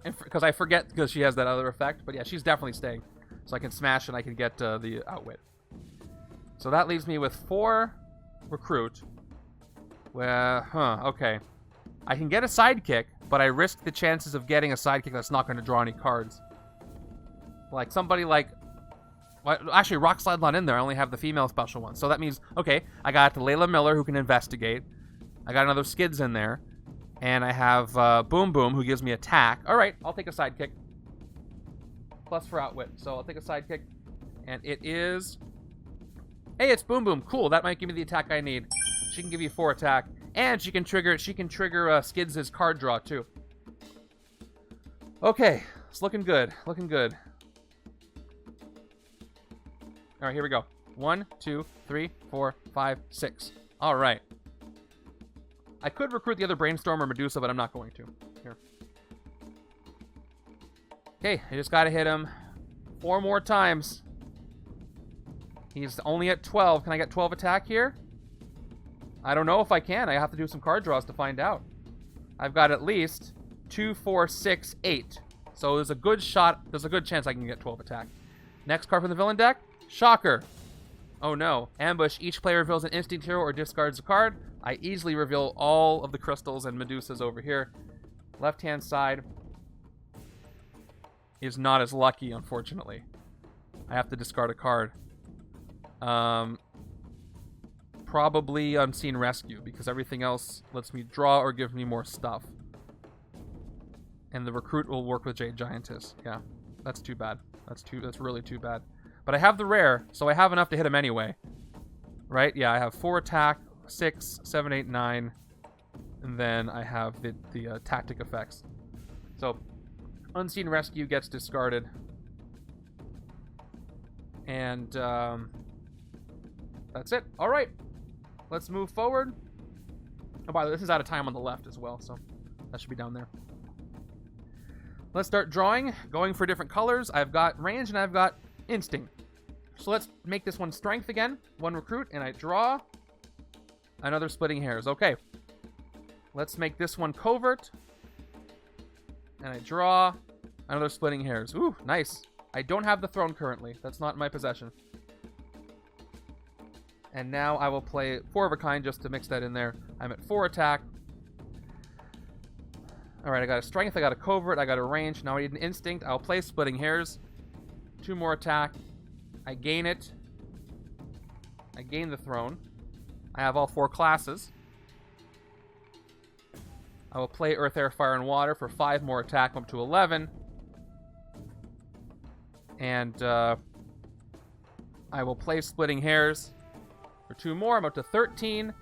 Because I forget because she has that other effect. But, yeah, she's definitely staying. So I can smash and I can get the Outwit. So that leaves me with 4 Recruit. Well, okay. I can get a sidekick, but I risk the chances of getting a sidekick that's not going to draw any cards. Like somebody like... Well, actually, Rock Slide's not in there. I only have the female special one. So that means, okay, I got Layla Miller who can investigate. I got another Skids in there. And I have Boom Boom who gives me attack. All right, I'll take a sidekick. Plus for Outwit. So I'll take a sidekick. And it is... Hey, it's Boom Boom. Cool, that might give me the attack I need. She can give you 4 attack. And she can trigger Skids' card draw, too. Okay, it's looking good. Looking good. All right, here we go. 1, 2, 3, 4, 5, 6. All right. I could recruit the other Brainstorm or Medusa, but I'm not going to. Here. Okay, I just gotta hit him 4 more times. He's only at 12. Can I get 12 attack here? I don't know if I can. I have to do some card draws to find out. I've got at least 2, 4, 6, 8. So there's a good shot. There's a good chance I can get 12 attack. Next card from the villain deck. Shocker. Oh no. Ambush. Each player reveals an instinct hero or discards a card. I easily reveal all of the crystals and Medusas over here. Left-hand side is not as lucky, unfortunately. I have to discard a card. Probably Unseen Rescue, because everything else lets me draw or give me more stuff. And the Recruit will work with Jade Giantess. Yeah, that's too bad. That's really too bad. But I have the rare, so I have enough to hit him anyway. Right? Yeah, I have 4 attack, 6, 7, 8, 9. And then I have the tactic effects. So, Unseen Rescue gets discarded. And that's it. All right. Let's move forward. Oh, by the way, this is out of time on the left as well, so that should be down there. Let's start drawing, going for different colors. I've got range and I've got instinct. So let's make this one strength again. 1 recruit, and I draw another splitting hairs. Okay. Let's make this one covert. And I draw another splitting hairs. Ooh, nice. I don't have the throne currently. That's not in my possession. And now I will play 4 of a kind just to mix that in there. I'm at 4 attack. Alright, I got a strength, I got a covert, I got a range. Now I need an instinct. I'll play splitting hairs. 2 more attack. I gain it. I gain the throne. I have all 4 classes. I will play Earth, Air, Fire, and Water for 5 more attack, up to 11. And I will play Splitting Hairs for 2 more. I'm up to 13.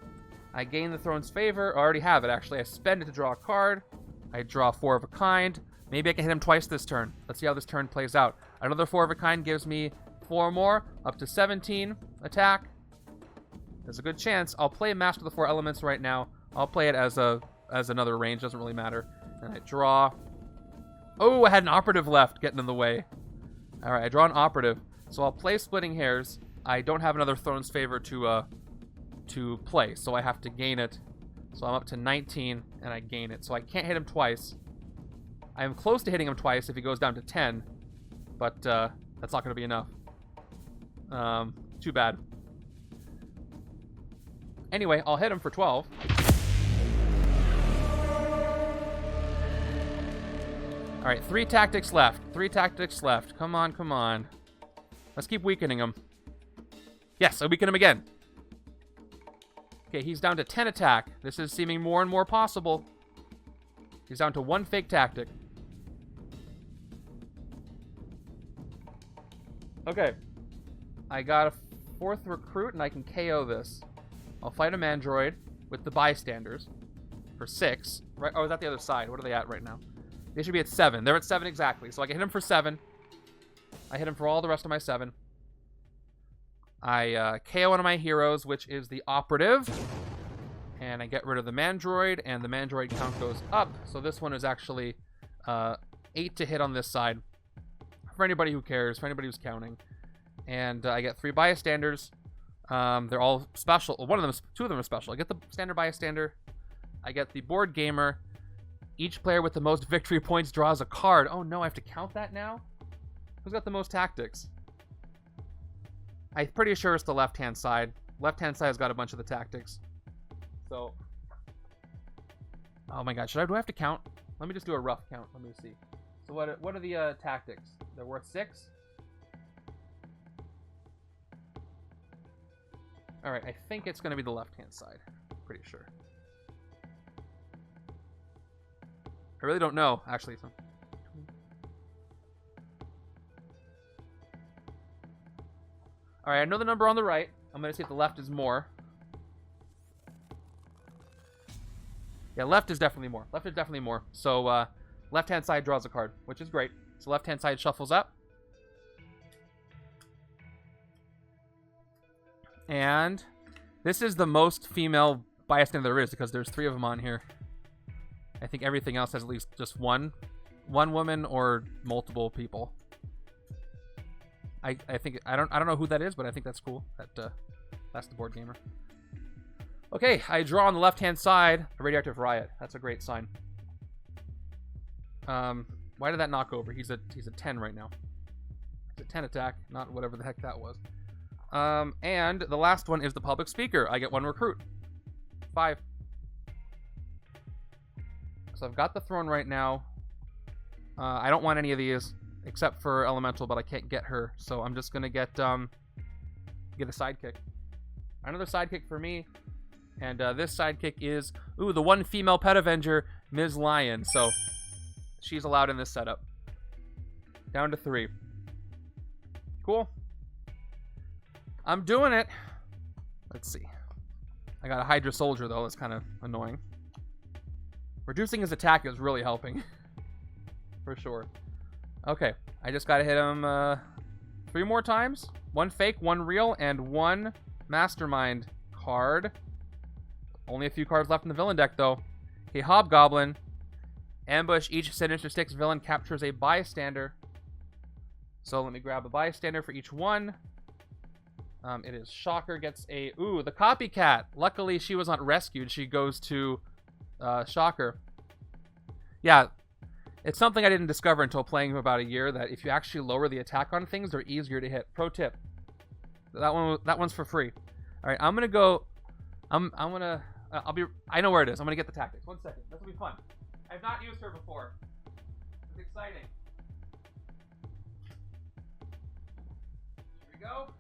I gain the throne's favor. I already have it, actually. I spend it to draw a card. I draw 4 of a kind. Maybe I can hit him twice this turn. Let's see how this turn plays out. Another 4 of a kind gives me 4 more, up to 17 attack. There's a good chance. I'll play Master of the 4 Elements right now. I'll play it as another range. Doesn't really matter. And I draw. Oh, I had an operative left getting in the way. All right, I draw an operative. So I'll play Splitting Hairs. I don't have another Throne's Favor to play, so I have to gain it. So I'm up to 19, and I gain it. So I can't hit him twice. I am close to hitting him twice if he goes down to 10, but that's not going to be enough. Too bad. Anyway, I'll hit him for 12. All right, 3 tactics left. 3 tactics left. Come on, come on. Let's keep weakening him. Yes, I weaken him again. Okay, he's down to 10 attack. This is seeming more and more possible. He's down to 1 fake tactic. Okay. I got a 4th recruit, and I can KO this. I'll fight a Mandroid with the bystanders for 6. Right? Oh, is that the other side? What are they at right now? They should be at 7. They're at 7 exactly. So I can hit him for 7. I hit him for all the rest of my 7. I KO one of my heroes, which is the operative. And I get rid of the Mandroid, and the Mandroid count goes up. So this one is actually 8 to hit on this side. For anybody who cares, for anybody who's counting. And I get 3 bystanders. They're all special. Well, 2 of them are special. I get the standard bystander. I get the board gamer. Each player with the most victory points draws a card. Oh no, I have to count that now? Who's got the most tactics? I'm pretty sure it's the left-hand side. Left-hand side's got a bunch of the tactics. So, oh my god, do I have to count? Let me just do a rough count. Let me see. So what are the tactics? They're worth 6? Alright, I think it's going to be the left-hand side. Pretty sure. I really don't know, actually. So. Alright, I know the number on the right. I'm going to see if the left is more. Yeah, left is definitely more. Left is definitely more. So, left-hand side draws a card, which is great. So left-hand side shuffles up. And this is the most female bystander there is, because there's 3 of them on here. I think everything else has at least just 1 one woman or multiple people. I think I don't know who that is, but I think that's cool. That's the board gamer. Okay, I draw on the left-hand side a radioactive riot. That's a great sign. Why did that knock over? He's a 10 right now. It's a 10 attack, not whatever the heck that was. And the last one is the public speaker. I get 1 recruit. 5. So I've got the throne right now. I don't want any of these except for elemental, but I can't get her, so I'm just gonna get a sidekick. Another sidekick for me, and this sidekick is the one female pet avenger, Ms. Lion. So she's allowed in this setup. Down to 3. Cool. I'm doing it. Let's see. I got a Hydra soldier though. That's kind of annoying. Reducing his attack is really helping. For sure. Okay, I just gotta hit him 3 more times. 1 fake, 1 real, and 1 Mastermind card. Only a few cards left in the villain deck, though. Okay, Hobgoblin. Ambush. Each Sinister Six villain captures a bystander. So let me grab a bystander for each one. It is Shocker gets a... the Copycat. Luckily, she was not rescued. She goes to Shocker. Yeah. It's something I didn't discover until playing for about a year, that if you actually lower the attack on things, they're easier to hit. Pro tip. That one's for free. All right, I'm gonna go. I know where it is. I'm gonna get the tactics. 1 second. This will be fun. I've not used her before. It's exciting. Here we go.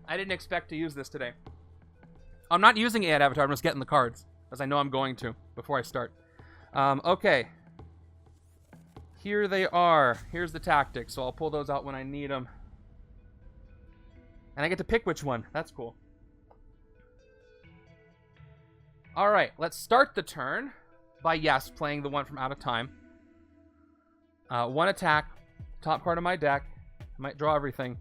I didn't expect to use this today. I'm not using it at Avatar, I'm just getting the cards, as I know I'm going to, before I start. Okay. Here they are. Here's the tactics, so I'll pull those out when I need them. And I get to pick which one. That's cool. Alright, let's start the turn by, yes, playing the one from Out of Time. 1 attack, top card of my deck. I might draw everything.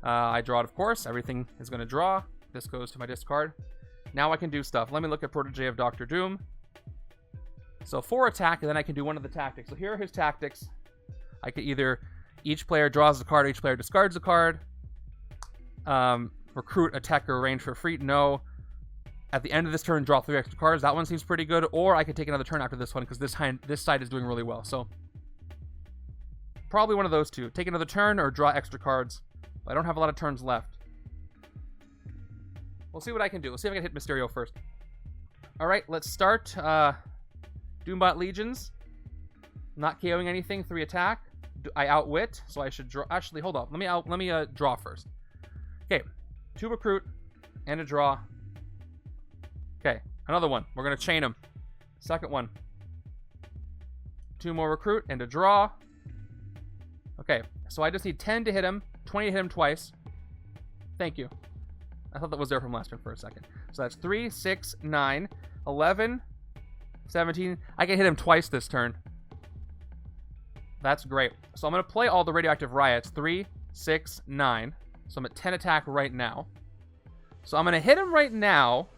I draw it, of course. Everything is going to draw. This goes to my discard. Now I can do stuff. Let me look at Protege of Dr. Doom. So 4 attack, and then I can do one of the tactics. So here are his tactics. I could either... Each player draws a card, each player discards a card. Recruit, attack, or range for free. No. At the end of this turn, draw 3 extra cards. That one seems pretty good. Or I could take another turn after this one, because this side is doing really well. So probably one of those two. Take another turn or draw extra cards. I don't have a lot of turns left. We'll see what I can do. We'll see if I can hit Mysterio first. Alright, let's start. Doombot Legions. Not KOing anything. 3 attack. I outwit, so I should draw. Actually, hold on. Let me draw first. Okay. 2 recruit and a draw. Okay, another one. We're going to chain them. Second one. 2 more recruit and a draw. Okay, so I just need 10 to hit him. 20 to hit him twice. Thank you. I thought that was there from last turn for a second. So that's 3, 6, 9, 11, 17. I can hit him twice this turn. That's great. So I'm going to play all the radioactive riots. 3, 6, 9. So I'm at 10 attack right now. So I'm going to hit him right now.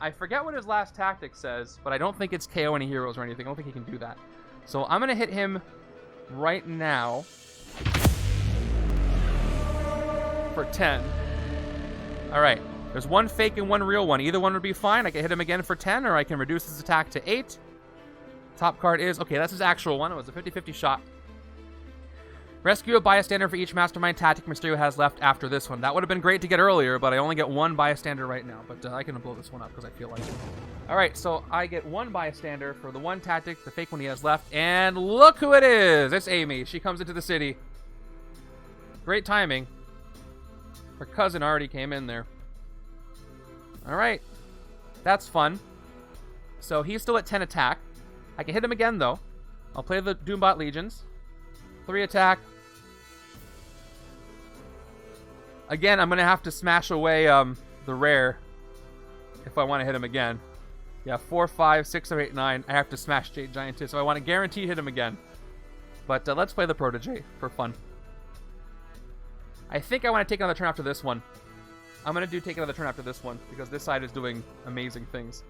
I forget what his last tactic says, but I don't think it's KO any heroes or anything. I don't think he can do that. So I'm going to hit him right now. For 10. Alright. There's 1 fake and 1 real one. Either one would be fine. I can hit him again for 10, or I can reduce his attack to 8. Top card is... Okay, that's his actual one. It was a 50-50 shot. Rescue a bystander for each Mastermind tactic Mysterio has left after this one. That would have been great to get earlier, but I only get 1 bystander right now. But I can blow this one up because I feel like it. Alright, so I get 1 bystander for the 1 tactic, the fake one he has left. And look who it is! It's Amy. She comes into the city. Great timing. Her cousin already came in there. Alright. That's fun. So he's still at 10 attack. I can hit him again, though. I'll play the Doombot Legions. 3 attack. Again, I'm going to have to smash away the rare if I want to hit him again. Yeah, 4, 5, 6, 7, 8, 9. I have to smash Jade Giantess, so I want to guarantee hit him again. But let's play the Protege for fun. I think I want to take another turn after this one. I'm going to take another turn after this one, because this side is doing amazing things.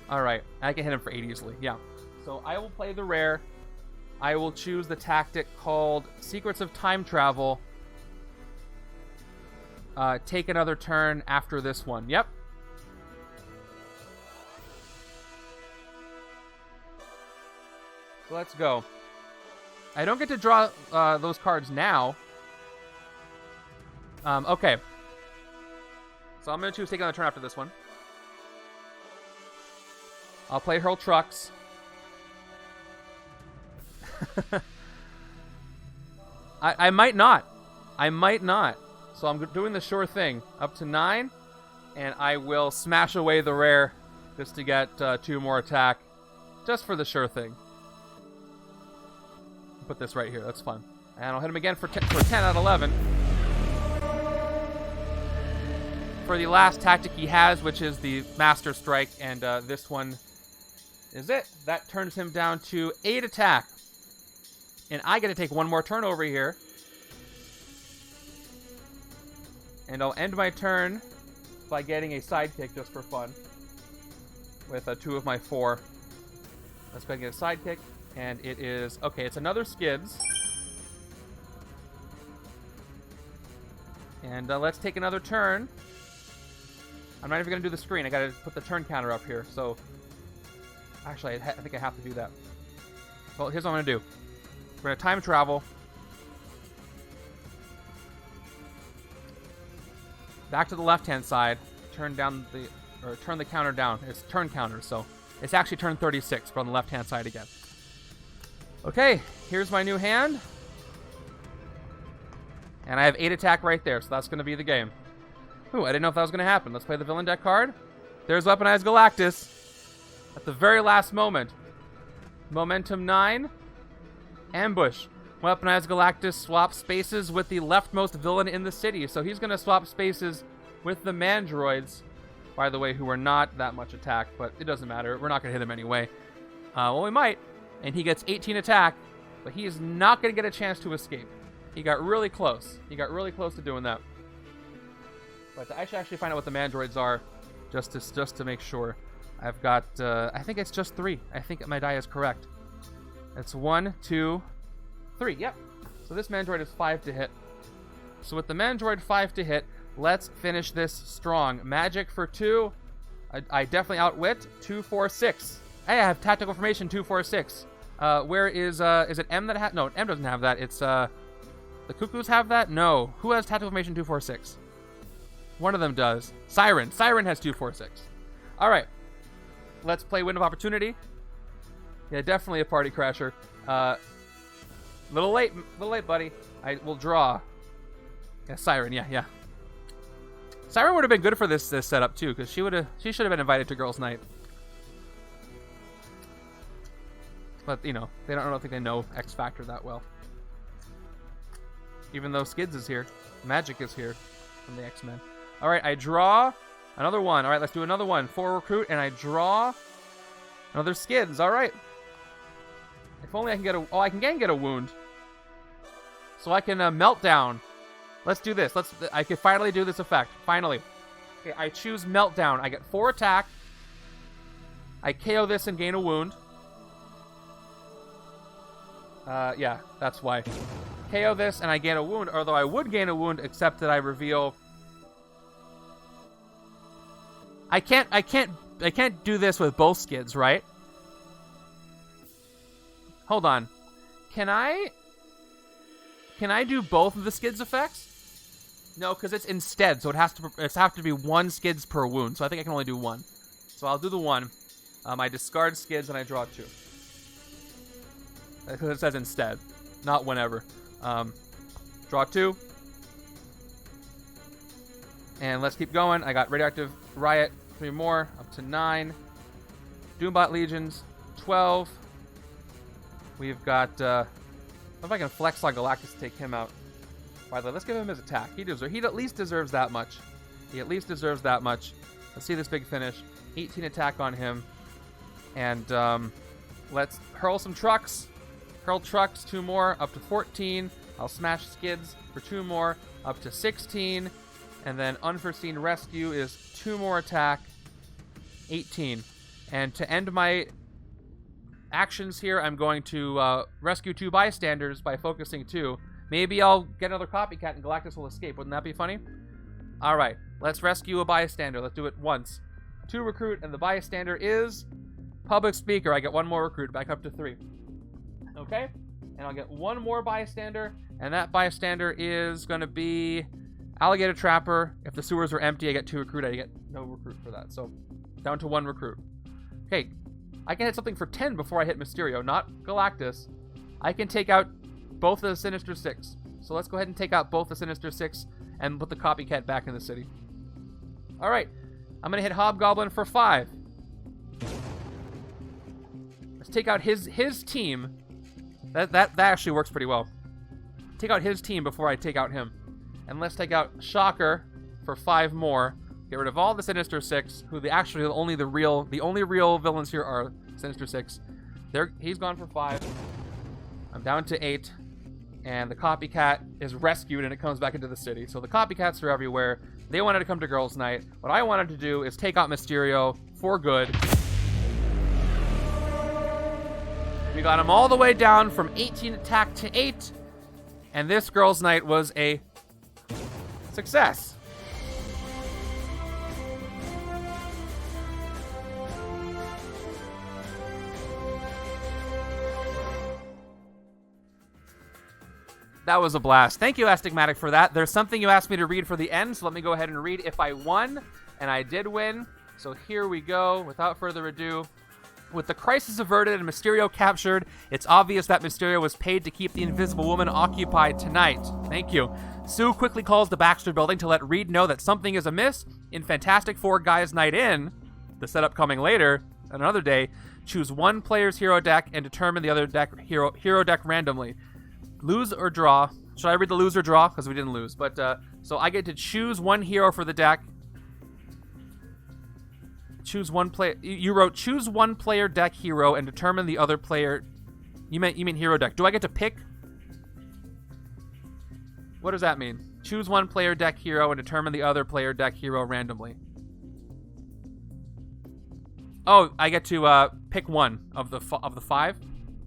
Alright, I can hit him for 8 easily, yeah. So I will play the rare. I will choose the tactic called Secrets of Time Travel. Take another turn after this one. Yep. So let's go. I don't get to draw those cards now. Okay. So I'm going to choose take another turn after this one. I'll play Hurl Trucks. I might not. I might not. So I'm doing the sure thing. Up to 9. And I will smash away the rare just to get 2 more attack. Just for the sure thing. Put this right here. That's fun. And I'll hit him again for 10 out of 11. For the last tactic he has, which is the Master Strike. And this one is it. That turns him down to 8 attack. And I get to take 1 more turn over here. And I'll end my turn by getting a sidekick just for fun. With 2 of my 4. Let's go ahead and get a sidekick. And it is... Okay, it's another Skids. And let's take another turn. I'm not even going to do the screen. I got to put the turn counter up here. So... Actually, I think I have to do that. Well, here's what I'm going to do. We're going to time travel. Back to the left-hand side. Turn the counter down. It's turn counter, so it's actually turn 36, but on the left-hand side again. Okay, here's my new hand. And I have 8 attack right there, so that's going to be the game. Ooh, I didn't know if that was going to happen. Let's play the villain deck card. There's Weaponized Galactus. At the very last moment. Momentum 9. Ambush. Weaponized Galactus swaps spaces with the leftmost villain in the city. So he's going to swap spaces with the Mandroids. By the way, who are not that much attack, but it doesn't matter. We're not going to hit him anyway. Well, we might. And he gets 18 attack, but he is not going to get a chance to escape. He got really close. He got really close to doing that. But I should actually find out what the Mandroids are, just to make sure. I've got, I think it's just 3. I think my die is correct. It's 1, 2, 3. Yep. So this Mandroid is 5 to hit. So with the Mandroid 5 to hit, let's finish this strong. Magic for 2. I definitely outwit. 2, 4, 6. Hey, I have Tactical Formation 2, 4, 6. Where is it M that has... No, M doesn't have that. It's, the Cuckoos have that? No. Who has Tactical Formation 2, 4, 6? One of them does. Siren. Siren has 2, 4, 6. All right. Let's play Wind of Opportunity. Yeah, definitely a party crasher. Little late, buddy. I will draw. Yeah, Siren. Yeah. Siren would have been good for this setup too, because she should have been invited to Girls' Night. But you know, I don't think they know X Factor that well. Even though Skids is here, Magic is here from the X-Men. All right, I draw another one. All right, let's do another one. 4 recruit, and I draw another Skids. All right. If only I can get a... Oh, I can get a wound. So I can Meltdown. Let's do this. I can finally do this effect. Finally. Okay, I choose Meltdown. I get 4 attack. I KO this and gain a wound. Yeah, that's why. KO this and I gain a wound, although I would gain a wound except that I reveal... I can't do this with both Skids, right? Hold on. Can I do both of the Skids effects? No, because it's instead, so it has to be 1 Skids per wound. So I think I can only do 1. So I'll do the 1. I discard Skids and I draw 2. Because it says instead, not whenever. Draw 2. And let's keep going. I got Radioactive Riot, 3 more, up to 9. Doombot Legions, 12. We've got, if I can flex on Galactus to take him out. By the way, let's give him his attack. He at least deserves that much. He at least deserves that much. Let's see this big finish. 18 attack on him. And let's hurl some trucks. Hurl trucks, 2 more, up to 14. I'll smash skids for 2 more, up to 16. And then unforeseen rescue is 2 more attack, 18. And to end my actions here, I'm going to rescue 2 bystanders by focusing 2. Maybe I'll get another copycat and Galactus will escape. Wouldn't that be funny? All right, let's rescue a bystander. Let's do it once. 2 recruit, and the bystander is public speaker. I get 1 more recruit, back up to 3. Okay, and I'll get 1 more bystander, and that bystander is going to be alligator trapper. If the sewers are empty, I get 2 recruit. I get no recruit for that, so down to 1 recruit. Okay, I can hit something for 10 before I hit Mysterio, not Galactus. I can take out both of the Sinister 6. So let's go ahead and take out both the Sinister 6 and put the copycat back in the city. All right, I'm going to hit Hobgoblin for 5. Let's take out his team. That actually works pretty well. Take out his team before I take out him. And let's take out Shocker for 5 more. Get rid of all the Sinister 6, who the only real villains here are Sinister 6. He's gone for 5. I'm down to 8. And the copycat is rescued and it comes back into the city. So the copycats are everywhere. They wanted to come to Girls' Night. What I wanted to do is take out Mysterio for good. We got him all the way down from 18 attack to 8. And this Girls' Night was a success. That was a blast. Thank you, Astigmatic, for that. There's something you asked me to read for the end, so let me go ahead and read if I won. And I did win. So here we go. Without further ado, with the crisis averted and Mysterio captured, it's obvious that Mysterio was paid to keep the Invisible Woman occupied tonight. Thank you. Sue quickly calls the Baxter building to let Reed know that something is amiss. In Fantastic Four Guys Night In, the setup coming later, another day, choose one player's hero deck and determine the other deck hero deck randomly. Lose or draw. Should I read the lose or draw? Because we didn't lose. But so I get to choose one hero for the deck. Choose one player. You wrote choose one player deck hero and determine the other player. You mean hero deck. Do I get to pick? What does that mean? Choose one player deck hero and determine the other player deck hero randomly. Oh, I get to pick one of the 5.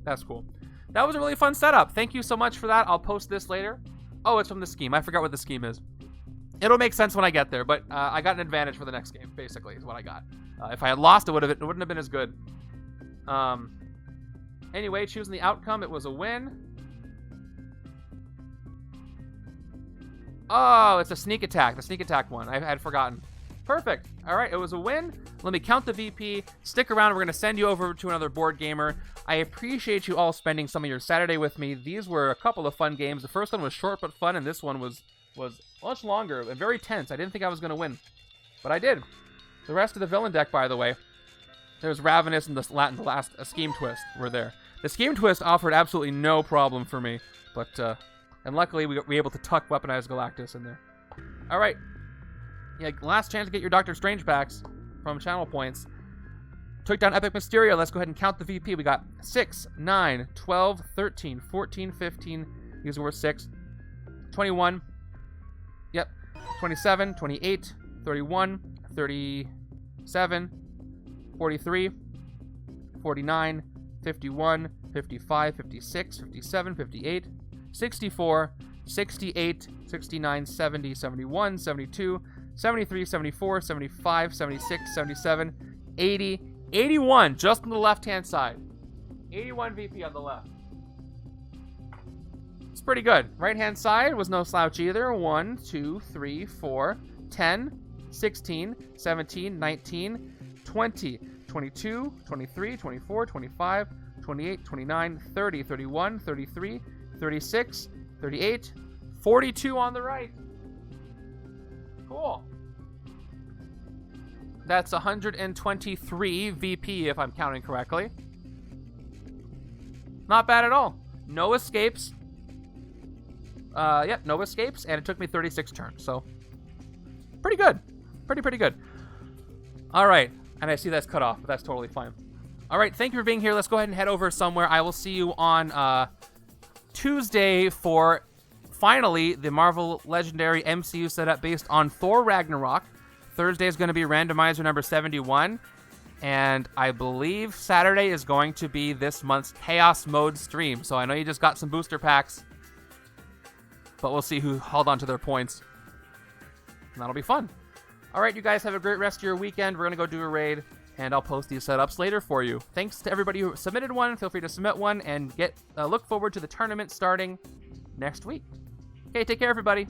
That's cool. That was a really fun setup. Thank you so much for that. I'll post this later. Oh, it's from the scheme. I forgot what the scheme is. It'll make sense when I get there, but I got an advantage for the next game, basically, is what I got. If I had lost, it wouldn't have been as good. Anyway, choosing the outcome, it was a win. Oh, it's a sneak attack. The sneak attack one. I had forgotten. Perfect. All right, it was a win. Let me count the VP. Stick around. We're going to send you over to another board gamer. I appreciate you all spending some of your Saturday with me. These were a couple of fun games. The first one was short but fun, and this one was much longer and very tense. I didn't think I was going to win, but I did. The rest of the villain deck, by the way, there's Ravenous and the last Scheme Twist were there. The Scheme Twist offered absolutely no problem for me, but and luckily we were able to tuck Weaponized Galactus in there. All right. Yeah, last chance to get your Doctor Strange packs from channel points. Took down Epic Mysterio. Let's go ahead and count the VP. We got 6, 9, 12, 13, 14, 15. These were 6. 21. Yep. 27, 28, 31, 37, 43, 49, 51, 55, 56, 57, 58, 64, 68, 69, 70, 71, 72, 73, 74, 75, 76, 77, 80, 81, just on the left-hand side. 81 VP on the left. It's pretty good. Right-hand side was no slouch either. 1, 2, 3, 4, 10, 16, 17, 19, 20, 22, 23, 24, 25, 28, 29, 30, 31, 33, 36, 38, 42 on the right. Cool. That's 123 VP if I'm counting correctly. Not bad at all. No escapes. Yep, no escapes, and it took me 36 turns, so pretty good. Pretty good. All right, and I see that's cut off, but that's totally fine. All right, thank you for being here. Let's go ahead and head over somewhere. I will see you on Tuesday for, finally, the Marvel Legendary MCU setup based on Thor Ragnarok. Thursday is going to be randomizer number 71. And I believe Saturday is going to be this month's Chaos Mode stream. So I know you just got some booster packs, but we'll see who held on to their points. And that'll be fun. All right, you guys have a great rest of your weekend. We're going to go do a raid, and I'll post these setups later for you. Thanks to everybody who submitted one. Feel free to submit one and look forward to the tournament starting next week. Okay, take care, everybody.